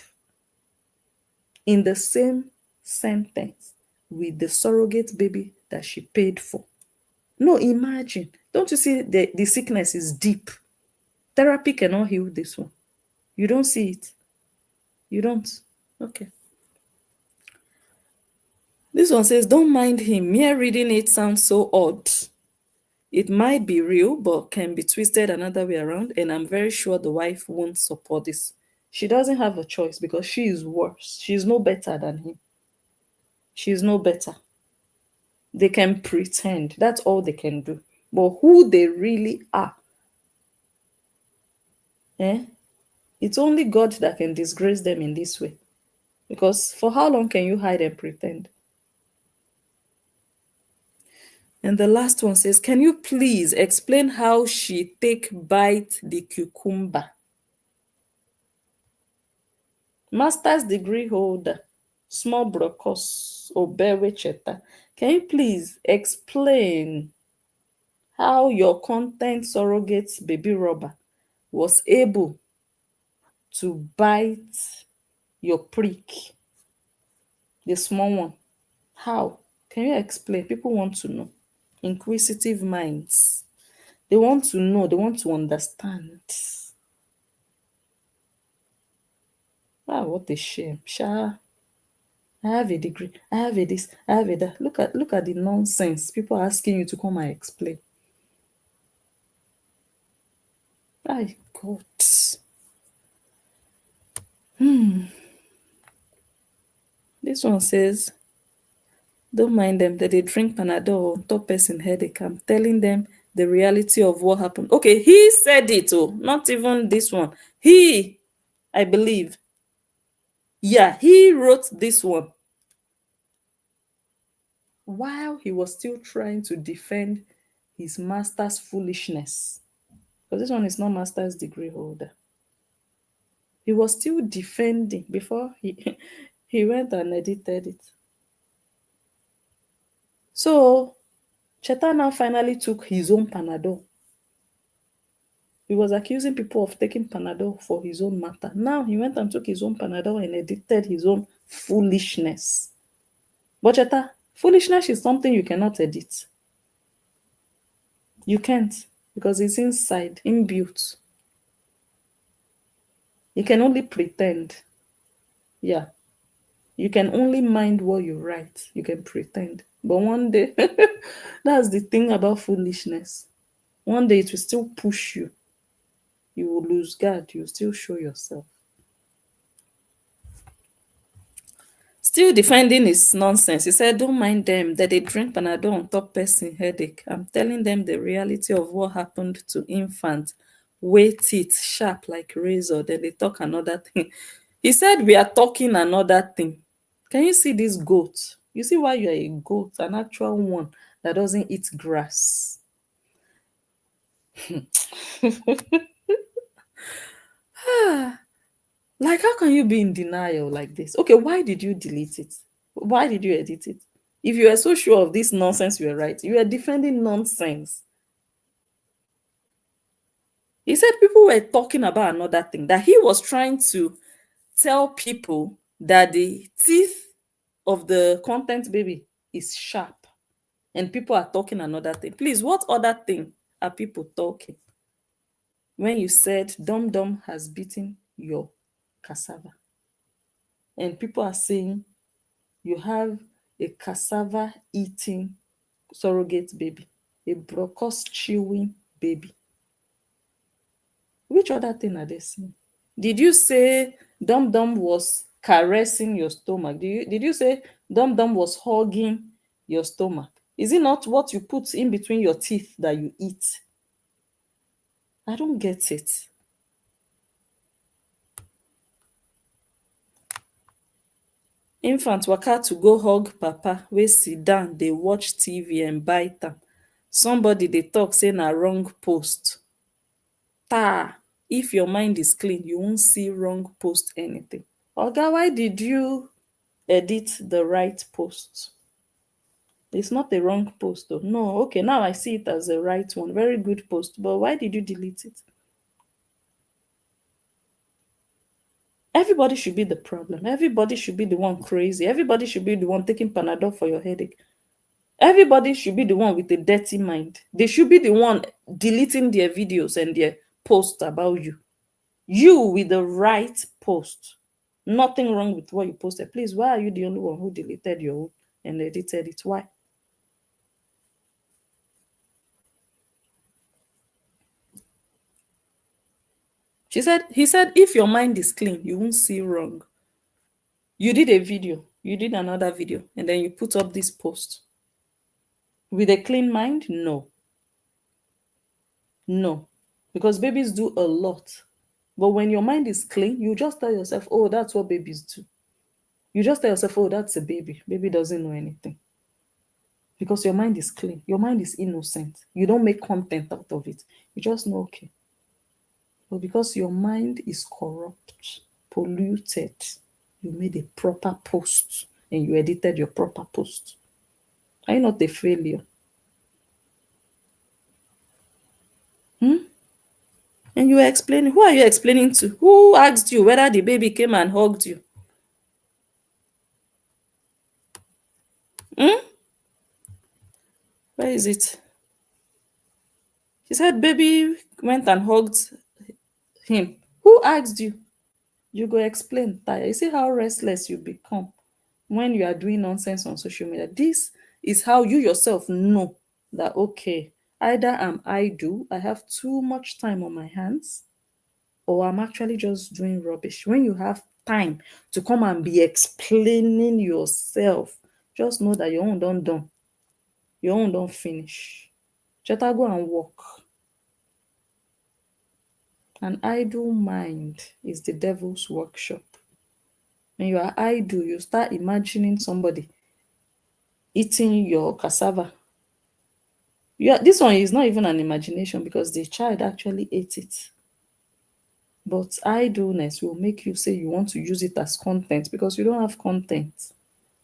in the same sentence with the surrogate baby that she paid for. No, imagine. Don't you see the sickness is deep? Therapy cannot heal this one. You don't see it. You don't. Okay. This one says, don't mind him. Mere reading it sounds so odd. It might be real, but can be twisted another way around. And I'm very sure the wife won't support this. She doesn't have a choice because she is worse. She's no better than him. She's no better. They can pretend. That's all they can do. But who they really are, eh? It's only God that can disgrace them in this way. Because for how long can you hide and pretend? And the last one says, can you please explain how she take bite the cucumber? Master's degree holder, small brokos, Kos Cheta. Can you please explain how your content surrogate baby robber was able to bite your prick, the small one? How? Can you explain? People want to know. Inquisitive minds. They want to know, they want to understand. Ah, what a shame. Sha, I have a degree, I have a this, I have a that. Look at the nonsense. People are asking you to come and explain. My God. This one says, don't mind them that they drink Panadol on top person headache. I'm telling them the reality of what happened. Okay, he said it, oh, not even this one. He, I believe. Yeah, he wrote this one while he was still trying to defend his master's foolishness. Because this one is not master's degree holder. He was still defending before he he went and edited it. So Cheta now finally took his own Panadol. He was accusing people of taking Panadol for his own matter. Now he went and took his own Panadol and edited his own foolishness. But Cheta, foolishness is something you cannot edit. You can't, because it's inside, inbuilt. You can only pretend. Yeah. You can only mind what you write. You can pretend. But one day, that's the thing about foolishness. One day it will still push you. You will lose guard. You will still show yourself. Still defending his nonsense. He said, don't mind them, that they drink Panadol on top person headache. I'm telling them the reality of what happened to infant. Weight it sharp like razor. Then they talk another thing. He said, we are talking another thing. Can you see this goat? You see why you're a goat, an actual one that doesn't eat grass. Like, how can you be in denial like this? Okay, why did you delete it? Why did you edit it? If you were so sure of this nonsense you were writing, you were defending nonsense. He said people were talking about another thing, that he was trying to tell people that the teeth of the content baby is sharp, and people are talking another thing. Please, what other thing are people talking? When you said Dum Dum has beaten your cassava, and people are saying you have a cassava eating surrogate baby, a brocos chewing baby. Which other thing are they saying? Did you say Dum Dum was caressing your stomach? Did you say Dum Dum was hugging your stomach? Is it not what you put in between your teeth that you eat? I don't get it. Infant waka to go hug papa wey sit down dey watch TV and bite am. Somebody dey talk say na wrong post. Taa! If your mind is clean, you won't see wrong post anything. Oga, why did you edit the right post? It's not a wrong post though. No, okay, now I see it as a right one. Very good post. But why did you delete it? Everybody should be the problem. Everybody should be the one crazy. Everybody should be the one taking Panadol for your headache. Everybody should be the one with a dirty mind. They should be the one deleting their videos and their posts about you. You with the right post. Nothing wrong with what you posted. Please, why are you the only one who deleted your own and edited it? Why? He said, if your mind is clean, you won't see wrong. You did a video, you did another video, and then you put up this post. With a clean mind? No. No. Because babies do a lot. But when your mind is clean, you just tell yourself, oh, that's what babies do. You just tell yourself, oh, that's a baby. Baby doesn't know anything. Because your mind is clean. Your mind is innocent. You don't make content out of it. You just know, okay. But because your mind is corrupt, polluted, you made a proper post and you edited your proper post. Are you not a failure? And you were explaining. Who are you explaining to? Who asked you whether the baby came and hugged you? Where is it? He said baby went and hugged him. Who asked you? You go explain. Taya. You see how restless you become when you are doing nonsense on social media. This is how you yourself know that, okay, either I have too much time on my hands, or I'm actually just doing rubbish. When you have time to come and be explaining yourself, just know that your own don't done. Your own don't finish. Cheta, go and work. An idle mind is the devil's workshop. When you are idle, you start imagining somebody eating your cassava. Yeah, this one is not even an imagination because the child actually ate it. But idleness will make you say you want to use it as content because you don't have content.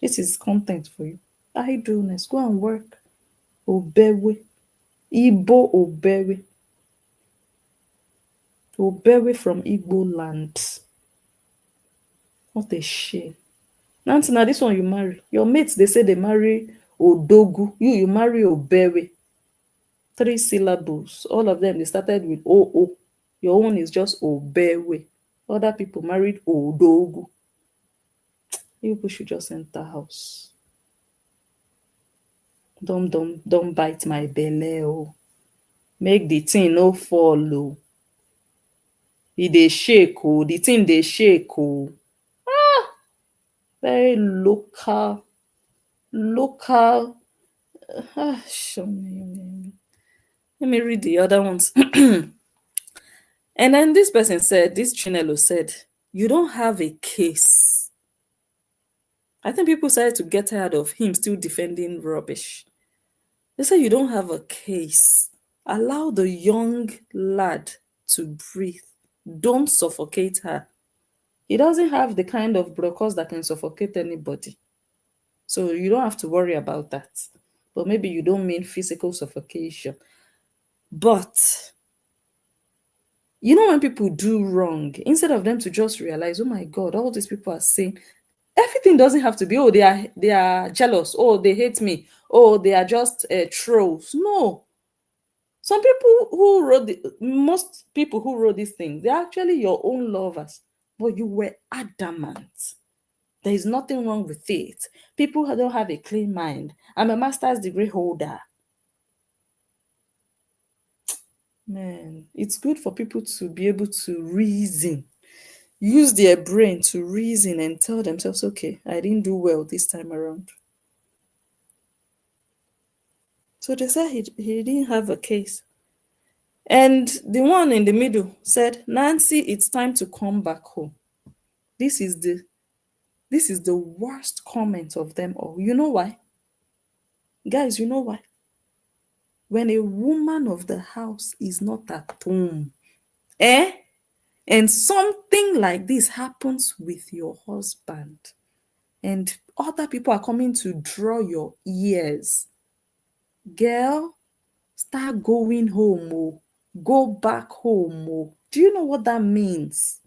This is content for you. Idleness. Go and work. Obewe. Igbo Obewe. Obewe from Igbo land. What a shame. Now this one you marry. Your mates, they say they marry Odogu. You marry Obewe. 3 syllables. All of them, they started with O. Your own is just Obewe. Other people married Odogu. You people should just enter house. Don't bite my belly, oh. Make the thing no fall, oh. E dey shake, oh. The thing dey shake, oh. very local. Show me. Let me read the other ones. And then this person said, this Chinelo said, you don't have a case. I think people started to get tired of him still defending rubbish. They said, you don't have a case. Allow the young lad to breathe. Don't suffocate her. He doesn't have the kind of brokers that can suffocate anybody. So you don't have to worry about that. But maybe you don't mean physical suffocation. But you know, when people do wrong, instead of them to just realize, oh my God, all these people are saying, everything doesn't have to be, oh, they are jealous, oh, they hate me, oh, they are just trolls. No. Some people who wrote most people who wrote these things, they're actually your own lovers, but you were adamant. There is nothing wrong with it. People who don't have a clean mind. I'm a master's degree holder. Man, it's good for people to be able to reason, use their brain to reason and tell themselves, okay, I didn't do well this time around. So they said he didn't have a case. And the one in the middle said, Nancy, it's time to come back home. This is the worst comment of them all. You know why? Guys, you know why? When a woman of the house is not at home, eh? And something like this happens with your husband, and other people are coming to draw your ears. Girl, start going home, oh. Go back home, oh. Do you know what that means?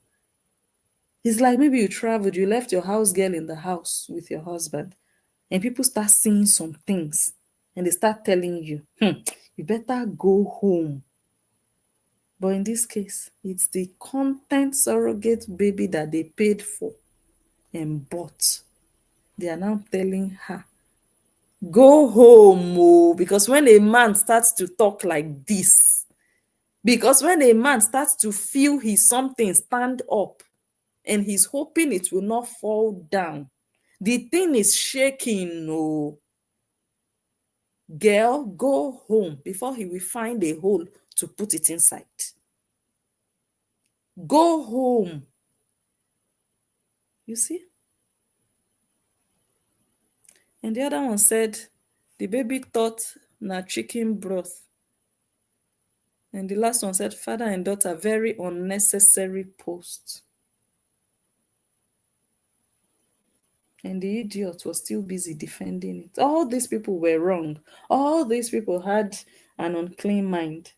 It's like maybe you traveled, you left your house girl in the house with your husband, and people start seeing some things, and they start telling you, you better go home. But in this case, it's the content surrogate baby that they paid for and bought. They are now telling her, go home, oh, because when a man starts to talk like this, because when a man starts to feel his something stand up and he's hoping it will not fall down, the thing is shaking, oh. Girl, go home before he will find a hole to put it inside. Go home. You see? And the other one said, the baby thought na chicken broth. And the last one said, father and daughter, very unnecessary post. And the idiot was still busy defending it. All these people were wrong. All these people had an unclean mind.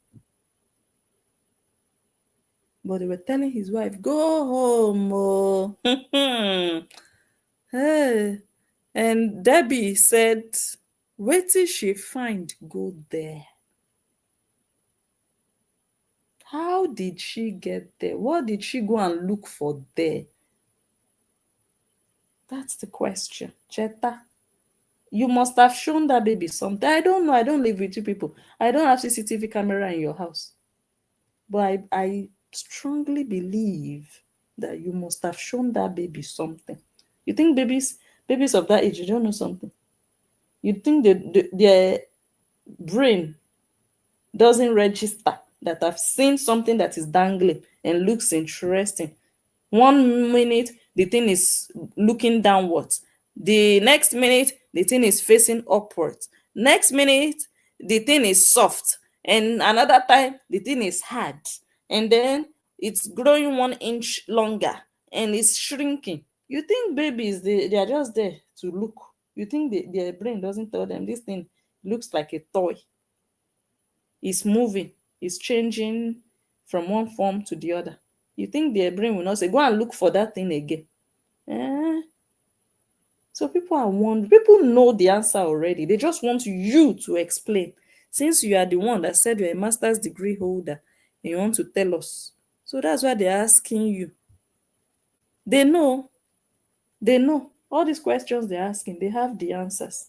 But they were telling his wife, go home, oh. Hey. And Debbie said, wait till she find, go there. How did she get there? What did she go and look for there? That's the question. Cheta, you must have shown that baby something. I don't know. I don't live with you people. I don't have CCTV camera in your house. But I strongly believe that you must have shown that baby something. You think babies of that age, you don't know something? You think their brain doesn't register that I've seen something that is dangling and looks interesting? 1 minute, the thing is looking downwards. The next minute, the thing is facing upwards. Next minute, the thing is soft. And another time, the thing is hard. And then it's growing 1 inch longer and it's shrinking. You think babies, they are just there to look. You think their brain doesn't tell them this thing looks like a toy. It's moving. It's changing from one form to the other. You think their brain will not say, go and look for that thing again? Eh? So people are wondering, people know the answer already. They just want you to explain. Since you are the one that said you're a master's degree holder and you want to tell us. So that's why they're asking you. They know. They know. All these questions they're asking, they have the answers.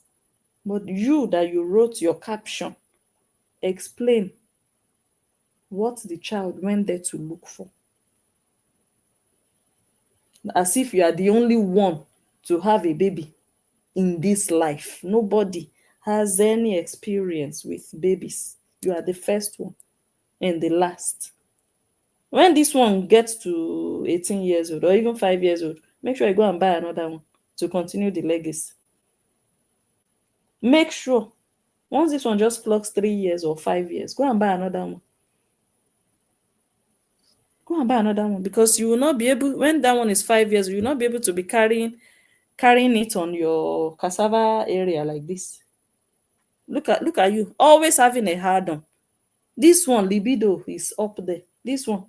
But you that you wrote your caption, explain what the child went there to look for. As if you are the only one to have a baby in this life. Nobody has any experience with babies. You are the first one and the last. When this one gets to 18 years old or even 5 years old, make sure you go and buy another one to continue the legacy. Make sure once this one just clocks 3 years or 5 years, go and buy another one. Go and buy another one, because you will not be able, when that one is 5 years, you will not be able to be carrying it on your cassava area like this. Look at you, always having a hard on. This one libido is up there. This one,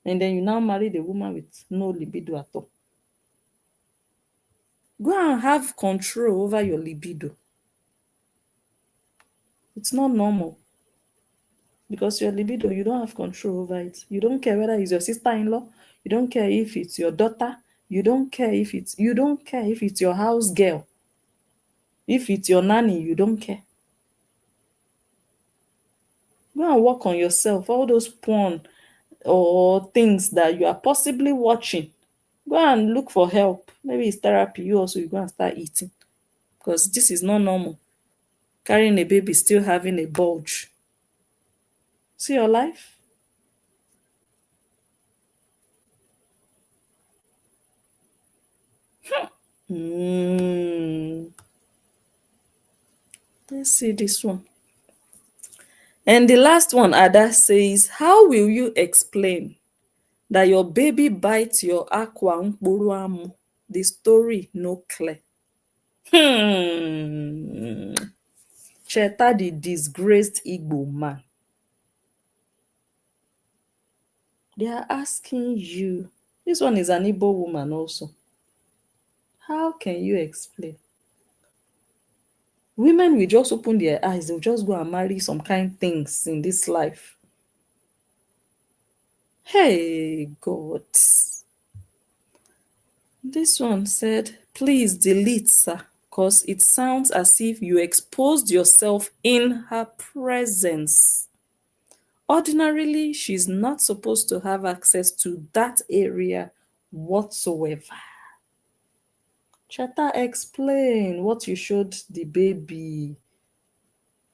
and then you now marry the woman with no libido at all. Go and have control over your libido. It's not normal, because your libido, you don't have control over it. You don't care whether it's your sister-in-law, you don't care if it's your daughter, you don't care if it's your house girl, if it's your nanny, you don't care. Go and work on yourself. All those porn or things that you are possibly watching, go and look for help. Maybe it's therapy. You go and start eating, because this is not normal. Carrying a baby, still having a bulge. See your life. Hmm. Let's see this one. And the last one, Ada says, how will you explain that your baby bites your aqua mkpuru amu? The story no clear. Cheta, the disgraced Igbo man. They are asking you. This one is an Igbo woman also. How can you explain? Women will just open their eyes. They'll just go and marry some kind things in this life. Hey, God. This one said, please delete, sir, because it sounds as if you exposed yourself in her presence. Ordinarily, she's not supposed to have access to that area whatsoever. Cheta, explain what you showed the baby.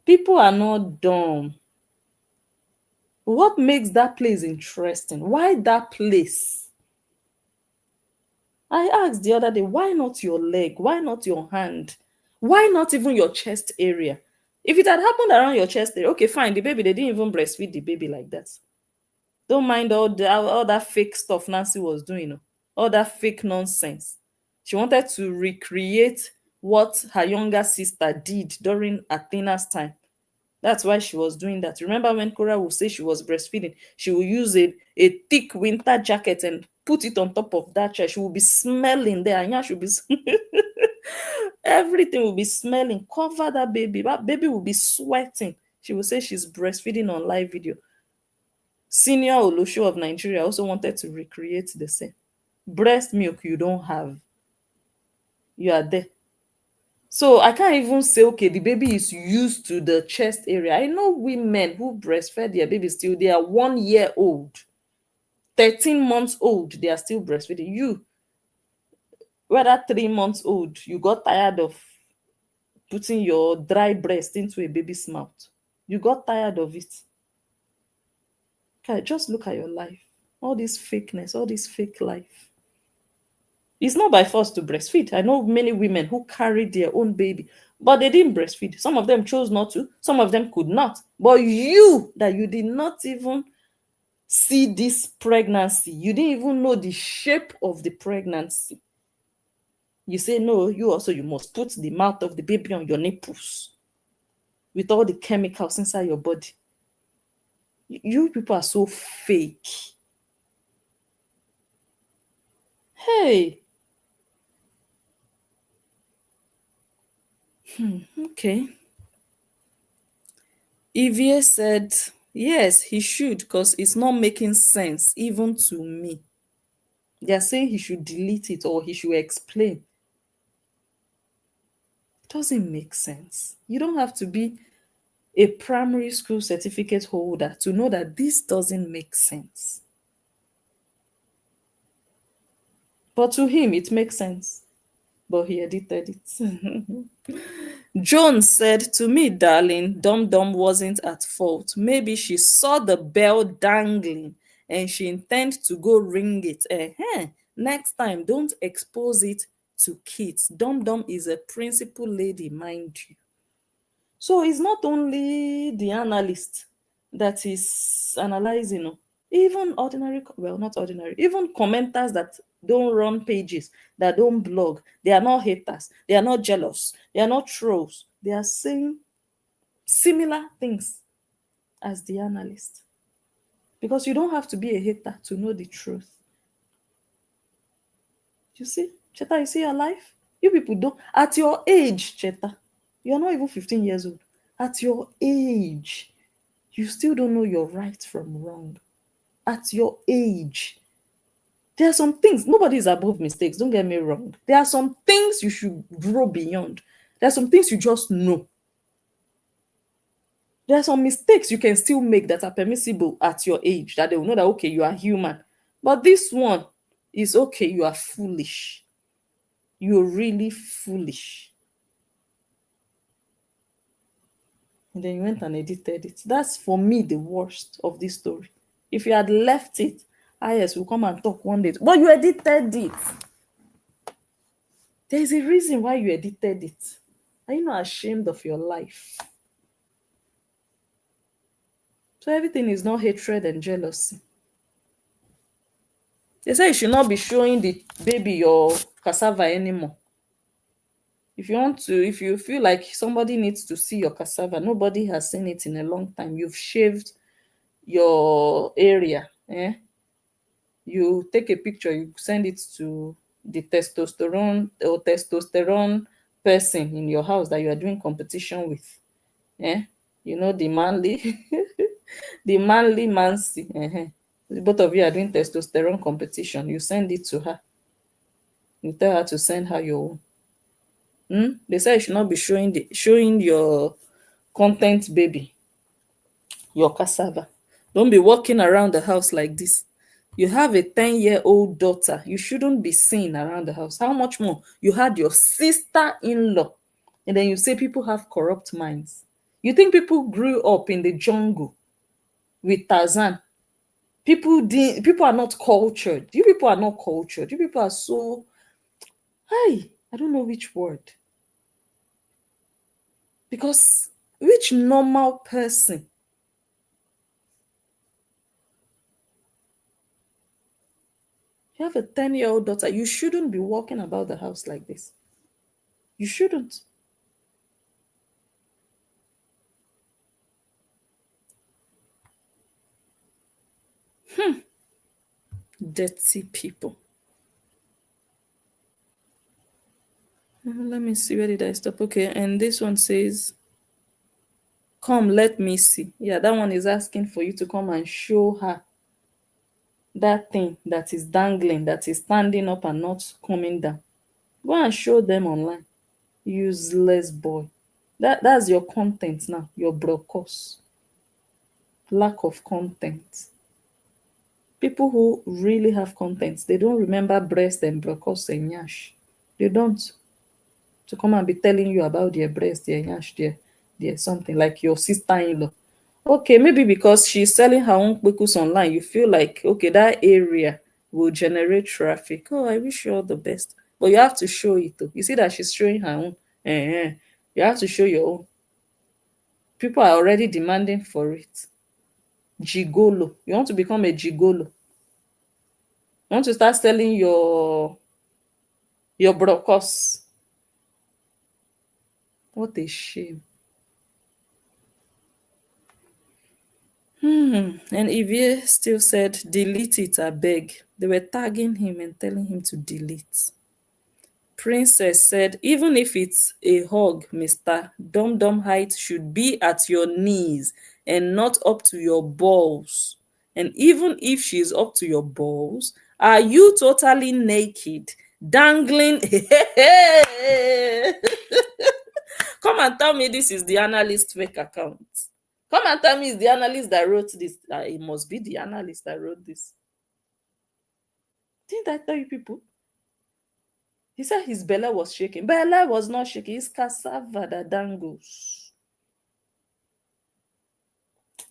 People are not dumb. What makes that place interesting? Why that place? I asked the other day, why not your leg? Why not your hand? Why not even your chest area? If it had happened around your chest area, okay, fine. The baby, they didn't even breastfeed the baby like that. Don't mind all that fake stuff Nancy was doing, all that fake nonsense. She wanted to recreate what her younger sister did during Athena's time. That's why she was doing that. Remember when Cora would say she was breastfeeding, she would use a thick winter jacket and put it on top of that chair. She would be smelling there. And yeah, she'll be everything will be smelling. Cover that baby. That baby will be sweating. She will say she's breastfeeding on live video. Senior Olosho of Nigeria also wanted to recreate the same. Breast milk you don't have. You are there. So I can't even say, okay, the baby is used to the chest area. I know women who breastfed their babies till they are 1 year old, 13 months old, they are still breastfeeding. You, whether 3 months old, you got tired of putting your dry breast into a baby's mouth. You got tired of it. Okay, just look at your life. All this fakeness, all this fake life. It's not by force to breastfeed. I know many women who carried their own baby, but they didn't breastfeed. Some of them chose not to, some of them could not. But you, that you did not even see this pregnancy, you didn't even know the shape of the pregnancy. You say, no, you must put the mouth of the baby on your nipples with all the chemicals inside your body. You people are so fake. Hey. Okay. Evie said, yes, he should, because it's not making sense, even to me. They are saying he should delete it or he should explain. It doesn't make sense. You don't have to be a primary school certificate holder to know that this doesn't make sense. But to him, it makes sense. but he edited it. Jones said, "To me, darling, Dum Dum wasn't at fault. Maybe she saw the bell dangling and she intended to go ring it. Next time, don't expose it to kids. Dum Dum is a principal lady, mind you." So it's not only the analyst that is analyzing, oh. Even ordinary, well, not ordinary, even commenters that don't run pages, that don't blog, they are not haters, they are not jealous, they are not trolls. They are saying similar things as the analyst. Because you don't have to be a hater to know the truth. You see, Cheta, you see your life? You people don't, at your age, Cheta, you're not even 15 years old. At your age, you still don't know your right from wrong. At your age, there are some things, nobody is above mistakes, don't get me wrong. There are some things you should grow beyond. There are some things you just know. There are some mistakes you can still make that are permissible at your age, that they will know that, okay, you are human. But this one is, okay, you are foolish. You're really foolish. And then you went and edited it. That's, for me, the worst of this story. If you had left it, yes, we'll come and talk one day. But you edited it. There's a reason why you edited it. Are you not ashamed of your life? So everything is not hatred and jealousy. They say you should not be showing the baby your cassava anymore. If you want to, if you feel like somebody needs to see your cassava, nobody has seen it in a long time. You've shaved your area. You take a picture, you send it to the testosterone person in your house that you are doing competition with. You know, the manly, the manly Mancy. Both of you are doing testosterone competition. You send it to her. You tell her to send her your own. They say you should not be showing your content baby your cassava. Don't be walking around the house like this. You have a 10-year-old daughter. You shouldn't be seen around the house. How much more? You had your sister-in-law. And then you say people have corrupt minds. You think people grew up in the jungle with Tarzan? People are not cultured. You people are not cultured. You people are so, hi, I don't know which word. Because which normal person, you have a 10-year-old daughter, you shouldn't be walking about the house like this. You shouldn't. Dirty people. Let me see, where did I stop? Okay, and this one says, come, let me see. Yeah, that one is asking for you to come and show her that thing that is dangling, that is standing up and not coming down. Go and show them online. Useless boy. That's your content now, your brokos. Lack of content. People who really have content, they don't remember breast and brokos and yash. They don't. To come and be telling you about their breast, their yash, their something, like your sister-in-law. Okay, maybe because she's selling her own kpekus online, you feel like, okay, that area will generate traffic. Oh, I wish you all the best. But you have to show it too. You see that she's showing her own. You have to show your own. People are already demanding for it. Gigolo. You want to become a gigolo. You want to start selling your brokos. What a shame. And Evie still said, delete it, I beg. They were tagging him and telling him to delete. Princess said, even if it's a hug, Mr. Dum Dum height should be at your knees and not up to your balls. And even if she's up to your balls, are you totally naked, dangling? Come and tell me this is the analyst fake account. Come and tell me it's the analyst that wrote this. It must be the analyst that wrote this. Didn't I tell you people? He said his belly was shaking. Belly was not shaking. It's cassava that dangles.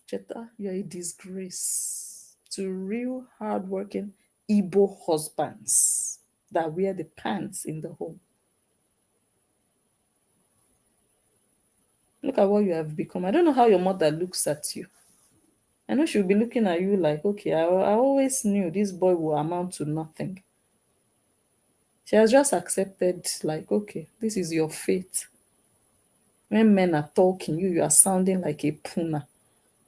Cheta, you're a disgrace to real hardworking Igbo husbands that wear the pants in the home. Look at what you have become. I don't know how your mother looks at you. I know she'll be looking at you like, okay, I always knew this boy will amount to nothing. She has just accepted, like, okay, this is your fate. When men are talking, you are sounding like a puna.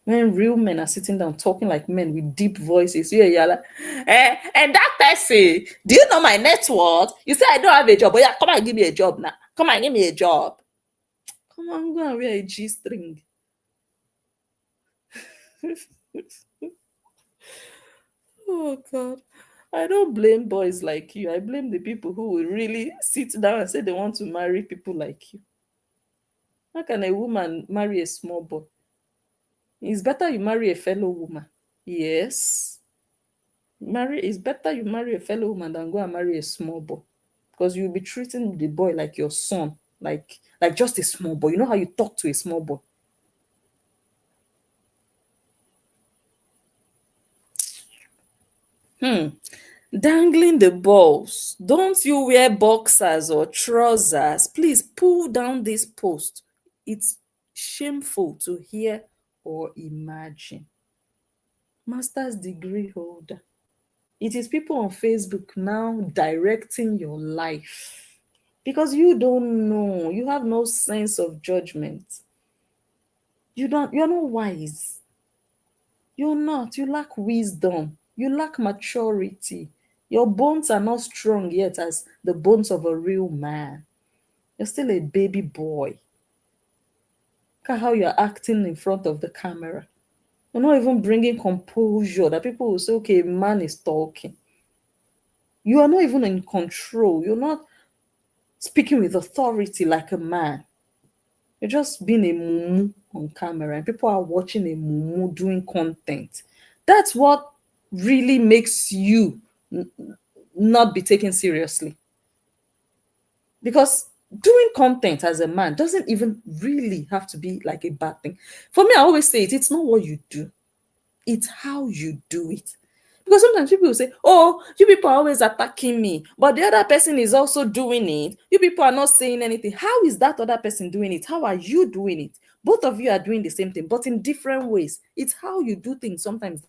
When real men are sitting down talking like men with deep voices, you're like, and that person, do you know my net worth? You say I don't have a job, but yeah, come and give me a job now. Come and give me a job. Come on, go and wear a G string. Oh God. I don't blame boys like you. I blame the people who will really sit down and say they want to marry people like you. How can a woman marry a small boy? It's better you marry a fellow woman. Yes. Marry it's better you marry a fellow woman than go and marry a small boy. Because you'll be treating the boy like your son, like just a small boy. You know how you talk to a small boy. Dangling the balls. Don't you wear boxers or trousers? Please pull down this post. It's shameful to hear or imagine. Master's degree holder. It is people on Facebook now directing your life because you don't know. You have no sense of judgment. You're not wise. You're not. You lack wisdom. You lack maturity. Your bones are not strong yet as the bones of a real man. You're still a baby boy. Look at how you're acting in front of the camera. You're not even bringing composure that people will say, okay, a man is talking. You are not even in control. You're not speaking with authority like a man. You're just being a mumu on camera and people are watching a mumu doing content. That's what really makes you not be taken seriously. Because doing content as a man doesn't even really have to be like a bad thing. For me, I always say it's not what you do, it's how you do it. Because sometimes people will say, oh, you people are always attacking me, but the other person is also doing it. You people are not saying anything. How is that other person doing it? How are you doing it? Both of you are doing the same thing, but in different ways. It's how you do things sometimes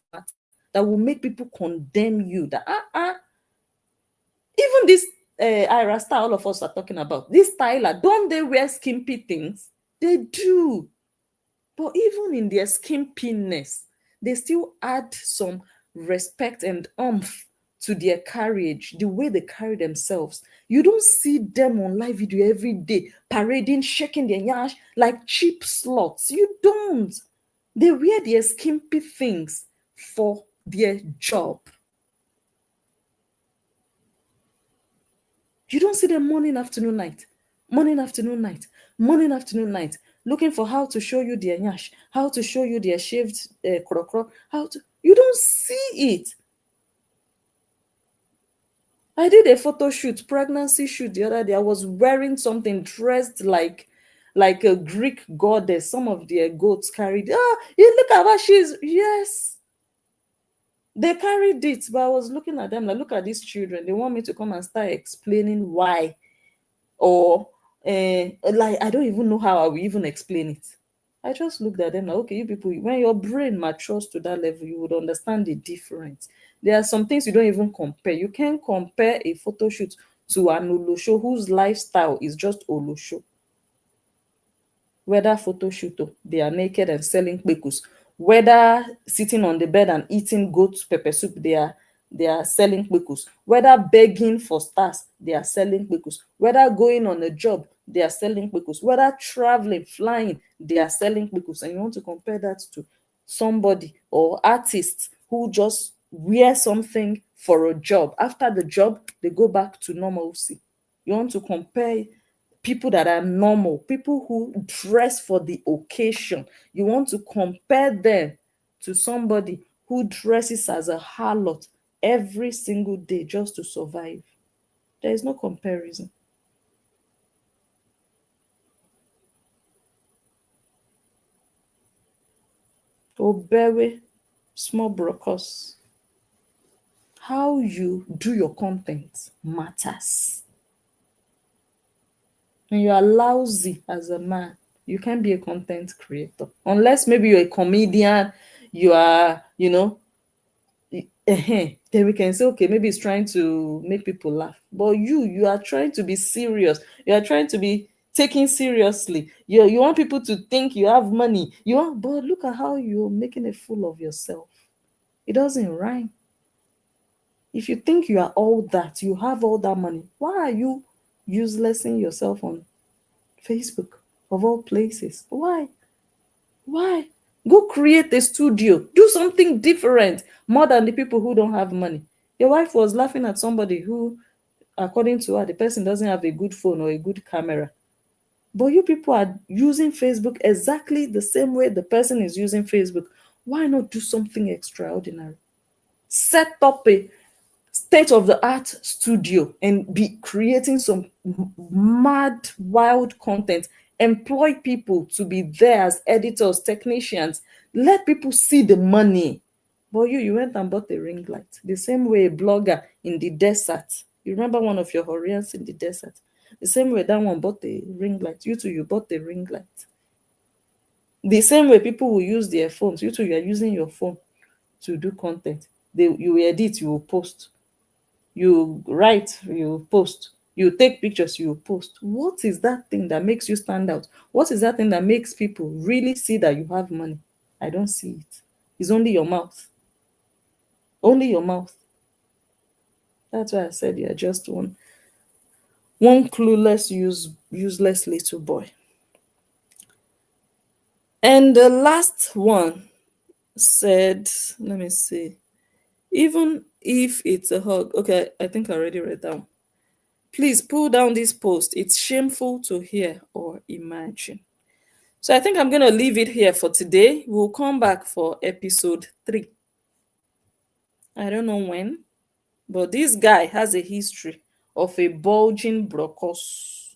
that will make people condemn you. That even this Ira star all of us are talking about, this Tyler, don't they wear skimpy things? They do. But even in their skimpiness, they still add some respect and oomph to their carriage, the way they carry themselves. You don't see them on live video every day, parading, shaking their yash like cheap slots. You don't. They wear their skimpy things for their job. You don't see them morning, afternoon, night, morning, afternoon, night, morning, afternoon, night, looking for how to show you their yash, how to show you their shaved krokro, how to. You don't see it. I did a photo shoot, pregnancy shoot the other day. I was wearing something dressed like a Greek goddess. Some of their goats carried. You look at what she's. Yes, they carried it, but I was looking at them like, look at these children. They want me to come and start explaining why or like I don't even know how I will even explain it. I just looked at them like, okay, you people, when your brain matures to that level, you would understand the difference. There are some things you don't even compare. You can't compare a photo shoot to an Olosho whose lifestyle is just Olosho. Whether photo shoot, they are naked and selling kpekus. Whether sitting on the bed and eating goat pepper soup, they are selling kpekus. Whether begging for stars, they are selling kpekus. Whether going on a job, they are selling kpekus. Whether traveling, flying, they are selling kpekus. And you want to compare that to somebody or artists who just wear something for a job. After the job, they go back to normalcy. You want to compare people that are normal, people who dress for the occasion. You want to compare them to somebody who dresses as a harlot every single day just to survive. There is no comparison. Obewe, small brokers. How you do your content matters. When you are lousy as a man, you can't be a content creator. Unless maybe you're a comedian, you are, then we can say, okay, maybe it's trying to make people laugh. But you are trying to be serious. You are trying to be taken seriously. You want people to think you have money. But look at how you're making a fool of yourself. It doesn't rhyme. If you think you are all that, you have all that money, why are you uselessing yourself on Facebook of all places? Why? Why? Go create a studio. Do something different more than the people who don't have money. Your wife was laughing at somebody who, according to her, the person doesn't have a good phone or a good camera. But you people are using Facebook exactly the same way the person is using Facebook. Why not do something extraordinary? Set up a state of the art studio and be creating some mad, wild content. Employ people to be there as editors, technicians. Let people see the money. But you went and bought a ring light. The same way a blogger in the desert. You remember one of your Horians in the desert? The same way that one bought a ring light. You too, you bought a ring light. The same way people will use their phones. You too, you are using your phone to do content. You edit, you will post. You write, you post. You take pictures, you post. What is that thing that makes you stand out? What is that thing that makes people really see that you have money? I don't see it. It's only your mouth. Only your mouth. That's why I said you're just one clueless, useless little boy. And the last one said, let me see. Even if it's a hug, okay, I think I already read that one. Please pull down this post. It's shameful to hear or imagine. So I think I'm going to leave it here for today. We'll come back for episode 3. I don't know when, but this guy has a history of a bulging brocos,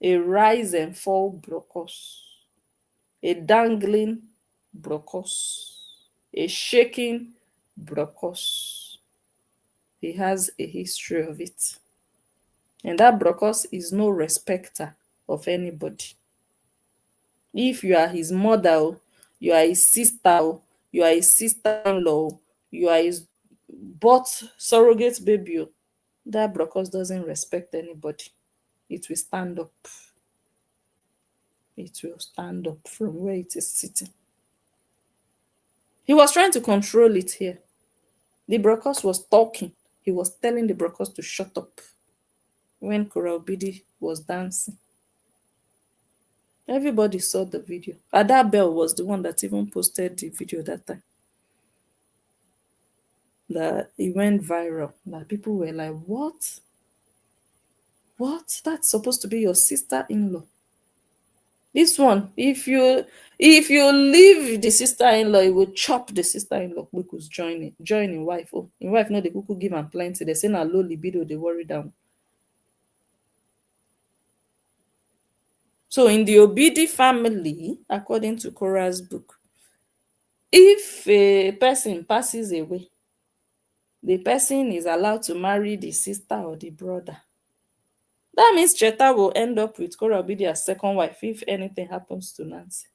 a rise and fall brocos, a dangling brocos, a shaking brocos. He has a history of it. And that brocos is no respecter of anybody. If you are his mother, you are his sister, you are his sister-in-law, you are his but surrogate baby, that brocos doesn't respect anybody. It will stand up. It will stand up from where it is sitting. He was trying to control it here. The brocos was talking. He was telling the brocos to shut up when Korobidi was dancing. Everybody saw the video. Ada Bell was the one that even posted the video that time. That it went viral. That people were like, what? What? That's supposed to be your sister-in-law. This one, if you leave the sister-in-law, it will chop the sister-in-law because join in wife. Oh, in wife, no, the cuckoo give am plenty. They say na low libido, they worry down. So in the Obidi family, according to Korah's book, if a person passes away, the person is allowed to marry the sister or the brother. That means Cheta will end up with Korah Obidi as second wife if anything happens to Nancy.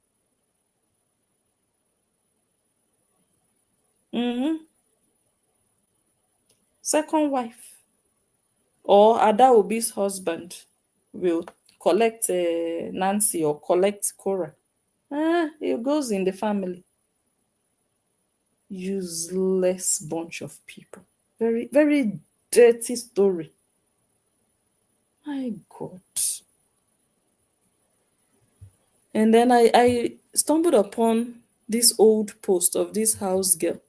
Second wife. Or Ada Obi's husband will collect Nancy or collect Korah. It goes in the family. Useless bunch of people. Very, very dirty story. My God. And then I stumbled upon this old post of this house girl.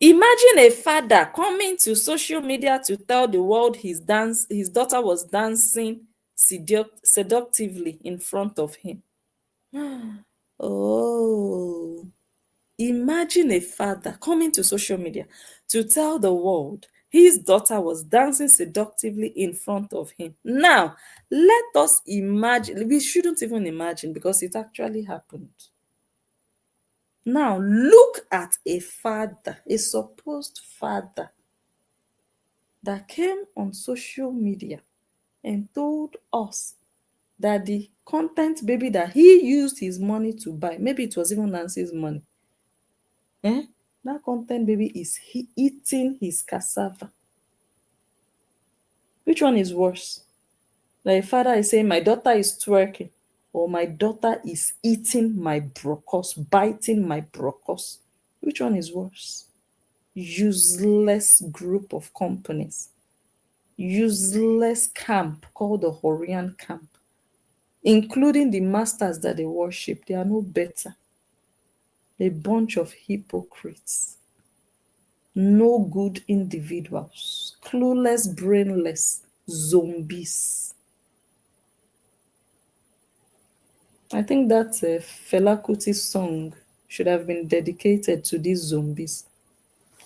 Imagine a father coming to social media to tell the world his daughter was dancing seductively in front of him. Oh, imagine a father coming to social media to tell the world His daughter was dancing seductively in front of him. Now, let us imagine, we shouldn't even imagine because it actually happened. Now, look at a father, a supposed father, that came on social media and told us that the content baby that he used his money to buy, maybe it was even Nancy's money, that content baby is eating his cassava. Which one is worse? Like father is saying, my daughter is twerking, or my daughter is eating my brocos, biting my brocos. Which one is worse? Useless group of companies, useless camp called the Horian camp, including the masters that they worship. They are no better. A bunch of hypocrites, no good individuals, clueless, brainless zombies. I think that Fela Kuti song should have been dedicated to these zombies.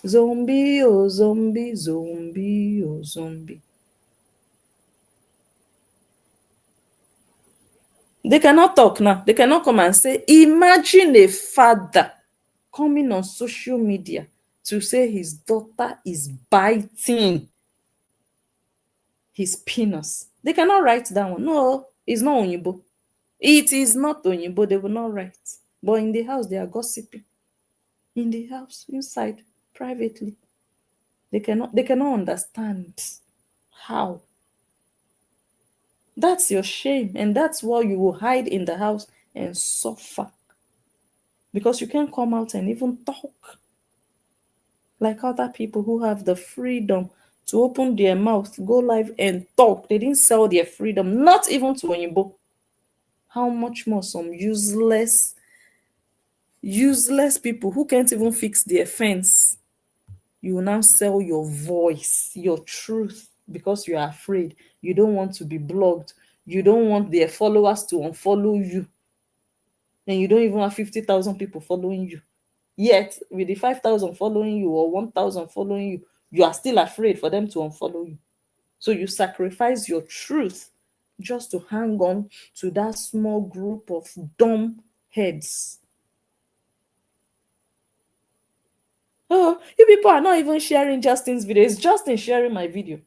Zombie, oh zombie, zombie, oh zombie. They cannot talk now. They cannot come and say, imagine a father coming on social media to say his daughter is biting his penis. They cannot write that one. No, it's not Onyibo. It is not Onyibo. They will not write. But in the house, they are gossiping. In the house, inside, privately. They cannot understand how. That's your shame. And that's why you will hide in the house and suffer. Because you can't come out and even talk like other people who have the freedom to open their mouth, go live and talk. They didn't sell their freedom, not even to Onyibo. How much more some useless people who can't even fix their fence. You will now sell your voice, your truth, because you are afraid. You don't want to be blocked. You don't want their followers to unfollow you. And you don't even have 50,000 people following you. Yet, with the 5,000 following you or 1,000 following you, you are still afraid for them to unfollow you. So you sacrifice your truth just to hang on to that small group of dumb heads. Oh, you people are not even sharing Justin's video. It's Justin sharing my video.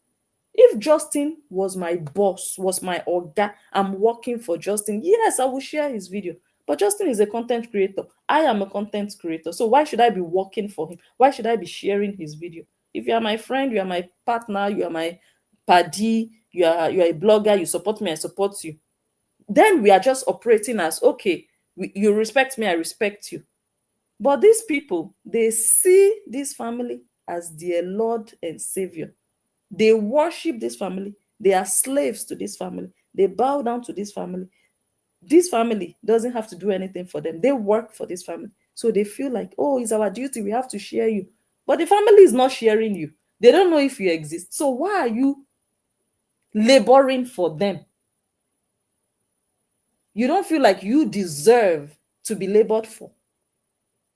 If Justin was my boss, was my orga, I'm working for Justin, yes, I will share his video. But Justin is a content creator. I am a content creator. So why should I be working for him? Why should I be sharing his video? If you are my friend, you are my partner, you are my paddy, you are a blogger, you support me, I support you. Then we are just operating as, okay, you respect me, I respect you. But these people, they see this family as their Lord and Savior. They worship this family. They are slaves to this family. They bow down to this family. This family doesn't have to do anything for them. They work for this family. So they feel like, oh, it's our duty. We have to share you. But the family is not sharing you. They don't know if you exist. So why are you laboring for them? You don't feel like you deserve to be labored for.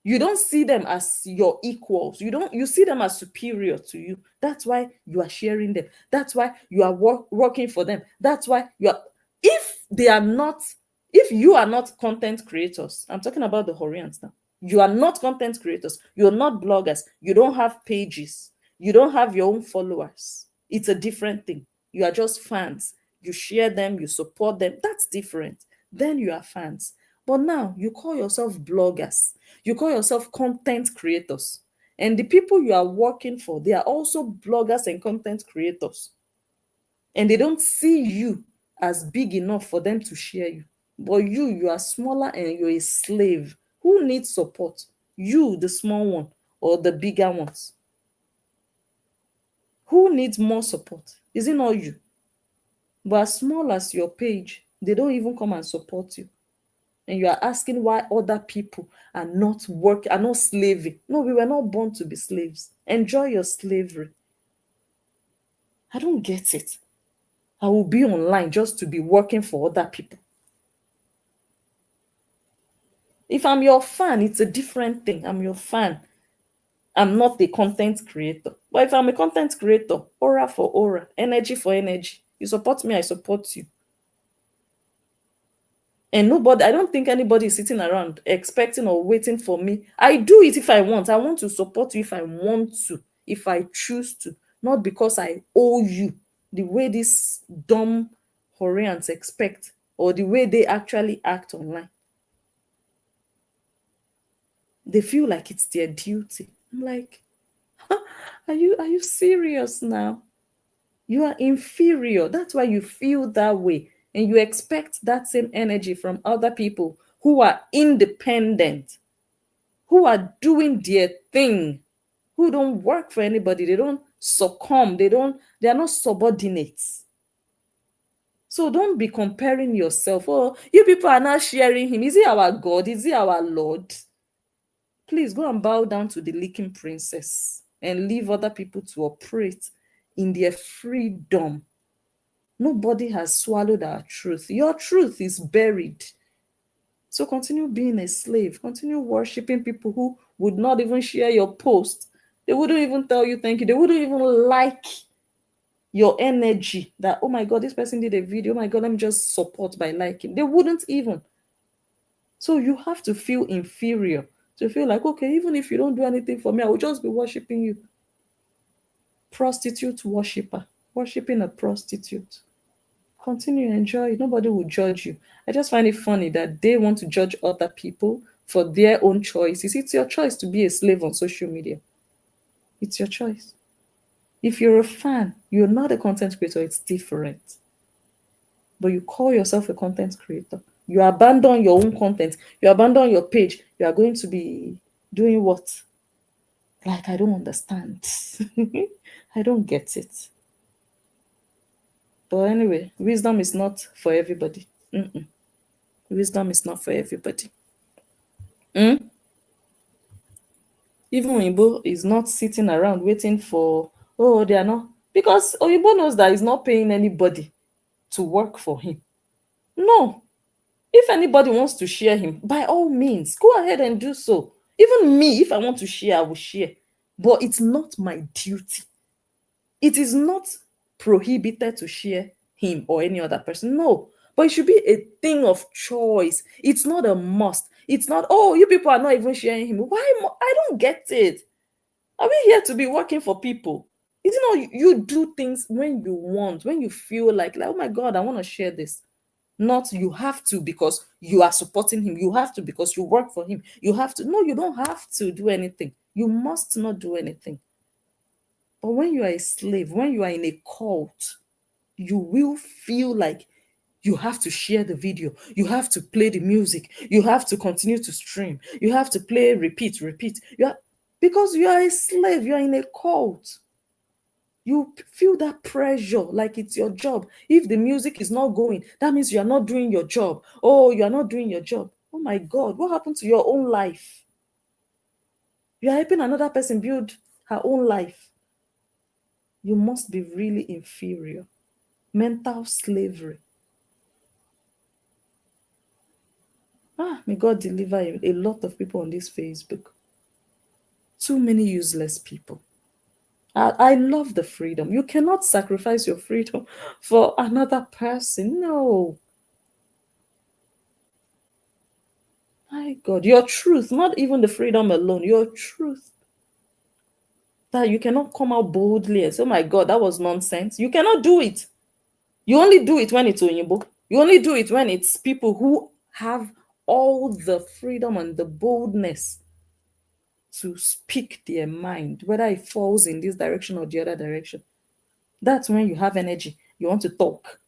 You don't see them as your equals. You see them as superior to you. That's why you are sharing them. That's why you are working for them. That's why you are, if you are not content creators, I'm talking about the Horians now. You are not content creators. You're not bloggers. You don't have pages. You don't have your own followers. It's a different thing. You are just fans. You share them, you support them. That's different. Then you are fans. But now you call yourself bloggers. You call yourself content creators. And the people you are working for, they are also bloggers and content creators. And they don't see you as big enough for them to share you. But you are smaller and you're a slave. Who needs support? You, the small one, or the bigger ones? Who needs more support? Is it not you? But as small as your page, they don't even come and support you. And you are asking why other people are not slaving. No, we were not born to be slaves. Enjoy your slavery. I don't get it. I will be online just to be working for other people. If I'm your fan, it's a different thing. I'm your fan. I'm not a content creator. But if I'm a content creator, aura for aura, energy for energy, you support me, I support you. And nobody, I don't think anybody is sitting around expecting or waiting for me. I do it if I want. I want to support you if I want to, if I choose to, not because I owe you the way these dumb Horians expect or the way they actually act online. They feel like it's their duty. I'm like, are you serious now? You are inferior. That's why you feel that way. And you expect that same energy from other people who are independent, who are doing their thing, who don't work for anybody. They don't succumb. They are not subordinates. So don't be comparing yourself. Oh, you people are not sharing him. Is he our God? Is he our Lord? Please go and bow down to the leaking princess and leave other people to operate in their freedom. Nobody has swallowed our truth. Your truth is buried. So continue being a slave. Continue worshiping people who would not even share your post. They wouldn't even tell you thank you. They wouldn't even like your energy that, oh my God, this person did a video. Oh my God, let me just support by liking. They wouldn't even. So you have to feel inferior to feel like, okay, even if you don't do anything for me, I will just be worshiping you. Prostitute worshiper, worshiping a prostitute. Continue, enjoy it. Nobody will judge you. I just find it funny that they want to judge other people for their own choices. It's your choice to be a slave on social media. It's your choice. If you're a fan, you're not a content creator, it's different. But you call yourself a content creator. You abandon your own content, you abandon your page, you are going to be doing what? Like, I don't understand. I don't get it. But anyway, wisdom is not for everybody. Mm-mm. Wisdom is not for everybody. Even Oyibo is not sitting around waiting for, oh, they are not. Because Oyibo knows that he's not paying anybody to work for him. No. If anybody wants to share him, by all means, go ahead and do so. Even me, if I want to share, I will share. But it's not my duty. It is not prohibited to share him or any other person. No. But it should be a thing of choice. It's not a must. It's not, oh, you people are not even sharing him. Why? I don't get it. Are we here to be working for people? Is it not you do things when you want, when you feel like, oh my God, I want to share this. Not you have to because you are supporting him. You have to because you work for him. You have to. No, you don't have to do anything. You must not do anything. But when you are a slave, when you are in a cult, you will feel like you have to share the video, you have to play the music, you have to continue to stream, you have to play, repeat. Because you are a slave, you are in a cult. You feel that pressure like it's your job. If the music is not going, that means you are not doing your job. Oh, you are not doing your job. Oh my God, what happened to your own life? You are helping another person build her own life. You must be really inferior. Mental slavery. May God deliver a lot of people on this Facebook. Too many useless people. I love the freedom. You cannot sacrifice your freedom for another person. No. My God, your truth, not even the freedom alone, your truth. That you cannot come out boldly and say, oh my God, that was nonsense. You cannot do it. You only do it when it's Oyinbo. You only do it when it's people who have all the freedom and the boldness to speak their mind, whether it falls in this direction or the other direction. That's when you have energy. You want to talk.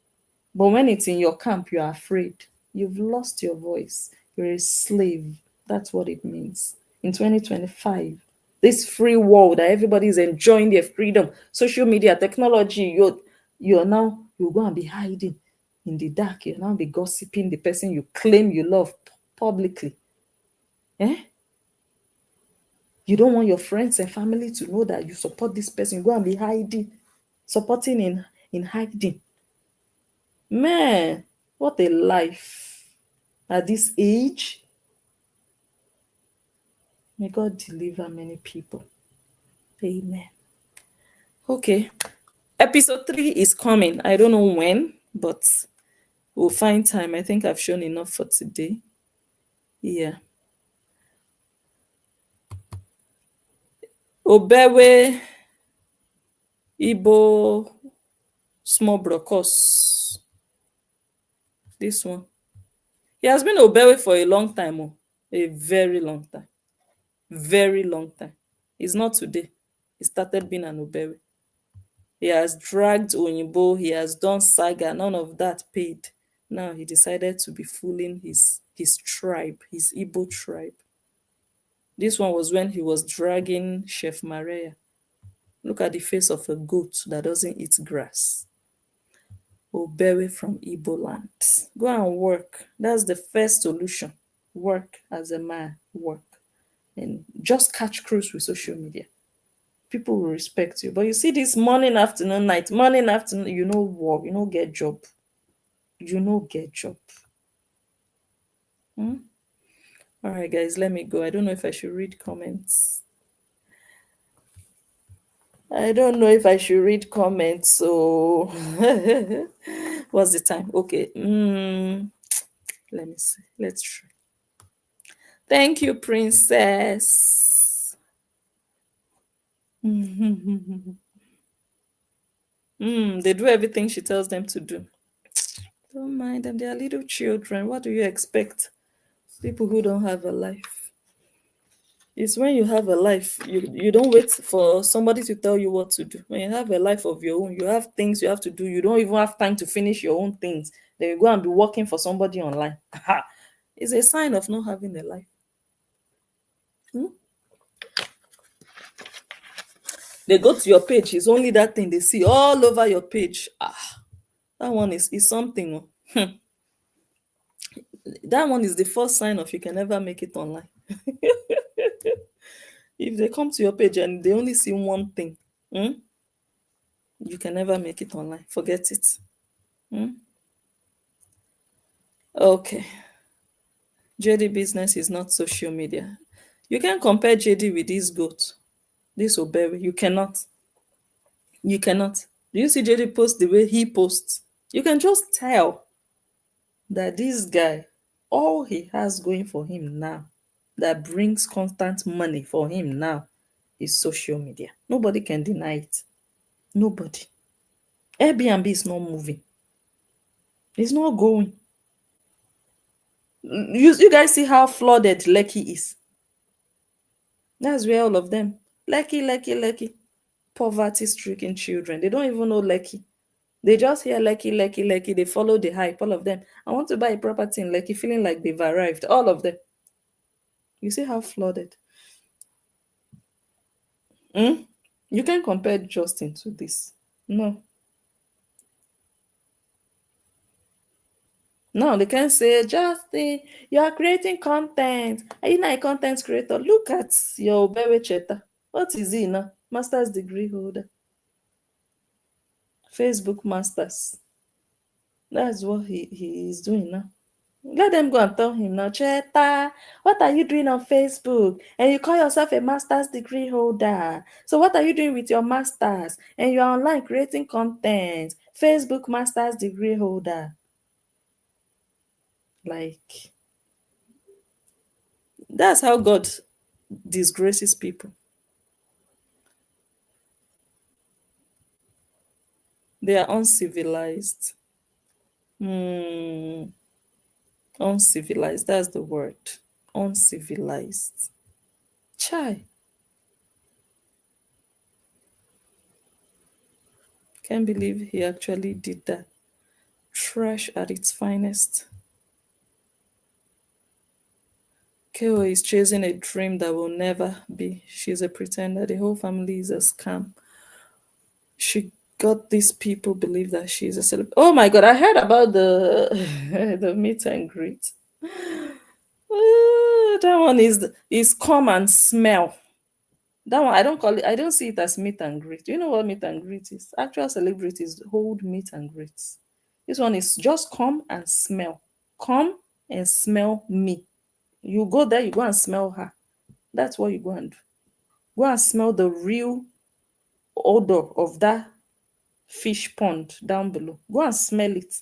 But when it's in your camp, you are afraid. You've lost your voice. You're a slave. That's what it means. In 2025, this free world that everybody is enjoying their freedom, social media, technology, you'll go and be hiding in the dark. You'll now be gossiping the person you claim you love publicly. Eh? You don't want your friends and family to know that you support this person. You go and be hiding, supporting in hiding. Man, what a life at this age. May God deliver many people. Amen. Okay. Episode 3 is coming. I don't know when, but we'll find time. I think I've shown enough for today. Yeah. Obewe Igbo small brokos. This one. He has been Obewe for a long time. Oh. A very long time. Very long time. It's not today. He started being an Obewe. He has dragged Oyinbo. He has done saga. None of that paid. Now he decided to be fooling his tribe, his Igbo tribe. This one was when he was dragging Chef Maria. Look at the face of a goat that doesn't eat grass. Obewe from Igbo land. Go and work. That's the first solution. Work as a man. Work. And just catch cruise with social media. People will respect you. But you see this morning, afternoon, night, morning, afternoon, you know work, you know get job. You know get job. Hmm? All right, guys, let me go. I don't know if I should read comments. I don't know if I should read comments. So, what's the time? Okay. Let me see. Let's try. Thank you, princess. They do everything she tells them to do. Don't mind them. They are little children. What do you expect? People who don't have a life. It's when you have a life, you don't wait for somebody to tell you what to do. When you have a life of your own, you have things you have to do. You don't even have time to finish your own things. Then you go and be working for somebody online. It's a sign of not having a life. Hmm? They go to your page, it's only that thing they see all over your page. That one is something. That one is the first sign of you can never make it online. If they come to your page and they only see one thing, you can never make it online. Forget it. Okay. JD business is not social media. You can compare JD with this goat, this Obewe. You cannot. You cannot. Do you see JD post the way he posts? You can just tell that this guy, all he has going for him now, that brings constant money for him now, is social media. Nobody can deny it. Nobody. Airbnb is not moving. It's not going. You guys see how flooded Lekki is. That's where all of them. Lekki, Lekki, Lekki. Poverty-stricken children. They don't even know Lekki. They just hear Lekki, Lekki, Lekki. They follow the hype. All of them. I want to buy a property in Lekki, feeling like they've arrived. All of them. You see how flooded. You can compare Justin to this. No. No, they can say, Justin, you are creating content. Are you not a content creator? Look at your Kos Cheta. What is he now? Master's degree holder. Facebook masters. That's what he is doing now. Let them go and tell him now, Cheta, what are you doing on Facebook? And you call yourself a master's degree holder. So what are you doing with your masters? And you're online creating content. Facebook master's degree holder. Like, that's how God disgraces people. They are uncivilized. Uncivilized, that's the word. Uncivilized. Chai. Can't believe he actually did that. Trash at its finest. KO is chasing a dream that will never be. She's a pretender. The whole family is a scam. She got these people believe that she's a celeb. Oh my god, I heard about the the meet and greet. That one is come and smell. That one I don't call it. I don't see it as meet and greet. Do you know what meet and greet is? Actual celebrities hold meet and greets. This one is just come and smell. Come and smell me. You go there, you go and smell her. That's what you go and do. Go and smell the real odor of that fish pond down below. Go and smell it.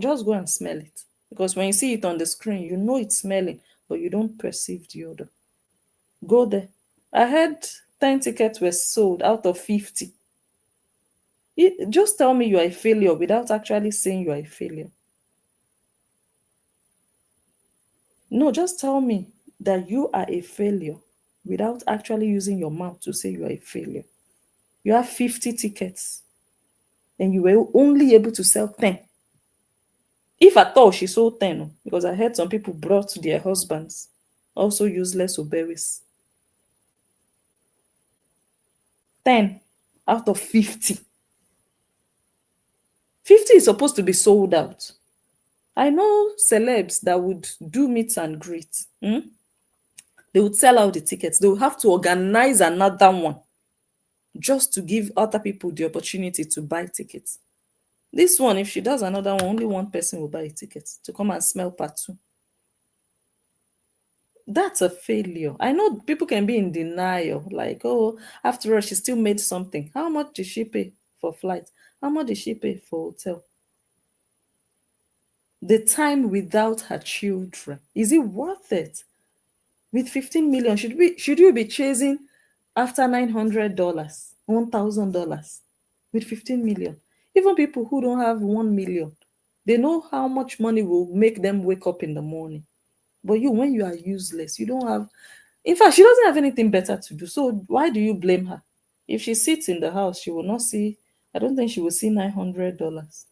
Just go and smell it. Because when you see it on the screen, you know it's smelling, but you don't perceive the odor. Go there. I heard 10 tickets were sold out of 50. Just tell me you are a failure without actually saying you are a failure. No, just tell me that you are a failure without actually using your mouth to say you are a failure. You have 50 tickets and you were only able to sell 10. If at all she sold 10, oh, because I heard some people brought their husbands, also useless oberis. 10 out of 50. 50 is supposed to be sold out. I know celebs that would do meets and greets. They would sell out the tickets. They would have to organize another one just to give other people the opportunity to buy tickets. This one, if she does another one, only one person will buy a ticket to come and smell part two. That's a failure. I know people can be in denial, like, oh, after all, she still made something. How much did she pay for flight? How much did she pay for hotel? The time without her children, is it worth it? With 15 million, should you be chasing after $900, $1,000 with 15 million? Even people who don't have 1 million, they know how much money will make them wake up in the morning. But you, when you are useless, you don't have. In fact, she doesn't have anything better to do. So why do you blame her? If she sits in the house, she will not see. I don't think she will see $900.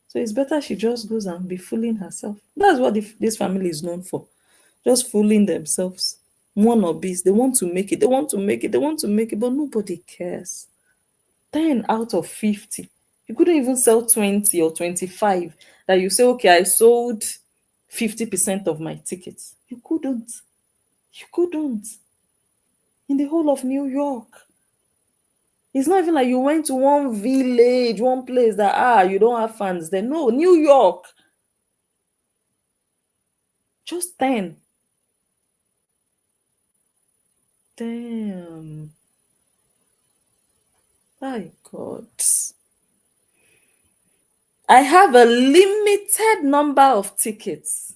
So it's better she just goes and be fooling herself. That's what this family is known for. Just fooling themselves. Wannabes. They want to make it. They want to make it. They want to make it, but nobody cares. 10 out of 50. You couldn't even sell 20 or 25 that you say, okay, I sold 50% of my tickets. You couldn't. You couldn't. In the whole of New York. It's not even like you went to one village, one place that, you don't have fans there. No, New York. Just 10. Damn. My God. I have a limited number of tickets.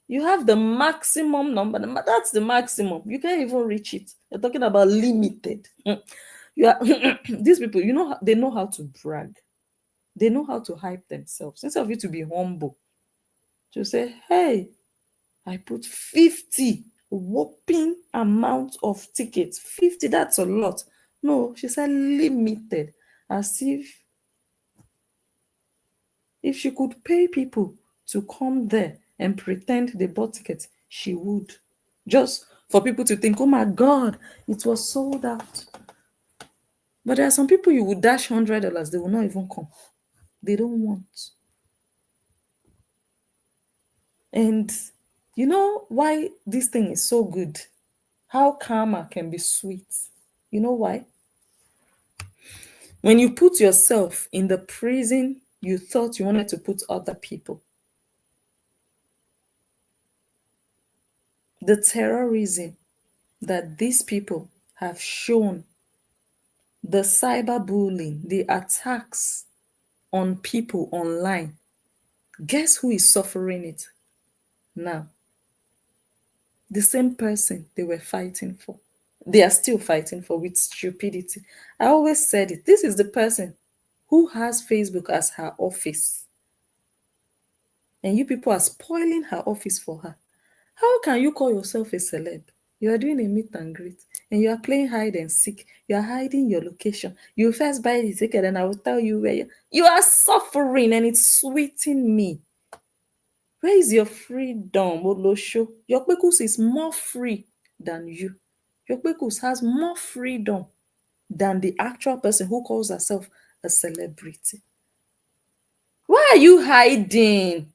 You have the maximum number. That's the maximum. You can't even reach it. You're talking about limited. You are these people, they know how to brag. They know how to hype themselves. Instead of you to be humble, to say, hey, I put 50 whopping amount of tickets. 50, that's a lot. No, she said limited. As if she could pay people to come there and pretend they bought tickets, she would. Just for people to think, oh my God, it was sold out. But there are some people you would dash $100, they will not even come. They don't want. And you know why this thing is so good? How karma can be sweet. You know why? When you put yourself in the prison you thought you wanted to put other people, the terrorism that these people have shown, the cyberbullying, the attacks on people online, guess who is suffering it now? The same person they were fighting for. They are still fighting for with stupidity. I always said it. This is the person who has Facebook as her office. And you people are spoiling her office for her. How can you call yourself a celeb? You are doing a meet and greet and you are playing hide and seek. You are hiding your location. You first buy the ticket and I will tell you where you are suffering and it's sweeting me. Where is your freedom, Olosho? Your Kpekus is more free than you. Your Kpekus has more freedom than the actual person who calls herself a celebrity. Why are you hiding?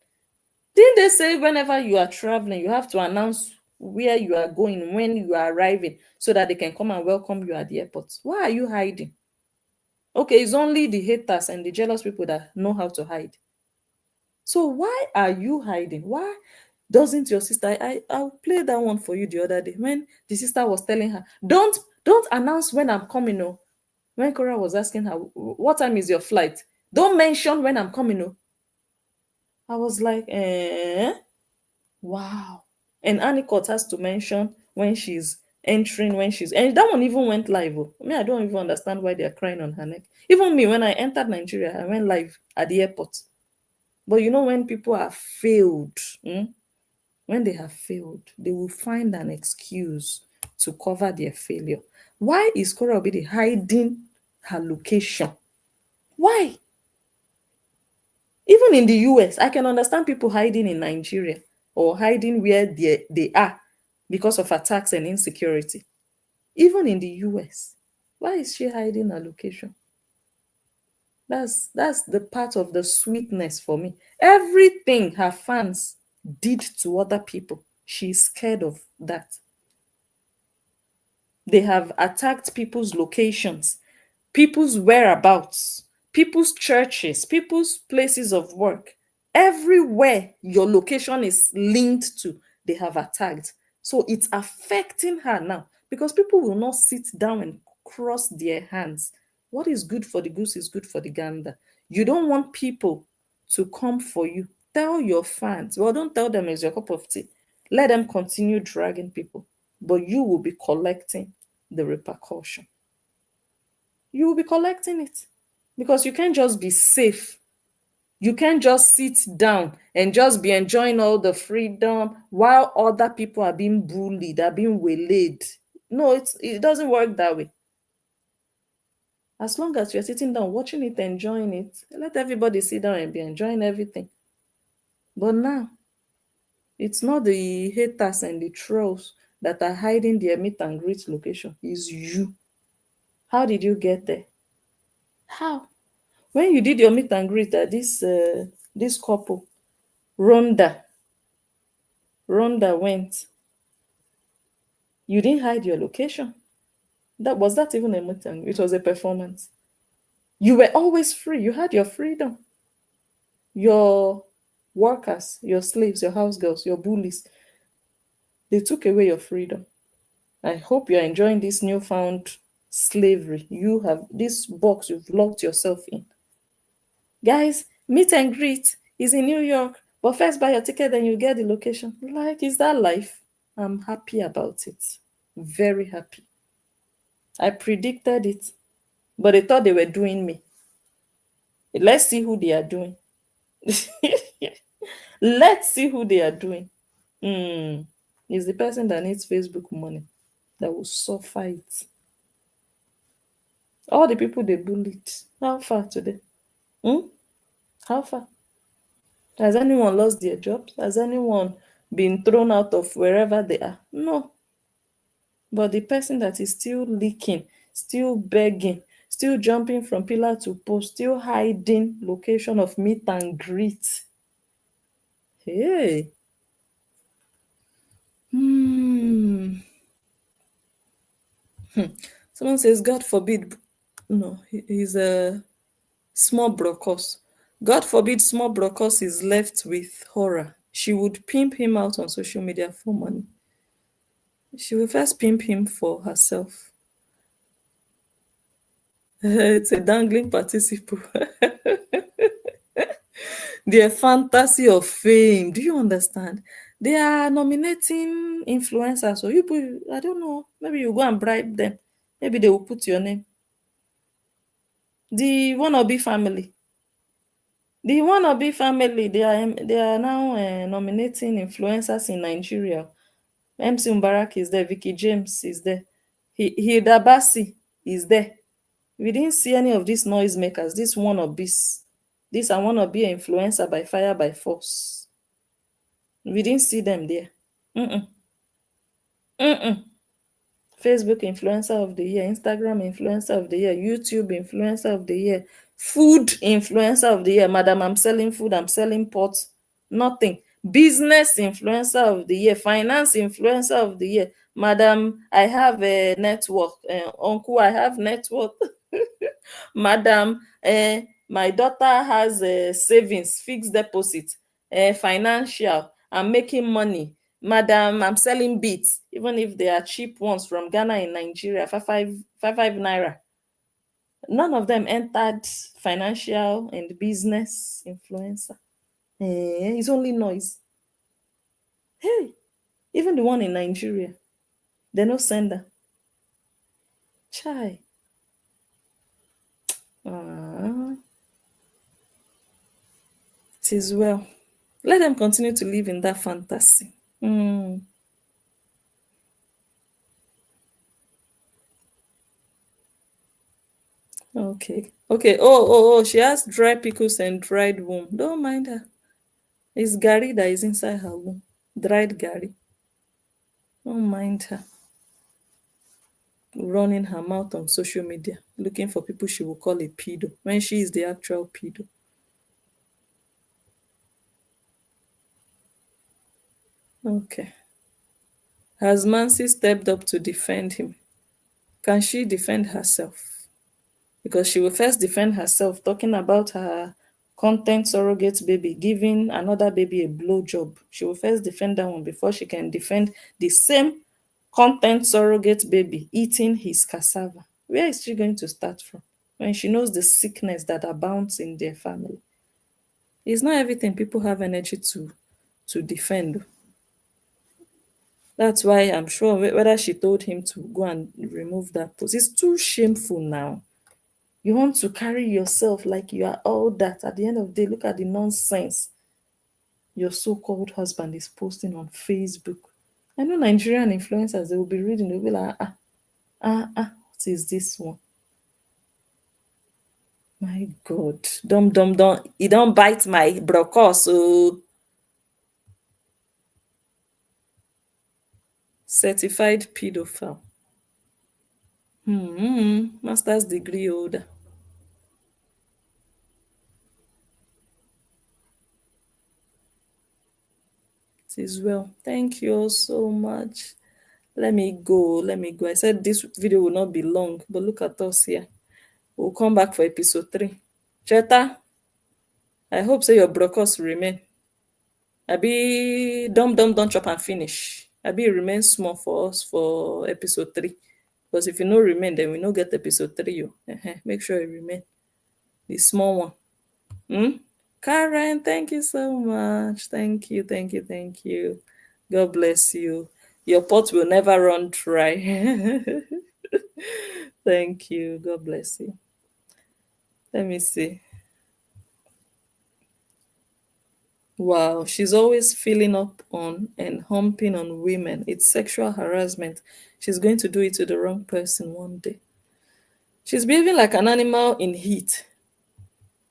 Didn't they say whenever you are traveling, you have to announce where you are going, when you are arriving, so that they can come and welcome you at the airport? Why are you hiding? Okay, it's only the haters and the jealous people that know how to hide. So why are you hiding? Why doesn't your sister? I'll play that one for you the other day when the sister was telling her, Don't announce when I'm coming. Oh, when Cora was asking her, what time is your flight? Don't mention when I'm coming. Oh, I was like, wow. And Annicott has to mention when she's entering, when she's, and that one even went live. Oh. I mean, I don't even understand why they're crying on her neck. Even me, when I entered Nigeria, I went live at the airport. But you know, when people have failed, when they have failed, they will find an excuse to cover their failure. Why is Kora Obidi hiding her location? Why? Even in the US, I can understand people hiding in Nigeria or hiding where they are because of attacks and insecurity. Even in the US, why is she hiding her location? That's the part of the sweetness for me. Everything her fans did to other people, she's scared of that. They have attacked people's locations, people's whereabouts, people's churches, people's places of work. Everywhere your location is linked to, they have attacked. So it's affecting her now because people will not sit down and cross their hands. What is good for the goose is good for the gander. You don't want people to come for you. Tell your fans, well, don't tell them it's your cup of tea. Let them continue dragging people, but you will be collecting the repercussion. You will be collecting it because you can't just be safe. You can't just sit down and just be enjoying all the freedom while other people are being bullied, are being waylaid. No, it doesn't work that way. As long as you're sitting down, watching it, enjoying it, let everybody sit down and be enjoying everything. But now, it's not the haters and the trolls that are hiding their meet and greet location. It's you. How did you get there? How? When you did your meet and greet at this couple, Rhonda, Rhonda went, you didn't hide your location. That even a meet and greet? It was a performance. You were always free. You had your freedom. Your workers, your slaves, your house girls, your bullies, they took away your freedom. I hope you're enjoying this newfound slavery. You have this box you've locked yourself in. Guys, meet and greet is in New York, but first buy your ticket and you get the location. Like, is that life? I'm happy about it. Very happy. I predicted it, but they thought they were doing me. Let's see who they are doing. Let's see who they are doing. It's the person that needs Facebook money that will suffer it. All the people they bullied. How far today? How far? Has anyone lost their jobs? Has anyone been thrown out of wherever they are? No. But the person that is still leaking, still begging, still jumping from pillar to post, still hiding location of meet and greet. Hey. Someone says, God forbid. No, he's a small brocos. God forbid small brocos is left with horror. She would pimp him out on social media for money. She will first pimp him for herself. It's a dangling participle. Their fantasy of fame. Do you understand? They are nominating influencers. So I don't know. Maybe you go and bribe them. Maybe they will put your name. The wannabe family. The wannabe family. They are now nominating influencers in Nigeria. MC Mubarak is there. Vicky James is there. Hilda Basi is there. We didn't see any of these noisemakers. This wannabes. This I wanna be an influencer by fire by force. We didn't see them there. Mm-mm. Mm-mm. Facebook influencer of the year, Instagram influencer of the year, YouTube influencer of the year, food influencer of the year. Madam, I'm selling food, I'm selling pots. Nothing. Business influencer of the year, finance influencer of the year. Madam, I have a network. Uncle, I have network. Madam, my daughter has a savings, fixed deposit, financial. I'm making money. Madam, I'm selling beats, even if they are cheap ones from Ghana in Nigeria, five naira. None of them entered financial and business influencer. It's only noise. Hey, even the one in Nigeria, they no sender. Chai. Ah, it is well. Let them continue to live in that fantasy. Hmm. Okay. Okay. Oh. She has dry pickles and dried womb. Don't mind her. It's Gary that is inside her womb. Dried Gary. Don't mind her. Running her mouth on social media, looking for people she will call a pedo when she is the actual pedo. Okay. Has Mansi stepped up to defend him? Can she defend herself? Because she will first defend herself, talking about her content surrogate baby giving another baby a blowjob. She will first defend that one before she can defend the same content surrogate baby eating his cassava. Where is she going to start from when she knows the sickness that abounds in their family? It's not everything people have energy to defend. That's why I'm sure whether she told him to go and remove that post. It's too shameful now. You want to carry yourself like you are all that. At the end of the day, look at the nonsense your so-called husband is posting on Facebook. I know Nigerian influencers, they will be reading, they'll be like, what is this one? My God. Don't you don't bite my brocos, so certified pedophile. Master's degree holder. It is well. Thank you all so much. Let me go. Let me go. I said this video will not be long, but look at us here. We'll come back for episode 3. Cheta, I hope so your brokers remain. Abi don't chop and finish. Abi remain small for us for episode 3. Because if you no remain, then we no get episode 3. You make sure you remain. The small one. Hmm? Karen, thank you so much. Thank you. God bless you. Your pot will never run dry. Thank you. God bless you. Let me see. Wow, she's always filling up on and humping on women. It's sexual harassment. She's going to do it to the wrong person one day. She's behaving like an animal in heat.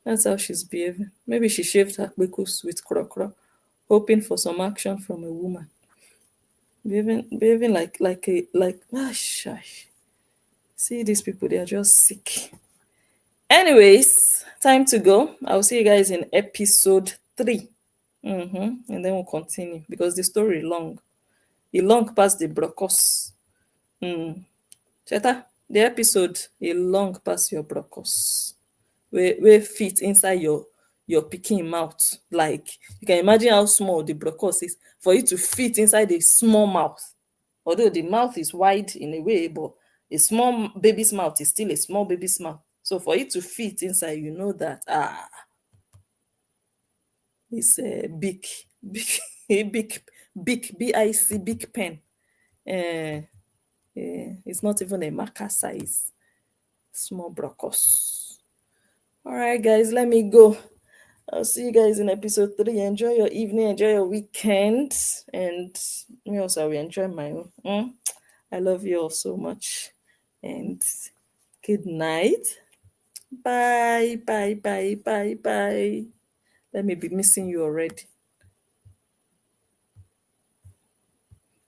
That's how she's behaving. Maybe she shaved her kpekus with krokro, hoping for some action from a woman. Behaving shush. See these people, they are just sick. Anyways, time to go. I'll see you guys in episode 3. And then we'll continue because the story long. It long past the brocos. Cheta, the episode it long past your brocos. Where fit inside your pikin mouth. Like you can imagine how small the brocos is for it to fit inside a small mouth. Although the mouth is wide in a way, but a small baby's mouth is still a small baby's mouth. So for it to fit inside, you know that it's a big, a big big pen. Uh, it's not even a marker size. Small brocos. All right, guys, let me go. I'll see you guys in episode 3. Enjoy your evening, enjoy your weekend, and me also I will enjoy my own. I love you all so much, and good night. Bye. Let me be missing you already.